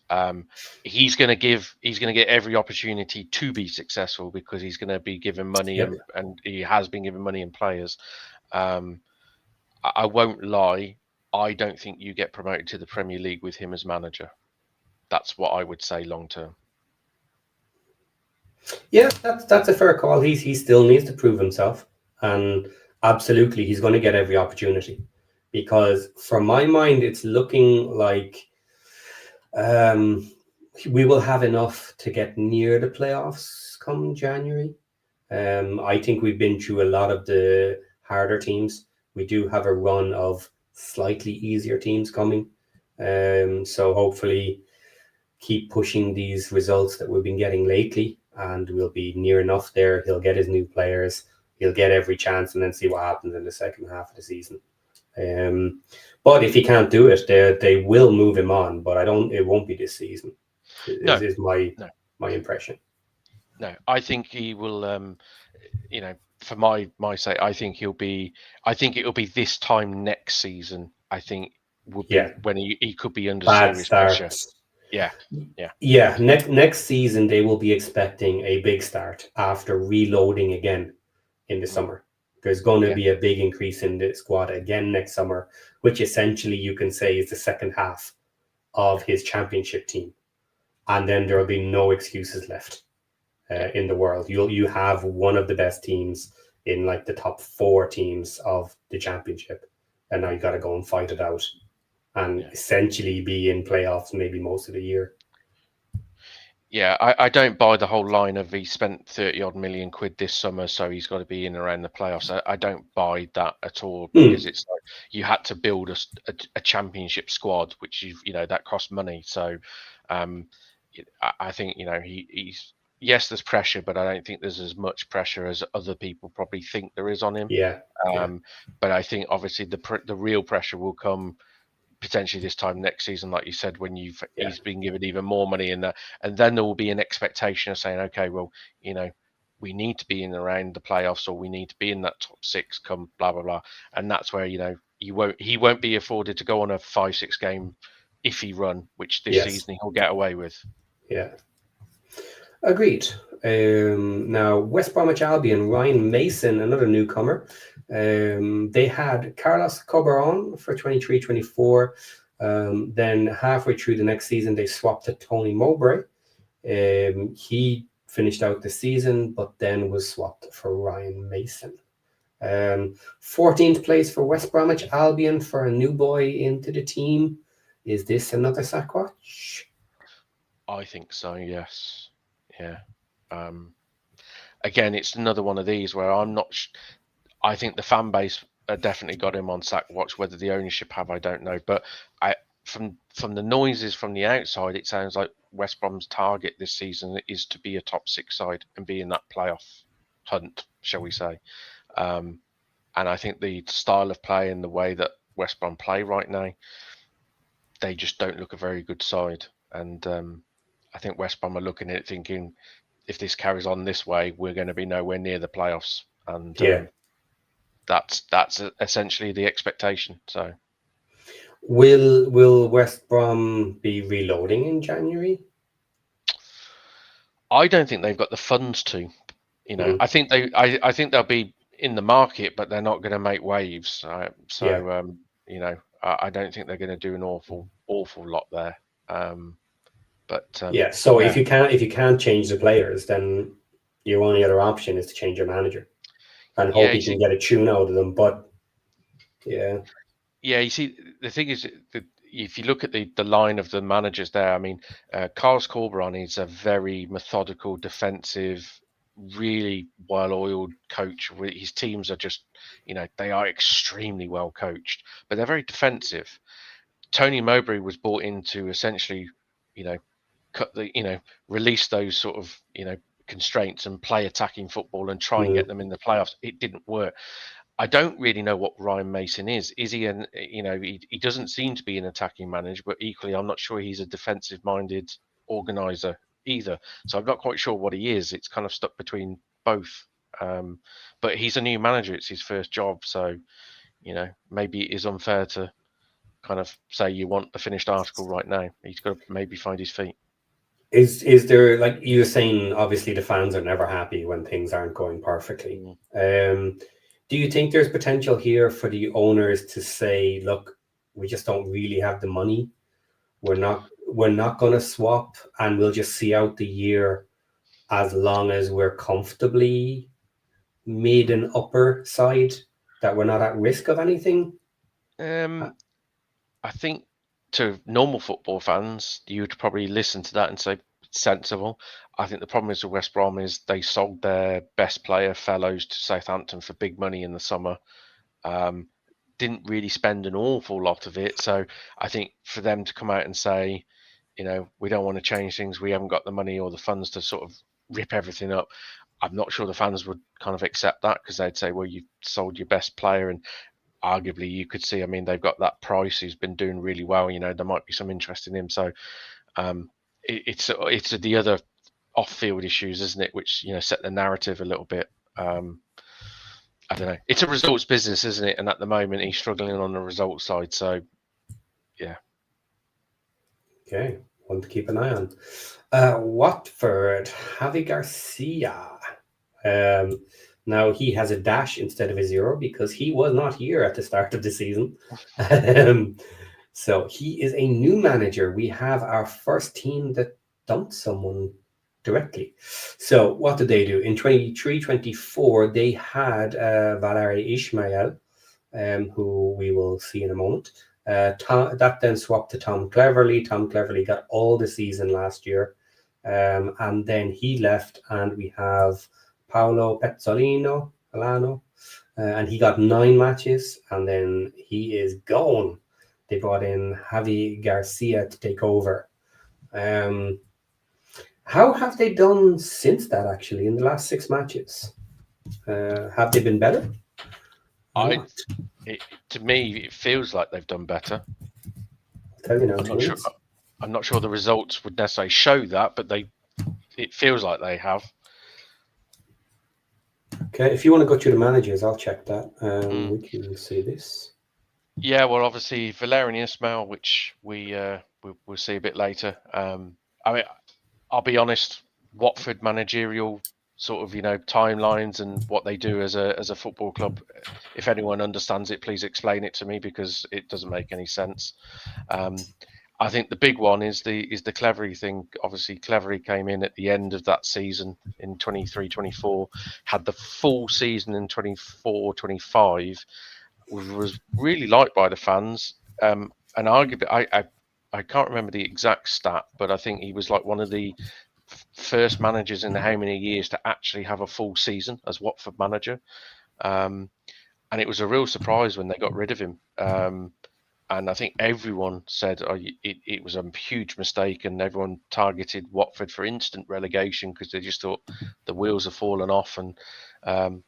Speaker 2: he's going to get every opportunity to be successful because he's going to be given money and he has been given money and players. I won't lie. I don't think you get promoted to the Premier League with him as manager. That's what I would say long term.
Speaker 1: Yeah, that's a fair call. He still needs to prove himself, and absolutely, he's going to get every opportunity because from my mind, it's looking like we will have enough to get near the playoffs come January. I think we've been through a lot of the harder teams. We do have a run of slightly easier teams coming. So hopefully keep pushing these results that we've been getting lately, and we'll be near enough there. He'll get his new players. He'll get every chance, and then see what happens in the second half of the season. But if he can't do it, they will move him on. But I don't. It won't be this season.
Speaker 2: No,
Speaker 1: Is my
Speaker 2: no,
Speaker 1: my impression.
Speaker 2: no. I think he will. You know, for my sake, I think he'll be. I think it'll be this time next season. I think would be
Speaker 1: Yeah,
Speaker 2: when he could be under
Speaker 1: bad
Speaker 2: serious pressure.
Speaker 1: starts.
Speaker 2: Yeah, yeah,
Speaker 1: Yeah, next season they will be expecting a big start after reloading again in the summer. There's going to
Speaker 2: yeah,
Speaker 1: be a big increase in the squad again next summer, which essentially you can say is the second half of his championship team, and then there will be no excuses left
Speaker 2: yeah,
Speaker 1: in the world. You have one of the best teams in like the top 4 teams of the championship, and now you got to go and fight it out, and
Speaker 2: yeah.
Speaker 1: essentially be in playoffs maybe most of the year.
Speaker 2: Yeah, I don't buy the whole line of he spent 30 odd million quid this summer, so he's got to be in around the playoffs. I don't buy that at all, because it's like you had to build a championship squad, which that cost money. So um, I think he's yes, there's pressure, but I don't think there's as much pressure as other people probably think there is on him.
Speaker 1: Yeah, yeah,
Speaker 2: But I think obviously the real pressure will come potentially this time next season, like you said, when
Speaker 1: yeah,
Speaker 2: he's been given even more money in that, and then there will be an expectation of saying, okay, well, we need to be in around the playoffs, or we need to be in that top 6 come blah blah blah, and that's where he won't be afforded to go on a 5-6 game iffy run, which this
Speaker 1: yes,
Speaker 2: season he'll get away with.
Speaker 1: yeah. Agreed. Now, West Bromwich Albion, Ryan Mason, another newcomer. They had Carlos Coberon for 23-24. Then halfway through the next season, they swapped to Tony Mowbray. He finished out the season, but then was swapped for Ryan Mason. 14th place for West Bromwich Albion for a new boy into the team. Is this another Sasquatch?
Speaker 2: I think so, yes. Yeah. Again, it's another one of these where I'm not. I think the fan base definitely got him on sack watch. Whether the ownership have, I don't know. But from the noises from the outside, it sounds like West Brom's target this season is to be a top 6 side and be in that playoff hunt, shall we say? And I think the style of play and the way that West Brom play right now, they just don't look a very good side. And I think West Brom are looking at it thinking, if this carries on this way, we're going to be nowhere near the playoffs. And
Speaker 1: Yeah.
Speaker 2: That's essentially the expectation. So,
Speaker 1: will West Brom be reloading in January?
Speaker 2: I don't think they've got the funds to.
Speaker 1: Mm.
Speaker 2: I think I think they'll be in the market, but they're not going to make waves.
Speaker 1: Yeah.
Speaker 2: I don't think they're going to do an awful lot there.
Speaker 1: Yeah. So
Speaker 2: yeah,
Speaker 1: if you can't change the players, then your only other option is to change your manager and hope
Speaker 2: yeah.
Speaker 1: you can get a tune out of them. But yeah,
Speaker 2: Yeah, you see, the thing is that if you look at the line of the managers there, I mean, Carlos Corberan is a very methodical, defensive, really well-oiled coach. His teams are just, they are extremely well coached, but they're very defensive. Tony Mowbray was brought in to essentially, you know, release those sort of, constraints and play attacking football and try and
Speaker 1: mm,
Speaker 2: get them in the playoffs. It didn't work. I don't really know what Ryan Mason is. Is he he doesn't seem to be an attacking manager, but equally, I'm not sure he's a defensive minded organizer either. So I'm not quite sure what he is. It's kind of stuck between both. But he's a new manager. It's his first job. So, maybe it is unfair to kind of say you want a finished article right now. He's got to maybe find his feet.
Speaker 1: is there, like you were saying? Obviously, the fans are never happy when things aren't going perfectly. Do you think there's potential here for the owners to say, "Look, we just don't really have the money. We're not going to swap, and we'll just see out the year as long as we're comfortably mid and upper side, that we're not at risk of anything"?
Speaker 2: I think to normal football fans, you would probably listen to that and say it's sensible. I think the problem is with West Brom is they sold their best player, Fellows, to Southampton for big money in the summer. Didn't really spend an awful lot of it. So I think for them to come out and say, we don't want to change things, we haven't got the money or the funds to sort of rip everything up, I'm not sure the fans would kind of accept that, because they'd say, well, you sold your best player, and arguably you could see, I mean, they've got that Price who's been doing really well, there might be some interest in him. So it's the other off-field issues, isn't it, which set the narrative a little bit. I don't know. It's a results business, isn't it? And at the moment, he's struggling on the results side. So, yeah.
Speaker 1: Okay, one to keep an eye on. Watford, Javi Garcia. Now he has a dash instead of a 0 because he was not here at the start of the season. So he is a new manager. We have our first team that dumped someone directly. So what did they do? In 23-24, they had Valery Ismail, who we will see in a moment. That then swapped to Tom Cleverley. Tom Cleverley got all the season last year. And then he left, and we have Paolo Pezzolino, and he got 9 matches, and then he is gone. They brought in Javi Garcia to take over. How have they done since that, actually, in the last 6 matches? Have they been better?
Speaker 2: To me, it feels like they've done better.
Speaker 1: I'll tell you now,
Speaker 2: I'm not sure the results would necessarily show that, but it feels like they have.
Speaker 1: Okay, if you want to go through the managers, I'll check that. We can see this.
Speaker 2: Yeah, well, obviously Valerian Ismail, which we'll see a bit later. I mean, I'll be honest, Watford managerial sort of timelines and what they do as a football club, if anyone understands it, please explain it to me, because it doesn't make any sense. I think the big one is the Cleverley thing. Obviously, Cleverley came in at the end of that season in 23-24, had the full season in 24-25, was really liked by the fans, and arguably, I can't remember the exact stat, but I think he was like one of the first managers in how many years to actually have a full season as Watford manager, and it was a real surprise when they got rid of him. And I think everyone said it was a huge mistake, and everyone targeted Watford for instant relegation because they just thought the wheels have fallen off. And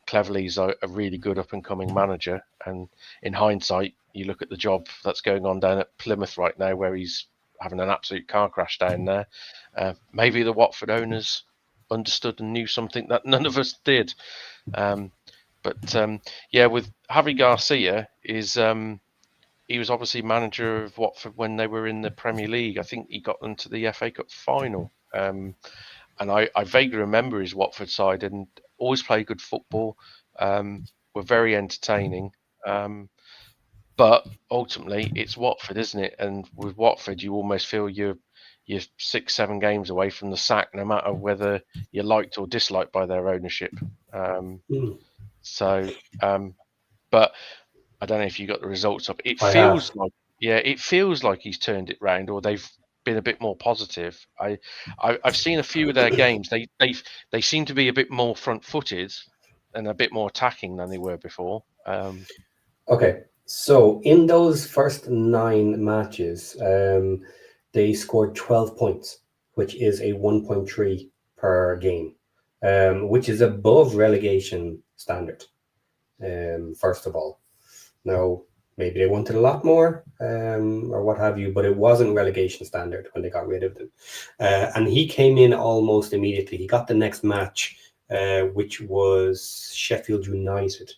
Speaker 2: Cleverley's a really good up-and-coming manager. And in hindsight, you look at the job that's going on down at Plymouth right now, where he's having an absolute car crash down there. Maybe the Watford owners understood and knew something that none of us did. But with Javi Garcia he was obviously manager of Watford when they were in the Premier League. I think he got them to the FA Cup final. And I vaguely remember his Watford side, and always played good football, were very entertaining. But ultimately, it's Watford, isn't it? And with Watford, you almost feel you're 6-7 games away from the sack, no matter whether you're liked or disliked by their ownership. But I don't know if you got the results up. It feels like he's turned it round, or they've been a bit more positive. I've seen a few of their games. They seem to be a bit more front-footed and a bit more attacking than they were before.
Speaker 1: Okay, so in those first 9 matches, they scored 12 points, which is a 1.3 per game, which is above relegation standard. First of all. Now, maybe they wanted a lot more, or what have you, but it wasn't relegation standard when they got rid of them. And he came in almost immediately. He got the next match, which was Sheffield United.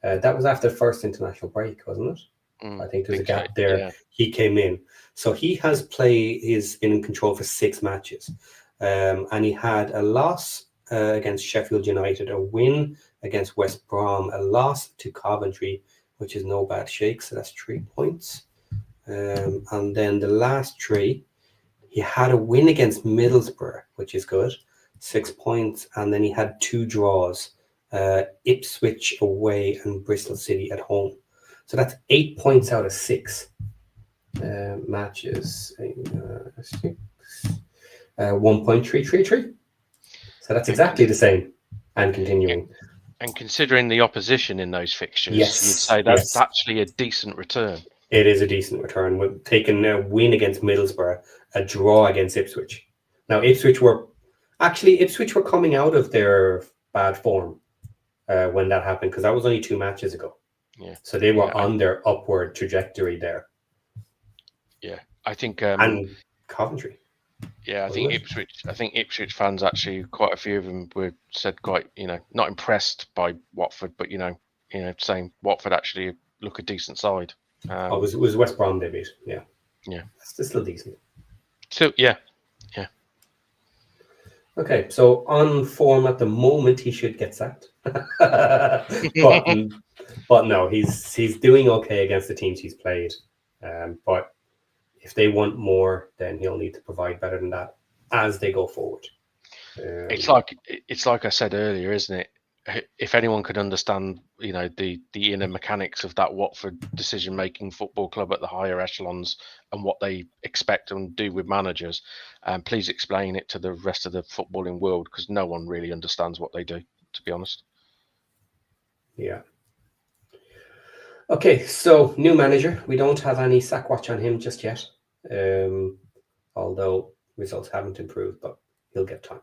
Speaker 1: That was after the first international break, wasn't it? I think there's a gap there. Yeah. He came in. So he's been in control for 6 matches. And he had a loss against Sheffield United, a win against West Brom, a loss to Coventry, which is no bad shake, so that's 3 points. And then the last 3, he had a win against Middlesbrough, which is good, 6 points. And then he had 2 draws, Ipswich away and Bristol City at home. So that's 8 points out of 6 matches. 1.333. So that's exactly the same and continuing.
Speaker 2: And considering the opposition in those fixtures,
Speaker 1: Yes,
Speaker 2: you'd say that's actually a decent return.
Speaker 1: It is a decent return. We've taken a win against Middlesbrough, a draw against Ipswich. Now, Ipswich were coming out of their bad form when that happened, because that was only 2 matches ago.
Speaker 2: Yeah.
Speaker 1: So they were on their upward trajectory there.
Speaker 2: Yeah, I think
Speaker 1: and Coventry.
Speaker 2: Yeah, I think Ipswich. I think Ipswich fans actually, quite a few of them were said quite, not impressed by Watford, but saying Watford actually look a decent side.
Speaker 1: It was West Brom they beat. Yeah. It's still decent.
Speaker 2: So yeah.
Speaker 1: Okay, so on form at the moment, he should get sacked. but no, he's doing okay against the teams he's played. But if they want more, then he'll need to provide better than that as they go forward.
Speaker 2: It's like I said earlier, isn't it? If anyone could understand, the inner mechanics of that Watford decision-making football club at the higher echelons and what they expect and do with managers, please explain it to the rest of the footballing world, because no one really understands what they do, to be honest.
Speaker 1: Yeah. Okay, so new manager. We don't have any sack watch on him just yet, although results haven't improved, but he'll get time.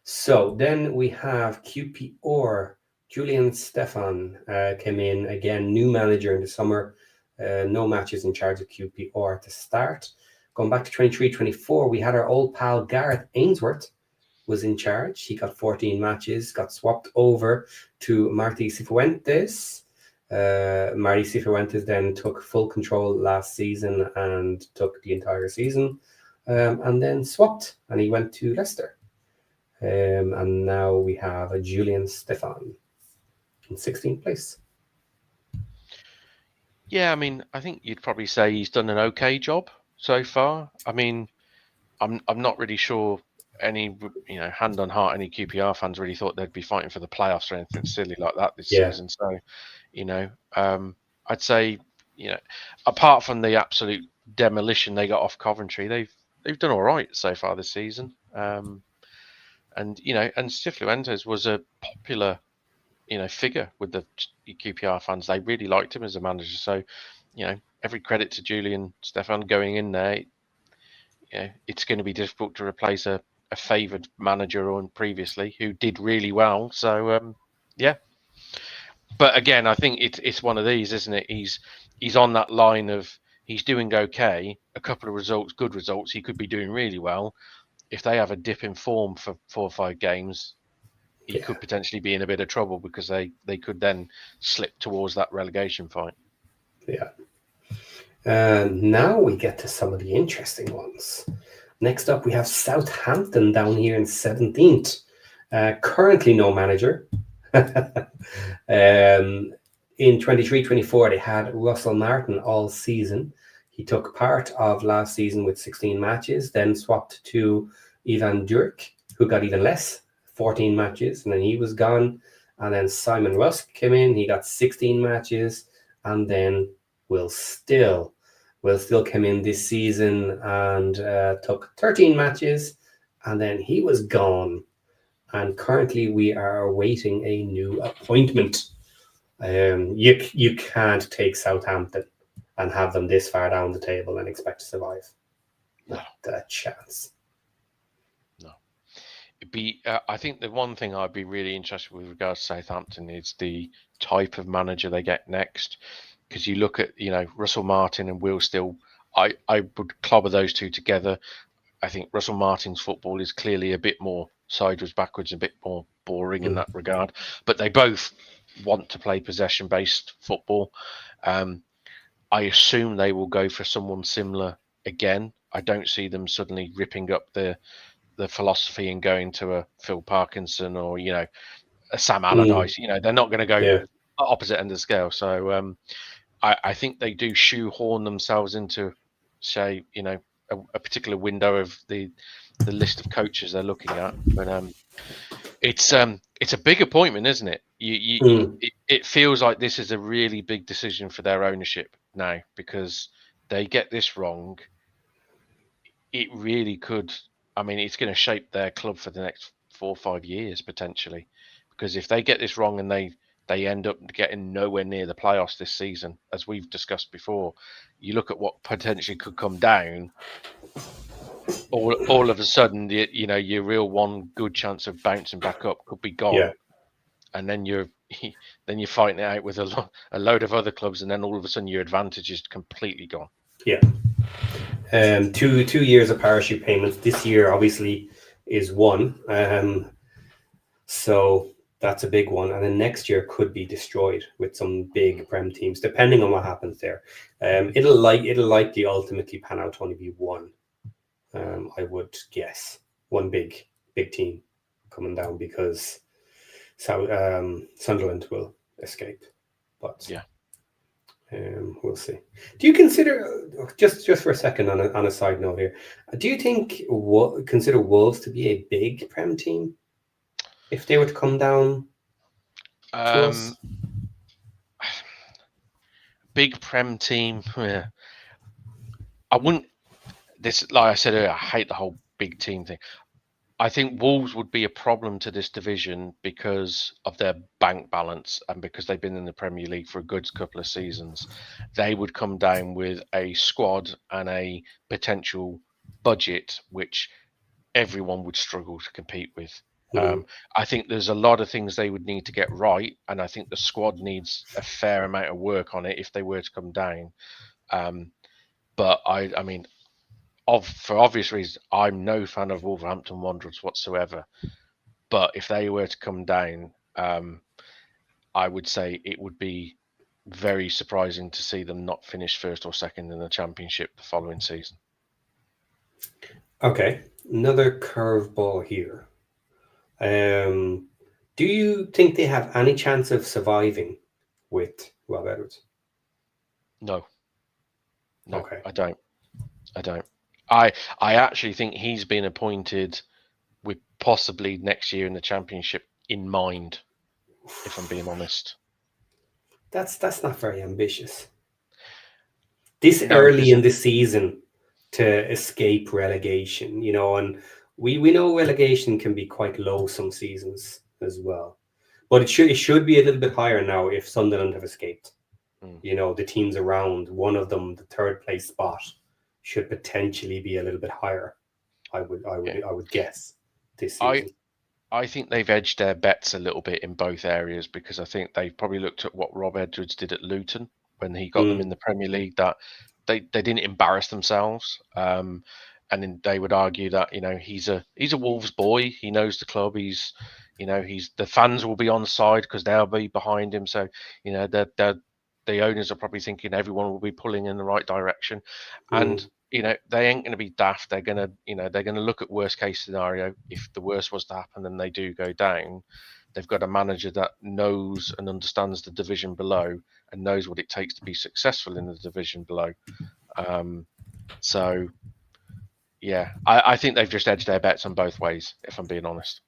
Speaker 1: So then we have QPR. Julian Stefan came in again, new manager in the summer. No matches in charge of QPR to start. Going back to 23-24, we had our old pal Gareth Ainsworth was in charge. He got 14 matches, got swapped over to Martí Cifuentes. Martí Cifuentes then took full control last season and took the entire season, and then swapped, and he went to Leicester. And now we have a Julian Stefan in 16th place.
Speaker 2: Yeah, I mean, I think you'd probably say he's done an okay job so far. I mean, I'm not really sure any, hand on heart, any QPR fans really thought they'd be fighting for the playoffs or anything silly like that this season. So, I'd say, apart from the absolute demolition they got off Coventry, they've done all right so far this season. And Cifuentes was a popular, figure with the QPR fans. They really liked him as a manager. So, every credit to Julian Stefan going in there. It's going to be difficult to replace a favoured manager on previously who did really well. So, yeah. But again, I think it's one of these, isn't it? He's on that line of he's doing okay. A couple of results, good results. He could be doing really well. If they have a dip in form for 4 or 5 games, he could potentially be in a bit of trouble, because they could then slip towards that relegation fight.
Speaker 1: Yeah. Now we get to some of the interesting ones. Next up, we have Southampton down here in 17th. Currently no manager. In 23-24, they had Russell Martin all season. He took part of last season with 16 matches, then swapped to Ivan Djurk, who got even less, 14 matches, and then he was gone. And then Simon Rusk came in, he got 16 matches, and then Will Still came in this season and took 13 matches, and then he was gone. And currently we are awaiting a new appointment. You can't take Southampton and have them this far down the table and expect to survive. Not a chance.
Speaker 2: No. It'd be. I think the one thing I'd be really interested with regards to Southampton is the type of manager they get next. Because you look at, Russell Martin and Will Still, I would clobber those two together. I think Russell Martin's football is clearly a bit more sideways, backwards, a bit more boring in that regard. But they both want to play possession-based football. I assume they will go for someone similar again. I don't see them suddenly ripping up the philosophy and going to a Phil Parkinson or, a Sam Allardyce. They're not going to go opposite end of the scale. So I think they do shoehorn themselves into, say, a particular window of the list of coaches they're looking at. But It's a big appointment, isn't it? It feels like this is a really big decision for their ownership now, because they get this wrong, it really could. I mean, it's going to shape their club for the next 4 or 5 years potentially, because if they get this wrong and they end up getting nowhere near the playoffs this season, as we've discussed before, you look at what potentially could come down. All of a sudden, your real one good chance of bouncing back up could be gone,
Speaker 1: Yeah.
Speaker 2: and then you're fighting it out with a load of other clubs, and then all of a sudden your advantage is completely gone.
Speaker 1: Yeah. 2 years of parachute payments. This year, obviously, is one. So that's a big one. And then next year could be destroyed with some big Prem teams, depending on what happens there. It'll likely ultimately pan out to only be one. I would guess one big team coming down, because Sunderland will escape. But
Speaker 2: Yeah.
Speaker 1: We'll see. Do you consider, just for a second on a side note here, do you think consider Wolves to be a big Prem team if they were to come down to us?
Speaker 2: Big Prem team. Yeah. I wouldn't. This, like I said earlier, I hate the whole big team thing. I think Wolves would be a problem to this division because of their bank balance and because they've been in the Premier League for a good couple of seasons. They would come down with a squad and a potential budget which everyone would struggle to compete with. I think there's a lot of things they would need to get right, and I think the squad needs a fair amount of work on it if they were to come down. But I mean, for obvious reasons, I'm no fan of Wolverhampton Wanderers whatsoever. But if they were to come down, I would say it would be very surprising to see them not finish first or second in the Championship the following season.
Speaker 1: Okay, another curveball here. Do you think they have any chance of surviving with Rob Edwards?
Speaker 2: No,
Speaker 1: Okay.
Speaker 2: I don't. I actually think he's been appointed with possibly next year in the Championship in mind, if I'm being honest.
Speaker 1: That's not very ambitious. This
Speaker 2: No,
Speaker 1: early in the season to escape relegation, and we know relegation can be quite low some seasons as well. But it should be a little bit higher now if Sunderland have escaped. The teams around, one of them, the third place spot, should potentially be a little bit higher. I would guess this season.
Speaker 2: I think they've edged their bets a little bit in both areas, because I think they've probably looked at what Rob Edwards did at Luton when he got them in the Premier League, that they didn't embarrass themselves. And then they would argue that he's a Wolves boy. He knows the club. He's the fans will be on side because they'll be behind him. So the owners are probably thinking everyone will be pulling in the right direction, and they ain't going to be daft. They're going to look at worst case scenario. If the worst was to happen and they do go down, they've got a manager that knows and understands the division below and knows what it takes to be successful in the division below. So yeah, I think they've just edged their bets on both ways, if I'm being honest.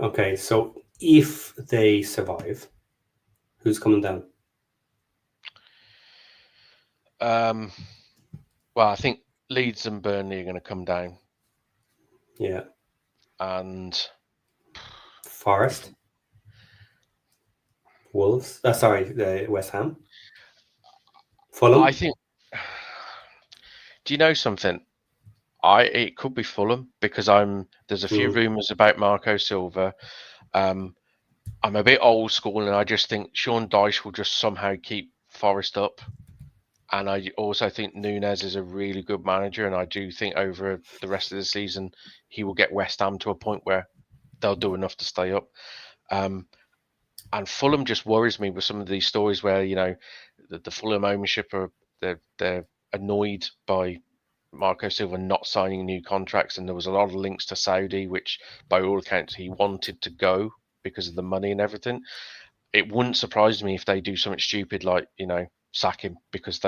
Speaker 1: Okay, so if they survive, who's coming down?
Speaker 2: Well, I think Leeds and Burnley are going to come down.
Speaker 1: Yeah.
Speaker 2: And
Speaker 1: Forest? Wolves? West Ham? Fulham?
Speaker 2: I think... Do you know something? It could be Fulham, because there's a few rumours about Marco Silva. I'm a bit old school, and I just think Sean Dyche will just somehow keep Forest up. And I also think Nunes is a really good manager, and I do think over the rest of the season he will get West Ham to a point where they'll do enough to stay up. And Fulham just worries me with some of these stories where the Fulham ownership they're annoyed by Marco Silva not signing new contracts, and there was a lot of links to Saudi, which by all accounts he wanted to go because of the money and everything. It wouldn't surprise me if they do something stupid like sack him because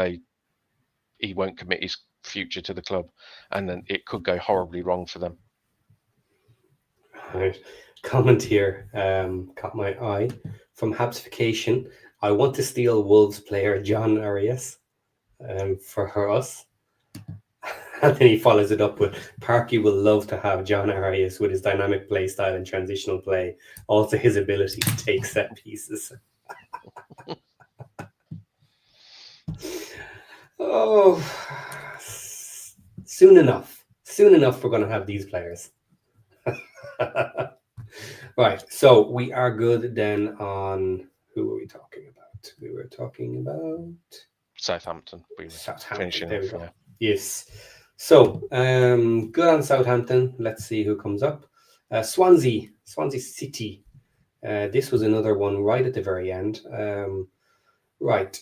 Speaker 2: he won't commit his future to the club, and then it could go horribly wrong for them.
Speaker 1: Right. comment here caught my eye from Habsification. I want to steal Wolves player John Arias for us. And then he follows it up with Parky will love to have John Arias with his dynamic play style and transitional play. Also his ability to take set pieces. Oh, soon enough. Soon enough we're going to have these players. Right, so we are good then on who were we talking about? We were talking about
Speaker 2: Southampton.
Speaker 1: Southampton. There we go. Yes. So good on Southampton. Let's see who comes up. Swansea City. This was another one right at the very end. Right.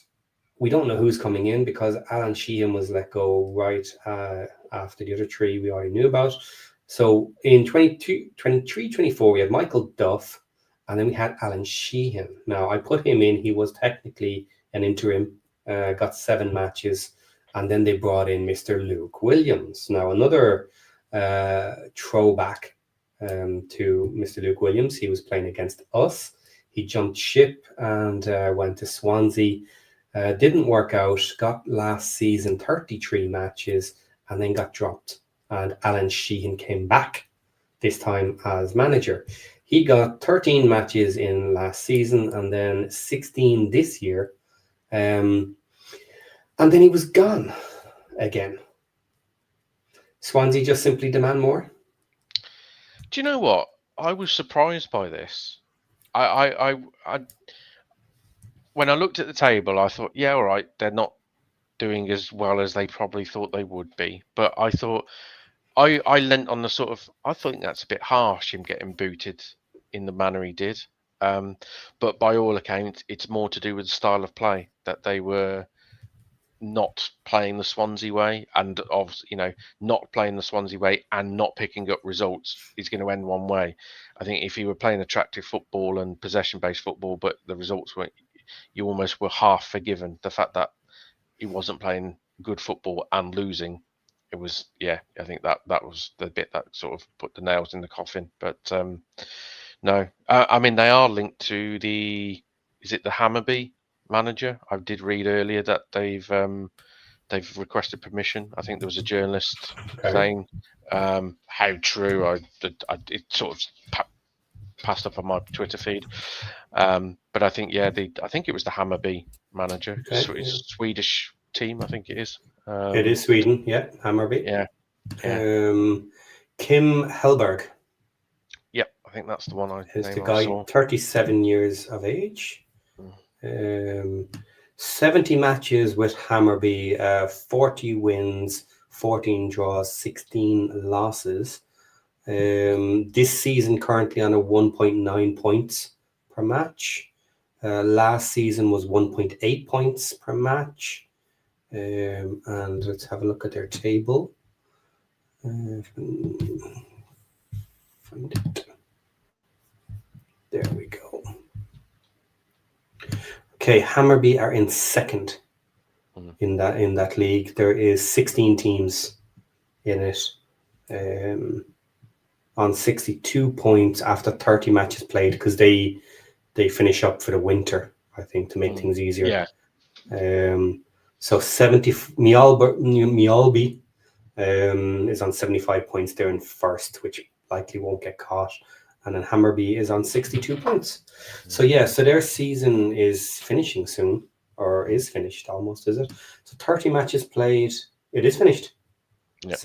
Speaker 1: We don't know who's coming in because Alan Sheehan was let go right after the other three we already knew about. So in 23-24, we had Michael Duff, and then we had Alan Sheehan. Now, I put him in. He was technically an interim, got 7 matches, and then they brought in Mr. Luke Williams. Now, another throwback to Mr. Luke Williams. He was playing against us. He jumped ship and went to Swansea. Didn't work out, got last season 33 matches, and then got dropped. And Alan Sheehan came back, this time as manager. He got 13 matches in last season and then 16 this year. And then he was gone again. Swansea just simply demand more?
Speaker 2: Do you know what? I was surprised by this. I when I looked at the table, I thought, yeah, all right, they're not doing as well as they probably thought they would be. But I thought, I lent on the sort of, I think that's a bit harsh, him getting booted in the manner he did. But by all accounts, it's more to do with the style of play, that they were not playing the Swansea way, and not playing the Swansea way and not picking up results is going to end one way. I think if he were playing attractive football and possession-based football, but the results weren't, you almost were half forgiven. The fact that he wasn't playing good football and losing, it was, I think that was the bit that sort of put the nails in the coffin. But no, I mean, they are linked to is it the Hammarby manager? I did read earlier that they've requested permission. I think there was a journalist saying how true. It sort of passed up on my Twitter feed, but I think I think it was the Hammarby manager. It's a Swedish team, I think it is.
Speaker 1: It is Sweden, yeah, Hammarby.
Speaker 2: Yeah.
Speaker 1: Kim Hellberg.
Speaker 2: Yep, I think that's the one
Speaker 1: is the guy, 37 years of age. 70 matches with Hammarby, 40 wins, 14 draws, 16 losses. This season currently on a 1.9 points per match. Last season was 1.8 points per match. And let's have a look at their table. Find it. There we go. Okay, Hammarby are in second in that league. There is 16 teams in it. On 62 points after 30 matches played, because they finish up for the winter, I think, to make things easier. Yeah. So 70 Mjolby is on 75 points. They're in first, which likely won't get caught. And then Hammarby is on 62 points. So their season is finishing soon, or is finished almost, is it? So 30 matches played. It is finished. Yep.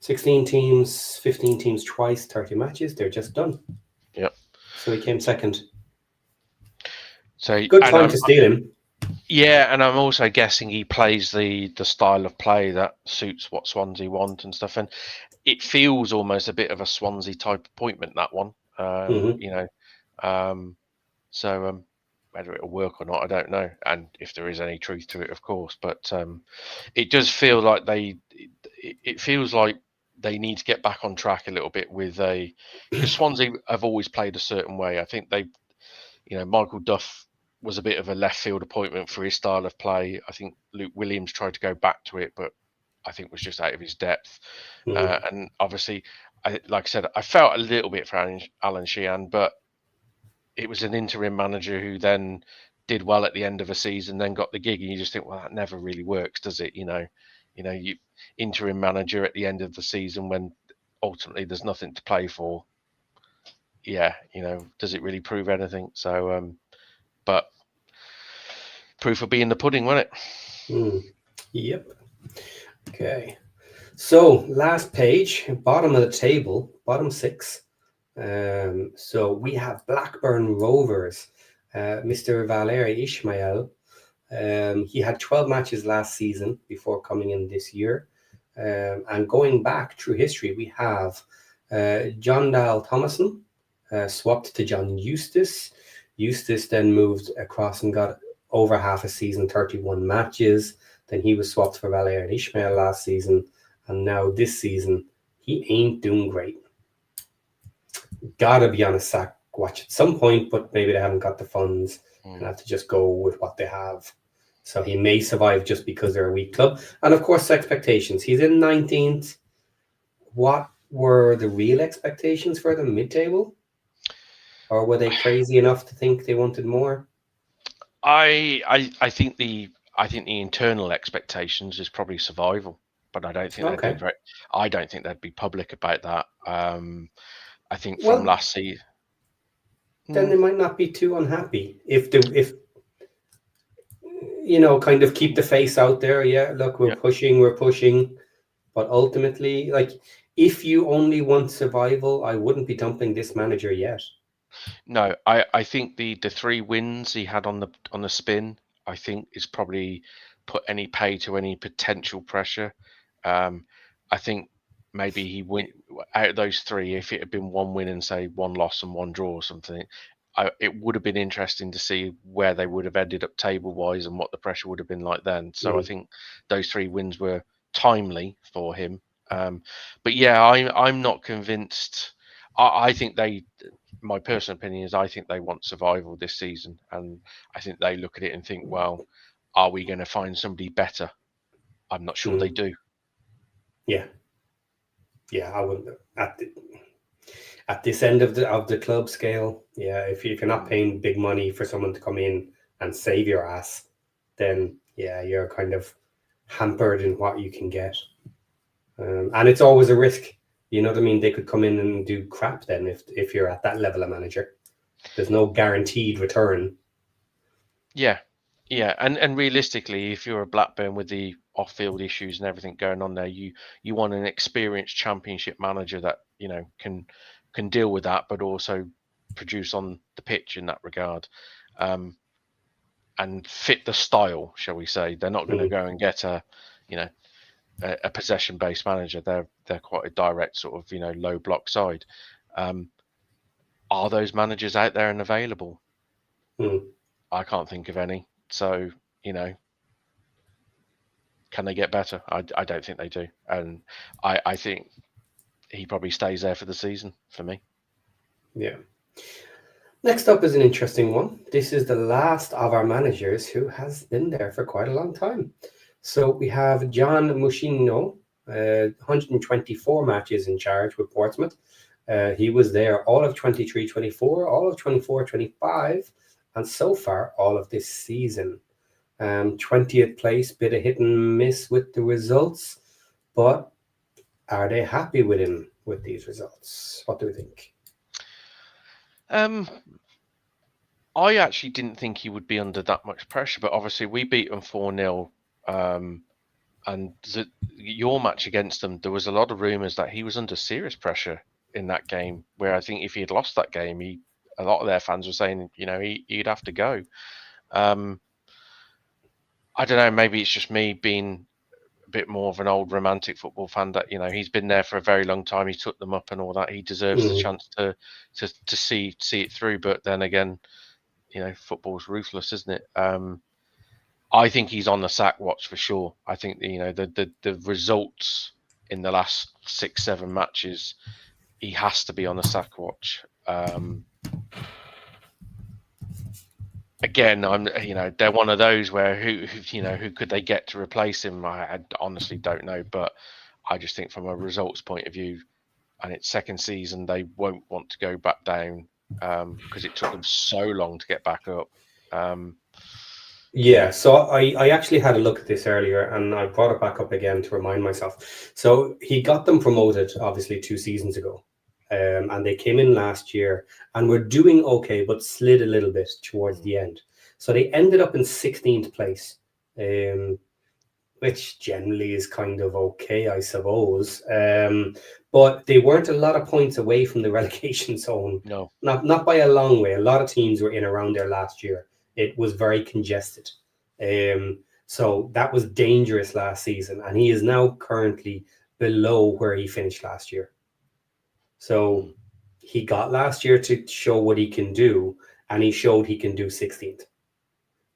Speaker 1: 16 teams, 15 teams twice, 30 matches. They're just done.
Speaker 2: Yep.
Speaker 1: So he came second.
Speaker 2: So
Speaker 1: good time to steal him.
Speaker 2: Yeah, and I'm also guessing he plays the style of play that suits what Swansea want and stuff. And it feels almost a bit of a Swansea type appointment, that one. So whether it'll work or not, I don't know. And if there is any truth to it, of course. But it does feel like it feels like they need to get back on track a little bit because Swansea have always played a certain way. I think Michael Duff was a bit of a left field appointment for his style of play. I think Luke Williams tried to go back to it, but I think was just out of his depth. And obviously, like I said, I felt a little bit for Alan Sheehan, but it was an interim manager who then did well at the end of a season, then got the gig, and you just think, well, that never really works, does it? You interim manager at the end of the season when ultimately there's nothing to play for. Yeah, does it really prove anything? So, but proof will be in the pudding, won't it?
Speaker 1: Yep. Okay. So last page, bottom of the table, bottom 6. So we have Blackburn Rovers, Mr. Valeri Ismail. He had 12 matches last season before coming in this year. And going back through history, we have John Dal Thomason swapped to John Eustace. Eustace then moved across and got over half a season, 31 matches. Then he was swapped for Valeri Ismail last season. And now this season, he ain't doing great. Gotta be on a sack watch at some point, but maybe they haven't got the funds and have to just go with what they have. So he may survive just because they're a weak club. And of course, expectations. He's in 19th. What were the real expectations for them mid-table? Or were they crazy enough to think they wanted more?
Speaker 2: I think the internal expectations is probably survival, but I don't think they'd be very public about that. I think from last season,
Speaker 1: then they might not be too unhappy if kind of keep the face out there. Yeah, look, we're pushing, but ultimately, like, if you only want survival, I wouldn't be dumping this manager yet.
Speaker 2: No, I think the 3 wins he had on the spin, I think, is probably put any pay to any potential pressure. I think maybe he went out of those 3. If it had been 1 win and say 1 loss and 1 draw or something, it would have been interesting to see where they would have ended up table wise and what the pressure would have been like then. So I think those 3 wins were timely for him. But yeah, I'm not convinced. I think my personal opinion is I think they want survival this season, and I think they look at it and think, well, are we going to find somebody better? I'm not sure they do.
Speaker 1: Yeah, I wouldn't at this end of the club scale. Yeah, if you're not paying big money for someone to come in and save your ass, then yeah, you're kind of hampered in what you can get, and it's always a risk. You know what I mean? They could come in and do crap then if you're at that level of manager. There's no guaranteed return.
Speaker 2: Yeah. And realistically, if you're a Blackburn with the off-field issues and everything going on there, you want an experienced championship manager that can deal with that, but also produce on the pitch in that regard, and fit the style, shall we say? They're not going to go and get a possession-based manager. They're quite a direct sort of low block side. Are those managers out there and available? I can't think of any. So can they get better? I don't think they do, and I think he probably stays there for the season for me.
Speaker 1: Yeah. Next up is an interesting one. This is the last of our managers who has been there for quite a long time. So we have John Mushino, 124 matches in charge with Portsmouth. He was there all of 23-24, all of 24-25, and so far all of this season. 20th place, bit of hit and miss with the results, but are they happy with him with these results? What do we think?
Speaker 2: I actually didn't think he would be under that much pressure, but obviously we beat them 4-0. And your match against them, there was a lot of rumours that he was under serious pressure in that game, where I think if he had lost that game, a lot of their fans were saying, he'd have to go. I don't know, maybe it's just me being a bit more of an old romantic football fan that, he's been there for a very long time. He took them up and all that. He deserves the chance to see it through. But then again, football's ruthless, isn't it? I think he's on the sack watch for sure. I think the results in the last 6-7 matches, he has to be on the sack watch. Again, they're one of those where who could they get to replace him? I honestly don't know, but I just think from a results point of view, and its second season they won't want to go back down because it took them so long to get back up.
Speaker 1: Yeah, so I actually had a look at this earlier and I brought it back up again to remind myself. So he got them promoted, obviously, 2 seasons ago. And they came in last year and were doing okay, but slid a little bit towards the end. So they ended up in 16th place, which generally is kind of okay, I suppose. But they weren't a lot of points away from the relegation zone.
Speaker 2: No.
Speaker 1: Not by a long way. A lot of teams were in around there last year. It was very congested. So that was dangerous last season. And he is now currently below where he finished last year. So he got last year to show what he can do, and he showed he can do 16th.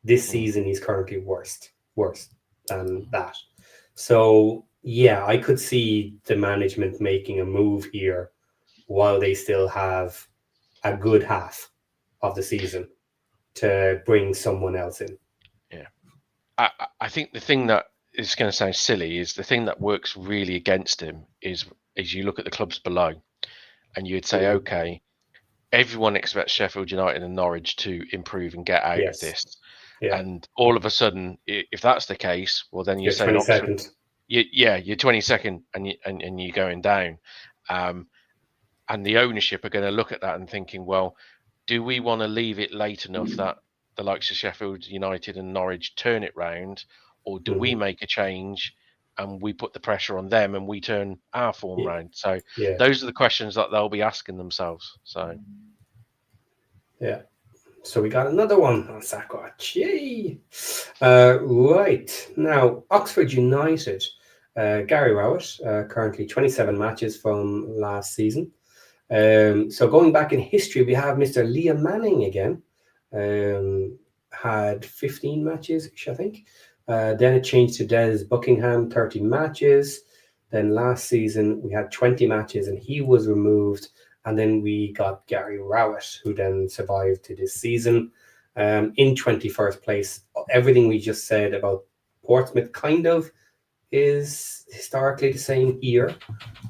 Speaker 1: This season, he's currently worse than that. So, yeah, I could see the management making a move here while they still have a good half of the season to bring someone else in.
Speaker 2: Yeah. I think the thing that is going to sound silly is the thing that works really against him is you look at the clubs below and you'd say, okay, everyone expects Sheffield United and Norwich to improve and get out of this. Yeah. And all of a sudden, if that's the case, well, then you're saying
Speaker 1: 22nd.
Speaker 2: Oxford, you're 22nd and you're going down. And the ownership are going to look at that and thinking, well, do we want to leave it late enough that the likes of Sheffield United and Norwich turn it round, or do we make a change and we put the pressure on them and we turn our form round? So those are the questions that they'll be asking themselves. So
Speaker 1: yeah. So we got another one on Sasquatch. Yay! Right. Now, Oxford United. Gary Rowett, currently 27 matches from last season. So going back in history, we have Mr. Liam Manning again. Had 15 matches, I think. Then it changed to Des Buckingham, 30 matches. Then last season, we had 20 matches and he was removed. And then we got Gary Rowett, who then survived to this season in 21st place. Everything we just said about Portsmouth kind of is historically the same here.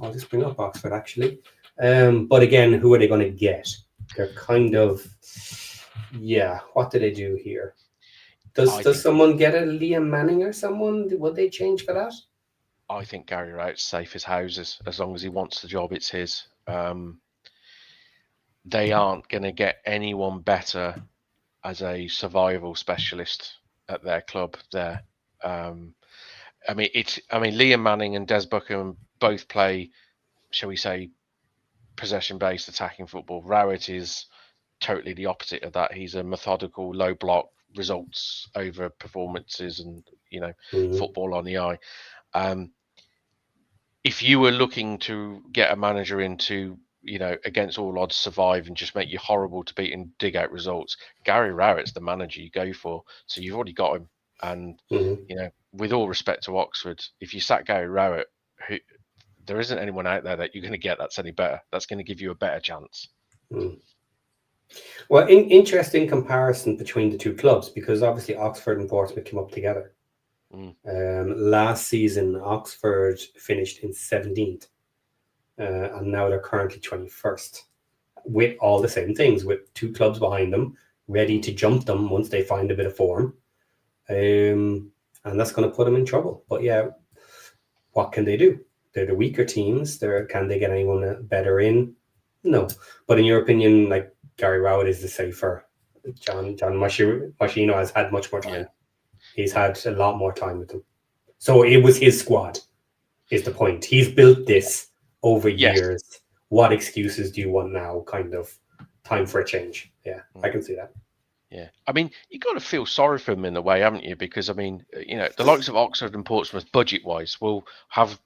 Speaker 1: I'll just bring up Oxford, actually. But again, who are they going to get? They're kind of, what do they do here? Does someone get a Liam Manning or someone? Would they change for that?
Speaker 2: I think Gary Rowett's safe as houses. As long as he wants the job, it's his. They aren't going to get anyone better as a survival specialist at their club there. Liam Manning and Des Buckingham both play, shall we say, possession-based attacking football. Rowett is totally the opposite of that. He's a methodical, low block, results over performances, and football on the eye. If you were looking to get a manager into, against all odds, survive and just make you horrible to beat and dig out results, Gary Rowett's the manager you go for. So you've already got him. And, with all respect to Oxford, if you sat Gary Rowett, there isn't anyone out there that you're going to get that's any better. That's going to give you a better chance.
Speaker 1: Well, interesting comparison between the two clubs, because obviously Oxford and Portsmouth came up together. Last season, Oxford finished in 17th, and now they're currently 21st, with all the same things, with two clubs behind them, ready to jump them once they find a bit of form. And that's going to put them in trouble. But what can they do? They're the weaker teams. Can they get anyone better in? No. But in your opinion, like, Gary Rowett is the safer. John Machino has had much more time. Yeah. He's had a lot more time with them. So it was his squad, is the point. He's built this over years. What excuses do you want now? Kind of time for a change. Yeah, I can see that.
Speaker 2: Yeah, you got to feel sorry for him in a way, haven't you? Because the likes of Oxford and Portsmouth, budget-wise, will have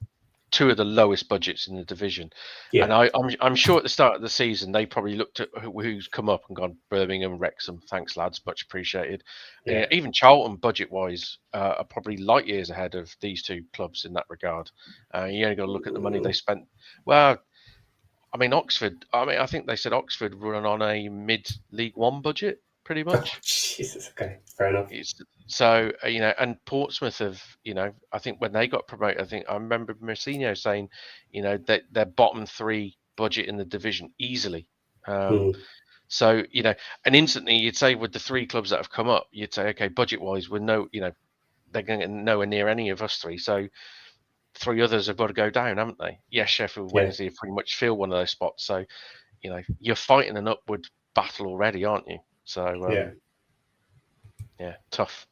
Speaker 2: two of the lowest budgets in the division. Yeah. And I'm sure at the start of the season they probably looked at who's come up and gone, Birmingham, Wrexham, thanks lads, much appreciated. Yeah. Even Charlton, budget-wise, are probably light years ahead of these two clubs in that regard. You only got to look at the money they spent. Well, Oxford. I think they said Oxford run on a mid-League One budget. pretty
Speaker 1: Oh,
Speaker 2: much.
Speaker 1: Jesus. Okay, fair enough.
Speaker 2: So and Portsmouth have, I think when they got promoted, I remember Mourinho saying, that their bottom three budget in the division easily. So and instantly you'd say with the three clubs that have come up, you'd say, okay, budget wise, we're they're going to get nowhere near any of us three. So three others have got to go down, haven't they? Yes, Sheffield Wednesday have pretty much filled one of those spots. So you're fighting an upward battle already, aren't you? So yeah, tough.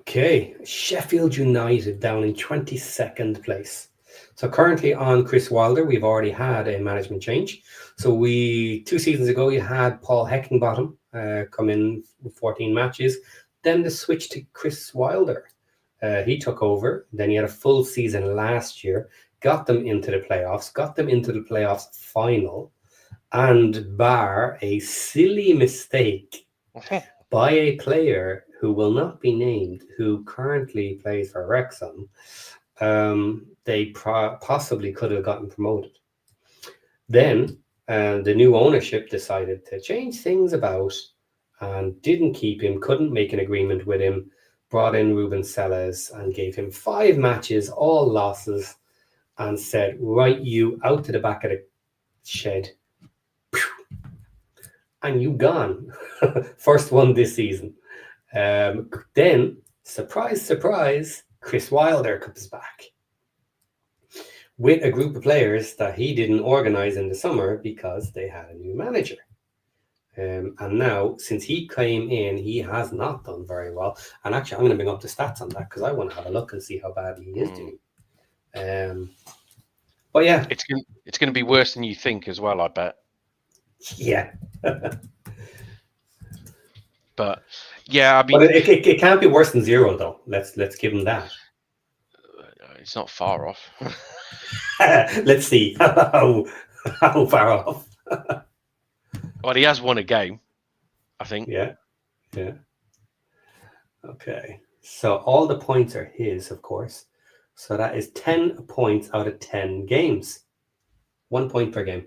Speaker 1: Okay, Sheffield United down in 22nd place. So currently on Chris Wilder, we've already had a management change. So 2 seasons ago, you had Paul Heckingbottom come in with 14 matches. Then the switch to Chris Wilder. He took over. Then he had a full season last year, got them into the playoffs final, and bar a silly mistake by a player who will not be named, who currently plays for Wrexham, they possibly could have gotten promoted. Then the new ownership decided to change things about and didn't keep him, couldn't make an agreement with him, brought in Ruben Selles and gave him 5 matches, all losses, and said, right, you out to the back of the shed. And you gone. First one this season. Then, surprise, surprise, Chris Wilder comes back with a group of players that he didn't organise in the summer because they had a new manager. And now, since he came in, he has not done very well. And actually, I'm going to bring up the stats on that because I want to have a look and see how badly he is doing. But yeah.
Speaker 2: It's going to be worse than you think as well, I bet.
Speaker 1: Yeah.
Speaker 2: But yeah, I mean,
Speaker 1: but it can't be worse than 0 though. Let's give him that.
Speaker 2: It's not far off.
Speaker 1: Let's see how far off.
Speaker 2: Well, he has won a game, I think.
Speaker 1: Yeah. Okay. So all the points are his, of course. So that is 10 points out of 10 games. 1 point per game.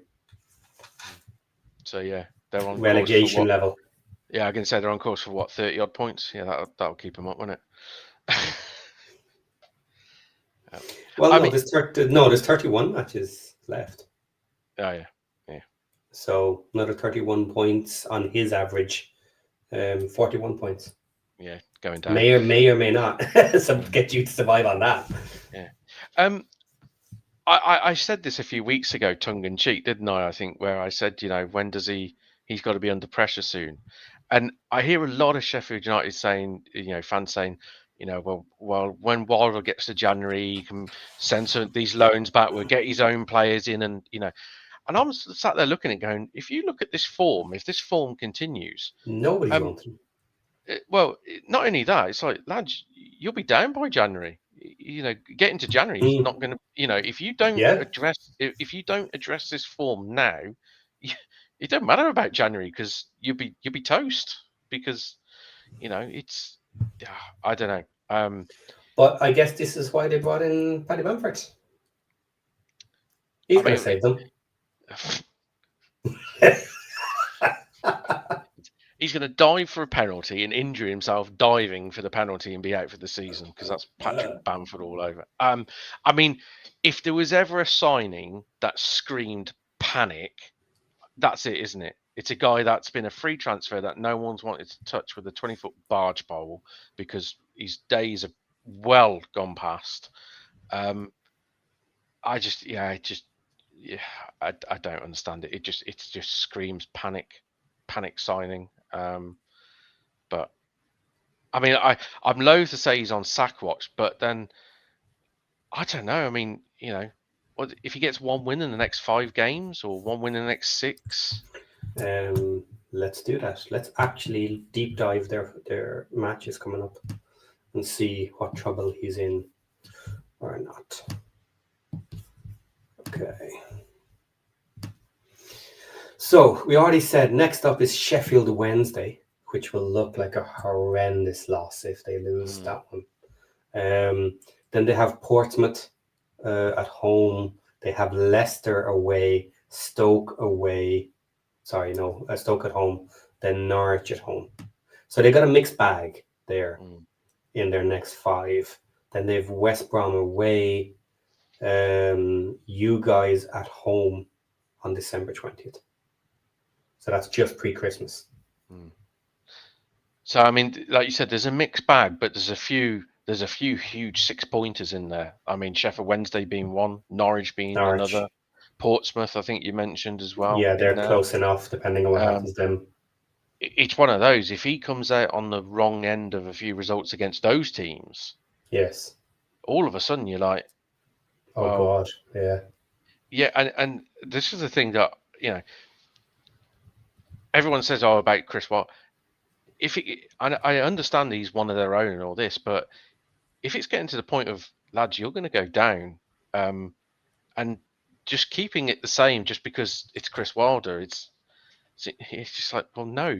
Speaker 2: So yeah, they're on
Speaker 1: relegation level.
Speaker 2: Yeah, I can say they're on course for what, 30 odd points. Yeah, that'll keep them up, won't it?
Speaker 1: Well, there's 31 matches left.
Speaker 2: Oh yeah.
Speaker 1: So another 31 points on his average, 41 points.
Speaker 2: Yeah, going down.
Speaker 1: May or may not. So get you to survive on that.
Speaker 2: Yeah. I said this a few weeks ago, tongue in cheek, didn't I? I think where I said, when does he's got to be under pressure soon. And I hear a lot of Sheffield United saying, fans saying, well, when Wilder gets to January, he can send some these loans back. We'll get his own players in, and and I'm sat there looking at going, if you look at this form, if this form continues,
Speaker 1: nobody's wanting.
Speaker 2: Well, not only that, it's like, lads, you'll be down by January. Getting to January is not going to. If you don't address this form now, it don't matter about January because you'll be toast because it's. I don't know.
Speaker 1: But I guess this is why they brought in Paddy Bamford. He's going to save them.
Speaker 2: He's going to dive for a penalty and injure himself diving for the penalty and be out for the season because that's Patrick Bamford all over. I mean, if there was ever a signing that screamed panic, that's it, isn't it? It's a guy that's been a free transfer that no one's wanted to touch with a 20-foot barge pole because his days are well gone past. I don't understand it. It just screams panic signing. But I mean, I'm loath to say he's on sack watch, but then I don't know. I mean, what if he gets 1 win in the next 5 games or 1 win in the next 6?
Speaker 1: Let's do that. Let's actually deep dive their matches coming up and see what trouble he's in or not. Okay. So we already said next up is Sheffield Wednesday, which will look like a horrendous loss if they lose that one. Then they have Portsmouth at home. They have Leicester away, Stoke away. Stoke at home, then Norwich at home. So they got a mixed bag there in their next 5. Then they've West Brom away, you guys at home on December 20th. So that's just pre-Christmas.
Speaker 2: So I mean, like you said, there's a mixed bag, but there's a few huge 6-pointers in there. I mean, Sheffield Wednesday being one, Norwich being another, Portsmouth I think you mentioned as well.
Speaker 1: Yeah, they're close enough depending on what happens to them.
Speaker 2: It's one of those. If he comes out on the wrong end of a few results against those teams,
Speaker 1: yes,
Speaker 2: all of a sudden you're like,
Speaker 1: oh God, yeah.
Speaker 2: Yeah, and this is the thing that, everyone says, about Chris Wilder. I understand he's one of their own and all this, but if it's getting to the point of, lads, you're going to go down, and just keeping it the same just because it's Chris Wilder, it's just like, well, no,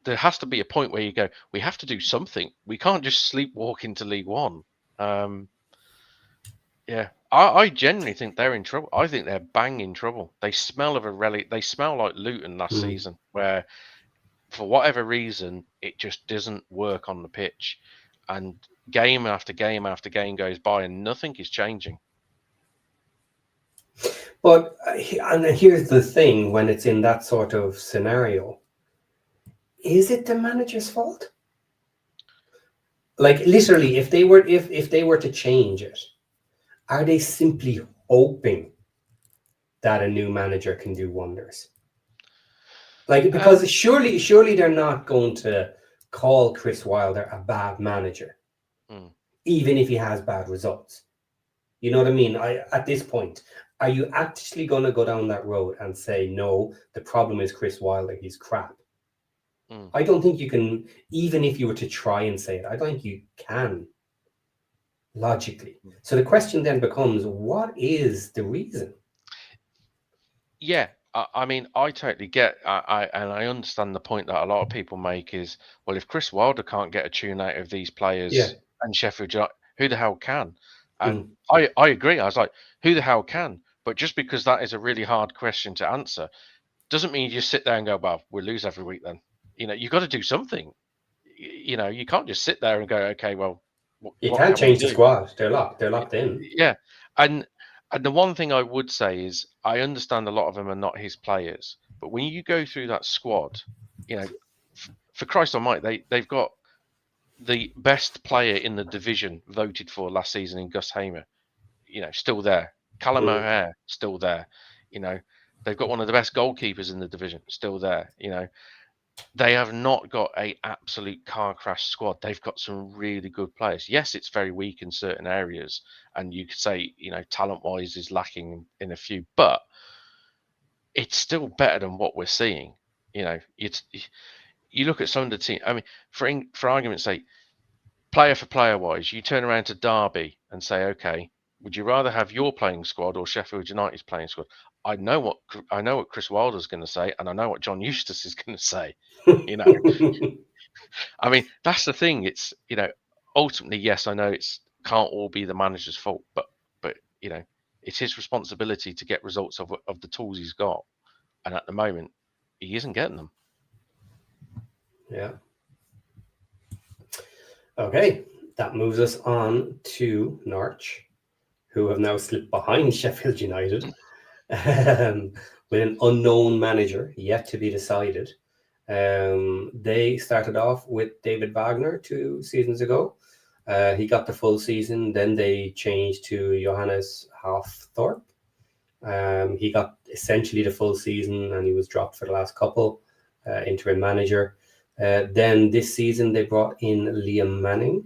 Speaker 2: there has to be a point where you go, we have to do something. We can't just sleepwalk into League One. Yeah, I genuinely think they're in trouble. I think they're bang in trouble. They smell of They smell like Luton last season, where for whatever reason it just doesn't work on the pitch, and game after game after game goes by and nothing is changing.
Speaker 1: But and here's the thing: when it's in that sort of scenario, is it the manager's fault? Like literally, if they were to change it, are they simply hoping that a new manager can do wonders? Like, because surely they're not going to call Chris Wilder a bad manager, even if he has bad results. You know what I mean? At this point, are you actually going to go down that road and say, no, the problem is Chris Wilder, he's crap? I don't think you can, even if you were to try and say it, I don't think you can, logically. So the question then becomes, what is the reason?
Speaker 2: Yeah, I mean, I totally get, and I understand the point that a lot of people make is, well, if Chris Wilder can't get a tune out of these players and Sheffield United, who the hell can? And I agree. I was like, who the hell can? But just because that is a really hard question to answer, doesn't mean you just sit there and go, well, we'll lose every week then. You've got to do something. You can't just sit there and go, okay, well,
Speaker 1: you can't change the squad. They're locked in.
Speaker 2: Yeah, and the one thing I would say is I understand a lot of them are not his players, but when you go through that squad, for Christ Almighty, they've got the best player in the division voted for last season in Gus Hamer, still there. Callum O'Hare, still there. They've got one of the best goalkeepers in the division, still there. They have not got a absolute car crash squad. They've got some really good players. Yes, it's very weak in certain areas, and you could say, talent-wise is lacking in a few, but it's still better than what we're seeing. You look at some of the team. I mean, for argument's sake, player for player wise, you turn around to Derby and say, okay, would you rather have your playing squad or Sheffield United's playing squad? I know what Chris Wilder's going to say, and I know what John Eustace is going to say. I mean, that's the thing. It's ultimately, yes, I know it's can't all be the manager's fault, but it's his responsibility to get results of the tools he's got, and at the moment, he isn't getting them.
Speaker 1: Yeah. Okay, that moves us on to Norwich, who have now slipped behind Sheffield United with an unknown manager yet to be decided. They started off with David Wagner 2 seasons ago. He got the full season. Then they changed to Johannes Hafthorpe. He got essentially the full season, and he was dropped for the last couple, interim manager. Then this season they brought in Liam Manning.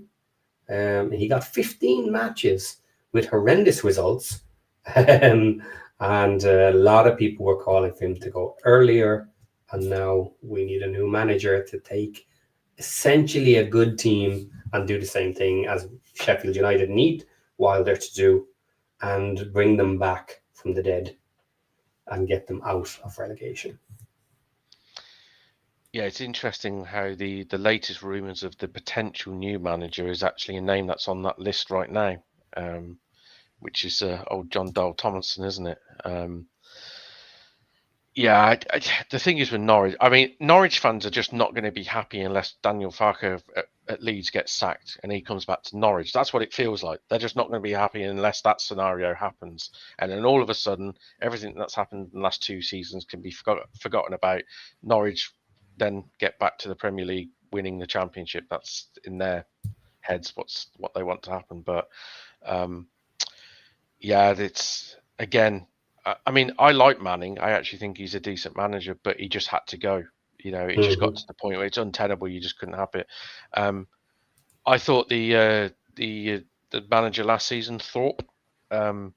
Speaker 1: He got 15 matches with horrendous results. And a lot of people were calling for him to go earlier. And now we need a new manager to take essentially a good team and do the same thing as Sheffield United need Wilder to do, and bring them back from the dead and get them out of relegation.
Speaker 2: Yeah, it's interesting how the latest rumours of the potential new manager is actually a name that's on that list right now, which is old John Dale Thomason, isn't it? Yeah, the thing is with Norwich, I mean, Norwich fans are just not going to be happy unless Daniel Farke at Leeds gets sacked and he comes back to Norwich. That's what it feels like. They're just not going to be happy unless that scenario happens. And then all of a sudden, everything that's happened in the last 2 seasons can be forgotten about. Norwich then get back to the Premier League, winning the Championship. That's in their heads what they want to happen. But yeah, it's again. I mean, I like Manning. I actually think he's a decent manager, but he just had to go. You know, it just got to the point where it's untenable. You just couldn't have it. I thought the manager last season, Thorpe. I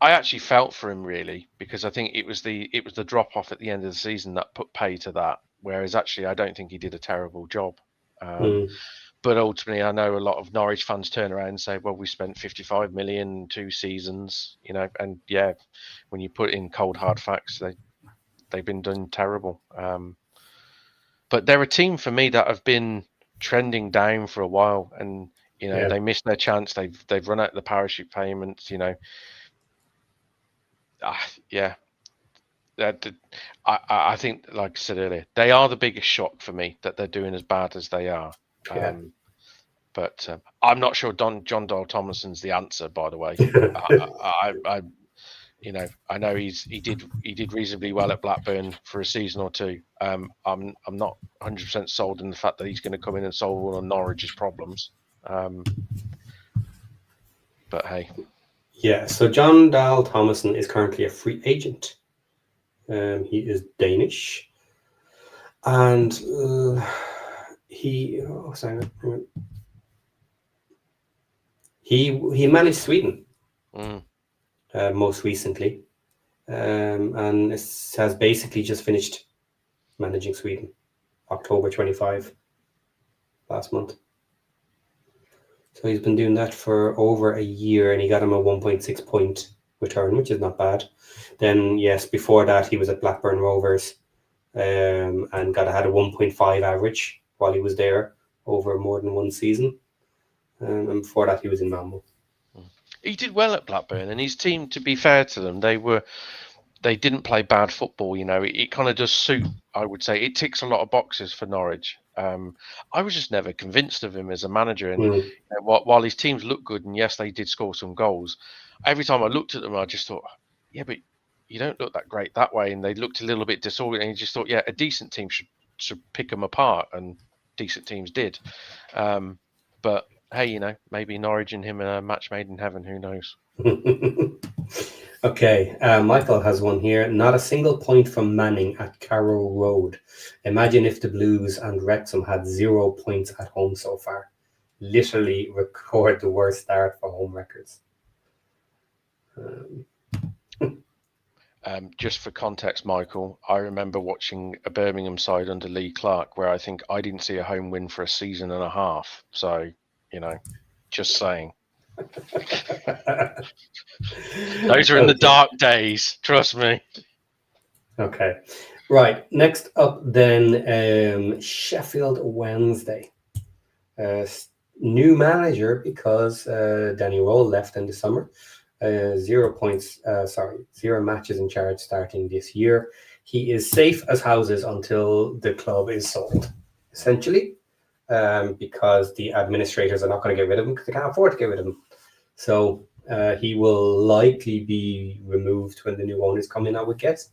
Speaker 2: actually felt for him really because I think it was the drop off at the end of the season that put pay to that. Whereas actually, I don't think he did a terrible job. But ultimately, I know a lot of Norwich fans turn around and say, well, we spent 55 million in 2 seasons, you know, and yeah, when you put in cold hard facts, they've been done terrible. But they're a team for me that have been trending down for a while, and you know they missed their chance. They've run out of the parachute payments. You know, yeah. I think, like I said earlier, they are the biggest shock for me that they're doing as bad as they are. But I'm not sure John Doyle Tomlinson's the answer. By the way, I you know, I know he did reasonably well at Blackburn for a season or two. I'm not 100% sold in the fact that he's going to come in and solve all of Norwich's problems. But hey,
Speaker 1: yeah. So John Dahl Thomason is currently a free agent. He is Danish, and he managed Sweden most recently, and has basically just finished managing Sweden, October 25 last month. So he's been doing that for over a year, and he got him a 1.6 point return, which is not bad. Then, yes, before that, he was at Blackburn Rovers and had a 1.5 average while he was there over more than one season. And before that, he was in Malmo.
Speaker 2: He did well at Blackburn, and his team, to be fair to them, they didn't play bad football. You know, it kind of does suit, I would say. It ticks a lot of boxes for Norwich. I was just never convinced of him as a manager. And you know, while his teams looked good, and yes, they did score some goals, every time I looked at them, I just thought, yeah, but you don't look that great that way. And they looked a little bit disorganized. And you just thought, yeah, a decent team should pick them apart, and decent teams did. But hey, you know, maybe Norwich and him are a match made in heaven. Who knows?
Speaker 1: Okay, Michael has one here. Not a single point from Manning at Carrow Road. Imagine if the Blues and Wrexham had 0 points at home so far. Literally record the worst start for home records.
Speaker 2: Just for context, Michael, I remember watching a Birmingham side under Lee Clark where I think I didn't see a home win for a season and a half. So, you know, just saying. Those are in the dark days, trust me.
Speaker 1: Okay, right. Next up, then Sheffield Wednesday. New manager because Danny Rowe left in the summer. 0 points. 0 matches in charge starting this year. He is safe as houses until the club is sold, essentially, because the administrators are not going to get rid of him because they can't afford to get rid of him. So he will likely be removed when the new owners come in, I would guess,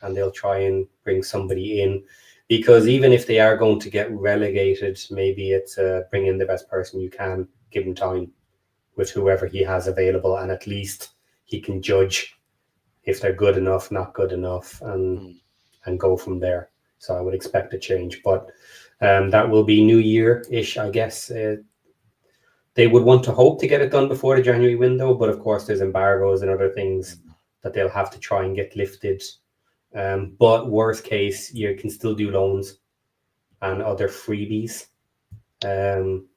Speaker 1: and they'll try and bring somebody in, because even if they are going to get relegated, maybe it's bring in the best person you can, give him time with whoever he has available, and at least he can judge if they're good enough, not good enough, and go from there. So I would expect a change, but that will be New Year-ish, I guess. They would want to hope to get it done before the January window, but of course there's embargoes and other things that they'll have to try and get lifted. But worst case, you can still do loans and other freebies.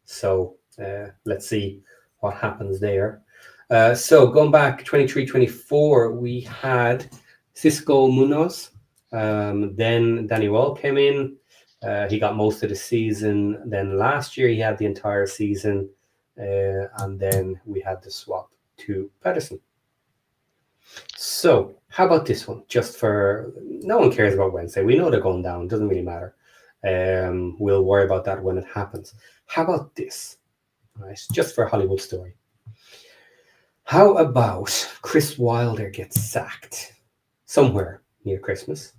Speaker 1: So let's see what happens there. So going back 23-24, we had Cisco Munoz. Then Danny Wall came in. He got most of the season. Then last year he had the entire season. And then we had the swap to Pedersen. So, how about this one? Just for no one cares about Wednesday. We know they're going down. Doesn't really matter. We'll worry about that when it happens. How about this? Right, just for a Hollywood story. How about Chris Wilder gets sacked somewhere near Christmas?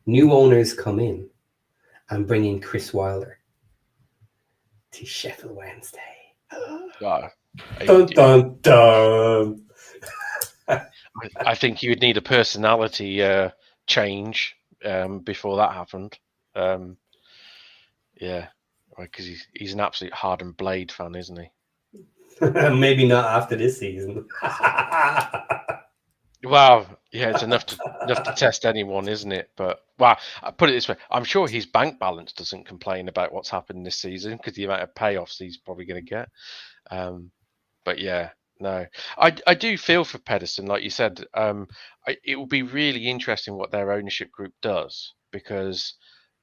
Speaker 1: New owners come in and bring in Chris Wilder to Sheffield Wednesday.
Speaker 2: Uh,
Speaker 1: Dun dun dun.
Speaker 2: I think you would need a personality change before that happened. Yeah, because he's an absolute hardened Blade fan, isn't he?
Speaker 1: Maybe not after this season.
Speaker 2: Well, yeah, it's enough to test anyone, isn't it? But well, I put it this way: I'm sure his bank balance doesn't complain about what's happened this season because the amount of payoffs he's probably going to get. But yeah, no, I do feel for Pedersen, like you said. It will be really interesting what their ownership group does because,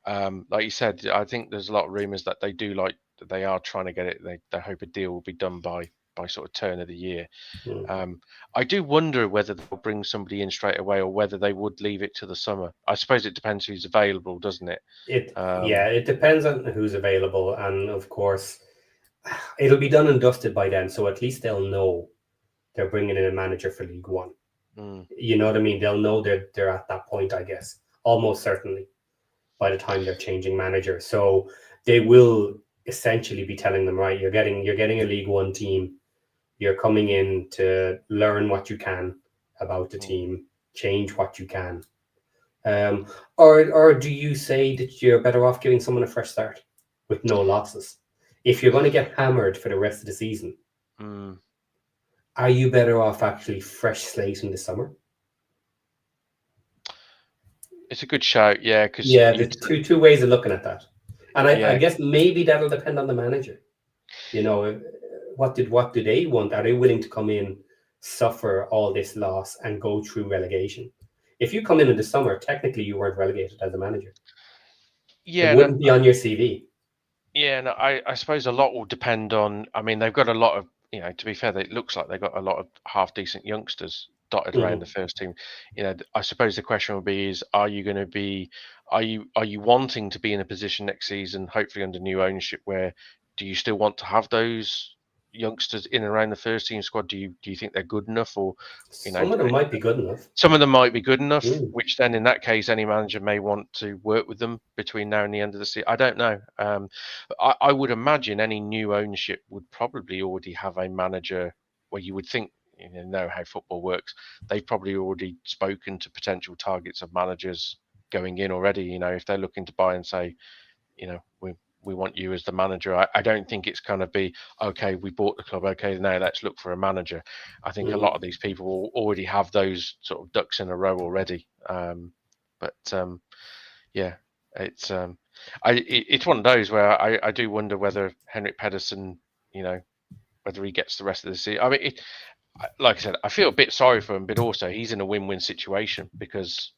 Speaker 2: like you said, I think there's a lot of rumours that they are trying to get it. They hope a deal will be done by sort of turn of the year. I do wonder whether they'll bring somebody in straight away or whether they would leave it to the summer. I suppose it depends who's available, doesn't it?
Speaker 1: It depends on who's available, and of course, it'll be done and dusted by then. So at least they'll know they're bringing in a manager for League One. You know what I mean? They'll know they're at that point, I guess, almost certainly by the time they're changing manager. So they will essentially be telling them, right, you're getting a League One team. You're coming in to learn what you can about the team, change what you can. Or do you say that you're better off giving someone a fresh start with no losses? If you're going to get hammered for the rest of the season, are you better off actually fresh slate in the summer?
Speaker 2: It's a good shout, yeah.
Speaker 1: There's two ways of looking at that, and I guess maybe that'll depend on the manager. You know, what do they want? Are they willing to come in, suffer all this loss, and go through relegation? If you come in the summer, technically you weren't relegated as a manager.
Speaker 2: Yeah,
Speaker 1: it wouldn't be on your CV.
Speaker 2: Yeah, no, I suppose a lot will depend on. I mean, they've got a lot of, to be fair, it looks like they've got a lot of half decent youngsters dotted around the first team. I suppose the question will be: are you going to be, are you wanting to be in a position next season, hopefully under new ownership, where do you still want to have those youngsters in and around the first team squad? Do you think they're good enough, or
Speaker 1: some of them might be good enough?
Speaker 2: Some of them might be good enough, which then in that case, any manager may want to work with them between now and the end of the season. I don't know. I would imagine any new ownership would probably already have a manager where you would think, know how football works. They've probably already spoken to potential targets of managers going in already. If they're looking to buy and say, we want you as the manager. I don't think it's going to be, okay, we bought the club, okay, now let's look for a manager. I think a lot of these people will already have those sort of ducks in a row already. Yeah, it's it's one of those where I do wonder whether Henrik Pedersen, whether he gets the rest of the season. I mean, like I said, I feel a bit sorry for him, but also he's in a win-win situation because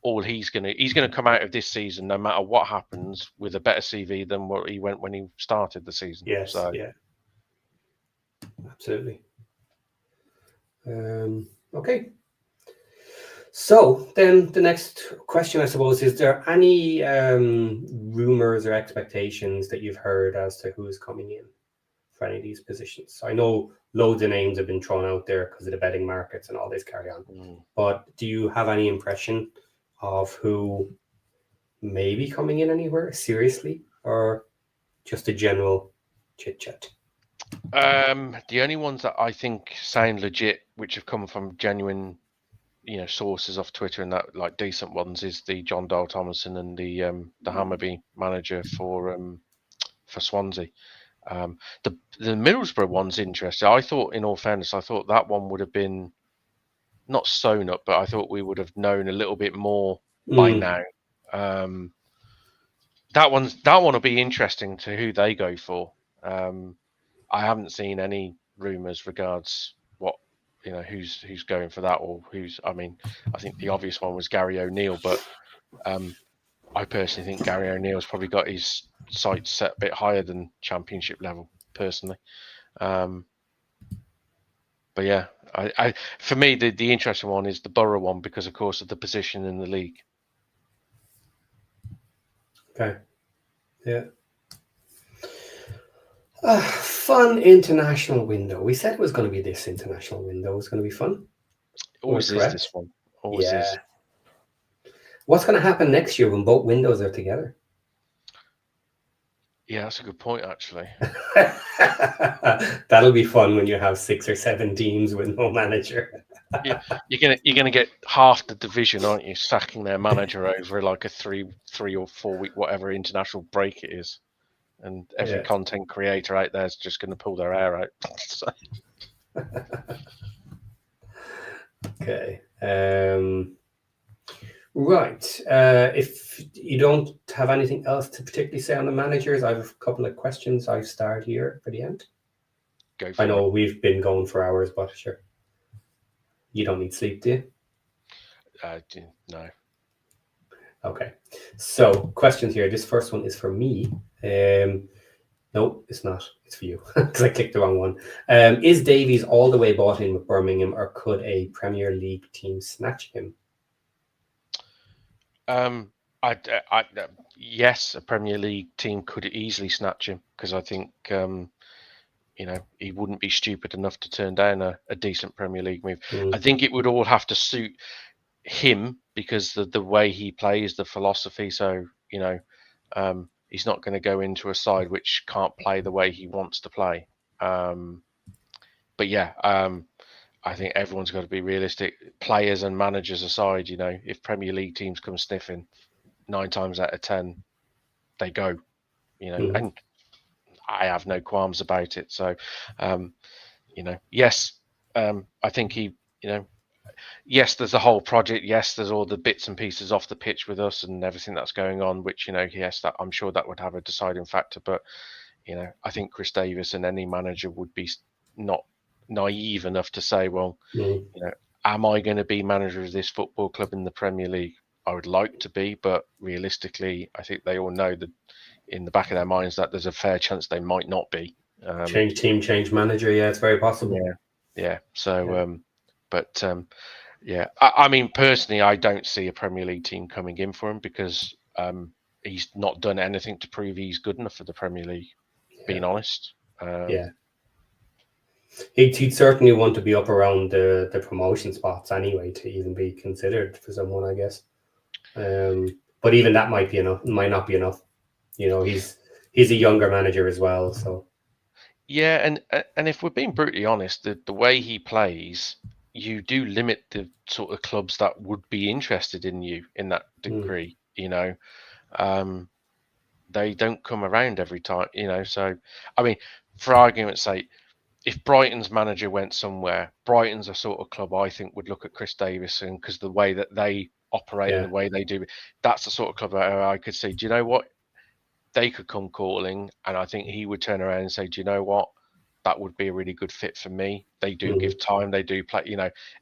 Speaker 2: he's gonna come out of this season, no matter what happens, with a better CV than what he went when he started the season.
Speaker 1: Yes, so. Yeah, absolutely. Okay. So then the next question, I suppose, is there any rumors or expectations that you've heard as to who's coming in for any of these positions? I know loads of names have been thrown out there because of the betting markets and all this carry on. But do you have any impression of who may be coming in anywhere seriously, or just a general chit chat?
Speaker 2: The only ones that I think sound legit, which have come from genuine, sources off Twitter and that, like decent ones, is the John Dale Thomason and the Hammarby manager for Swansea. The Middlesbrough one's interesting. I thought, in all fairness, I thought that one would have been not sewn up, but I thought we would have known a little bit more by now. That one will be interesting to who they go for. I haven't seen any rumours regards what who's going for that or who's. I mean, I think the obvious one was Gary O'Neill, but I personally think Gary O'Neill's probably got his sights set a bit higher than Championship level. Personally, But yeah, for me, the interesting one is the Borough one because, of course, of the position in the league.
Speaker 1: Okay. Yeah. Fun international window. We said it was going to be this international window. It was going to be fun.
Speaker 2: Always is
Speaker 1: correct?
Speaker 2: this one. Always
Speaker 1: Yeah.
Speaker 2: is.
Speaker 1: What's going to happen next year when both windows are together?
Speaker 2: Yeah, that's a good point, actually.
Speaker 1: That'll be fun when you have 6 or 7 teams with no manager.
Speaker 2: Yeah, you're gonna get half the division, aren't you, sacking their manager over like a three or 4 week whatever international break it is, and every
Speaker 1: Yeah.
Speaker 2: content creator out there is just going to pull their hair out. So,
Speaker 1: Okay. Right. If you don't have anything else to particularly say on the managers, I have a couple of questions. I start here for the end.
Speaker 2: go for
Speaker 1: I know
Speaker 2: it.
Speaker 1: we've been going for hours, but sure. You don't need sleep, do you?
Speaker 2: No.
Speaker 1: Okay. So, questions here. This first one is for me. No, it's not. It's for you because I clicked the wrong one. Is Davies all the way bought in with Birmingham, or could a Premier League team snatch him?
Speaker 2: Yes, a Premier League team could easily snatch him because I think he wouldn't be stupid enough to turn down a decent Premier League move. I think it would all have to suit him because the way he plays, the philosophy. So he's not going to go into a side which can't play the way he wants to play. But yeah, I think everyone's got to be realistic. Players and managers aside, if Premier League teams come sniffing, 9 times out of 10, they go. And I have no qualms about it. So, yes, I think he, yes, there's the whole project. Yes, there's all the bits and pieces off the pitch with us and everything that's going on, which, yes, that I'm sure that would have a deciding factor. But, I think Chris Davis and any manager would be not naive enough to say, well, am I going to be manager of this football club in the Premier League? I would like to be, but realistically, I think they all know that in the back of their minds that there's a fair chance they might not be.
Speaker 1: Change team, change manager. Yeah, it's very possible.
Speaker 2: Yeah. So, yeah. I mean, personally, I don't see a Premier League team coming in for him because he's not done anything to prove he's good enough for the Premier League. Being honest.
Speaker 1: Yeah. He'd certainly want to be up around the promotion spots anyway to even be considered for someone, I guess. But even that might not be enough. He's a younger manager as well, so.
Speaker 2: Yeah, and if we're being brutally honest, the way he plays, you do limit the sort of clubs that would be interested in you in that degree. They don't come around every time. So I mean, for argument's sake, if Brighton's manager went somewhere, Brighton's a sort of club I think would look at Chris Davis and because the way that they operate and the way they do, that's the sort of club I could see. Do you know what? They could come calling, and I think he would turn around and say, "Do you know what? That would be a really good fit for me. They do give time, they do play.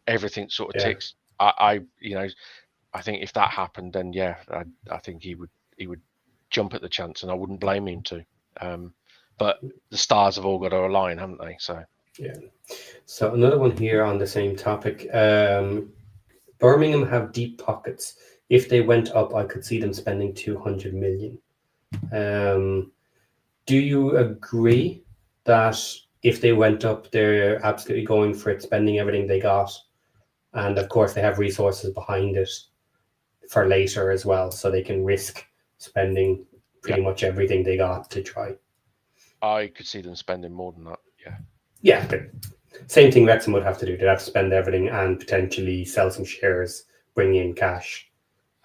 Speaker 2: Everything sort of ticks. I think if that happened, then yeah, I think he would jump at the chance, and I wouldn't blame him to. But the stars have all got to align, haven't they? So
Speaker 1: yeah. So another one here on the same topic. Birmingham have deep pockets. If they went up, I could see them spending 200 million. Do you agree that if they went up, they're absolutely going for it, spending everything they got, and of course they have resources behind it for later as well, so they can risk spending pretty much everything they got to try?
Speaker 2: I could see them spending more than that.
Speaker 1: Yeah, but same thing Wrexham would have to do. They'd have to spend everything and potentially sell some shares, bring in cash,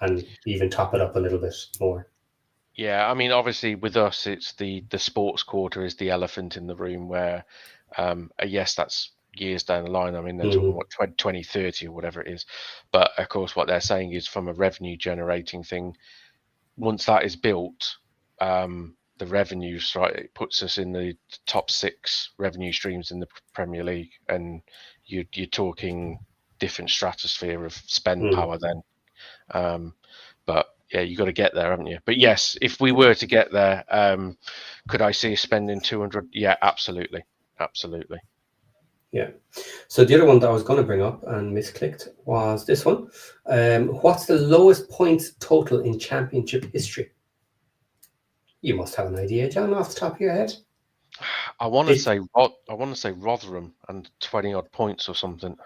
Speaker 1: and even top it up a little bit more.
Speaker 2: Yeah, I mean, obviously with us, it's the sports quarter is the elephant in the room where, yes, that's years down the line. I mean, they're talking what 2030 or whatever it is. But of course, what they're saying is from a revenue generating thing, once that is built, the revenues, right, it puts us in the top 6 revenue streams in the Premier League. And you're talking different stratosphere of spend power then. But yeah, you got to get there, haven't you? But yes, if we were to get there, could I see us spending 200? Yeah, absolutely.
Speaker 1: Yeah. So the other one that I was going to bring up and misclicked was this one. What's the lowest points total in championship history? You must have an idea, John, off the top of your head.
Speaker 2: I want to
Speaker 1: It,
Speaker 2: say Rotherham and 20 odd points or something.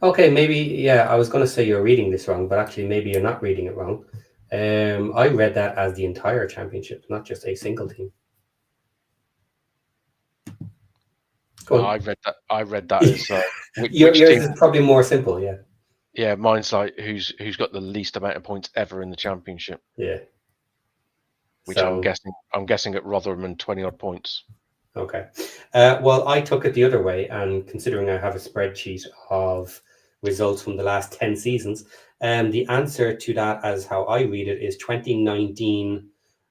Speaker 1: okay, maybe, yeah, I was going to say you're reading this wrong, but actually maybe you're not reading it wrong. I read that as the entire championship, not just a single team. Go on.
Speaker 2: I read that as which
Speaker 1: Yours
Speaker 2: team.
Speaker 1: is probably more simple, yeah.
Speaker 2: Yeah, mine's like who's got the least amount of points ever in the championship.
Speaker 1: Yeah.
Speaker 2: Which
Speaker 1: So,
Speaker 2: I'm guessing at Rotherham and 20 odd points.
Speaker 1: okay. Well, I took it the other way, and considering I have a spreadsheet of results from the last 10 seasons, the answer to that, as how I read it, is 2019.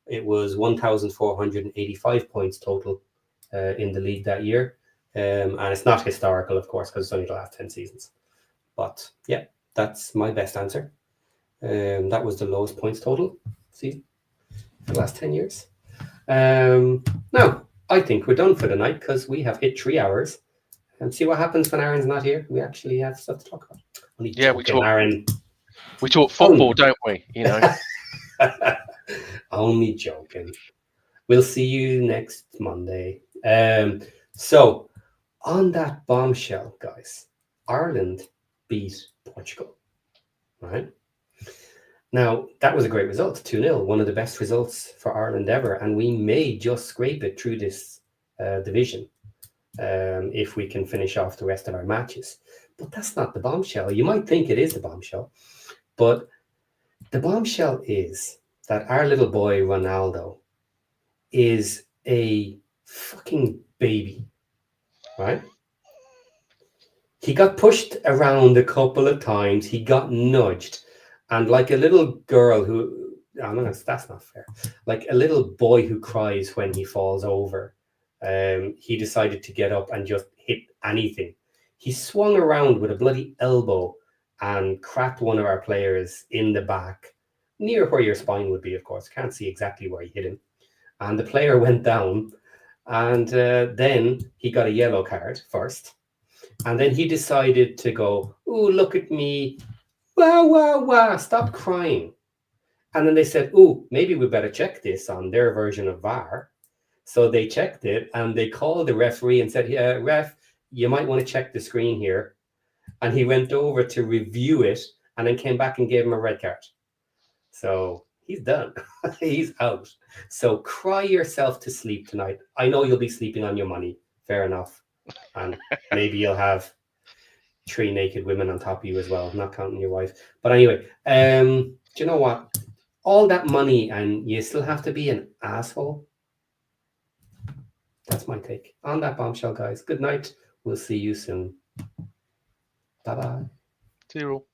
Speaker 1: It was 1,485 points total in the league that year. And it's not historical, of course, because it's only the last 10 seasons. But yeah, that's my best answer. That was the lowest points total season for the last 10 years. Now, I think we're done for the night because we have hit 3 hours. And see what happens when Aaron's not here. We actually have stuff to talk about. Only
Speaker 2: Yeah,
Speaker 1: joking, Aaron.
Speaker 2: We talk football, don't we? You know.
Speaker 1: Only joking. We'll see you next Monday. So on that bombshell, guys, Ireland beat Portugal. Right? Now, that was a great result, 2-0, one of the best results for Ireland ever, and we may just scrape it through this division if we can finish off the rest of our matches. But that's not the bombshell. You might think it is the bombshell, but the bombshell is that our little boy Ronaldo is a fucking baby, right? He got pushed around a couple of times. He got nudged. And like a little girl who, I mean, that's not fair. Like a little boy who cries when he falls over, he decided to get up and just hit anything. He swung around with a bloody elbow and cracked one of our players in the back, near where your spine would be, of course. Can't see exactly where he hit him. And the player went down. And then he got a yellow card first. And then he decided to go, "Ooh, look at me. Wow, wow, wow, stop crying." And then they said, "Ooh, maybe we better check this on their version of VAR." So they checked it and they called the referee and said, "Yeah, ref, you might want to check the screen here." And he went over to review it and then came back and gave him a red card. So he's done. He's out. So cry yourself to sleep tonight. I know you'll be sleeping on your money. Fair enough. And maybe you'll have 3 naked women on top of you as well, not counting your wife. But anyway, do you know what? All that money and you still have to be an asshole. That's my take on that bombshell, guys. Good night. We'll see you soon. Bye-bye.
Speaker 2: See you all.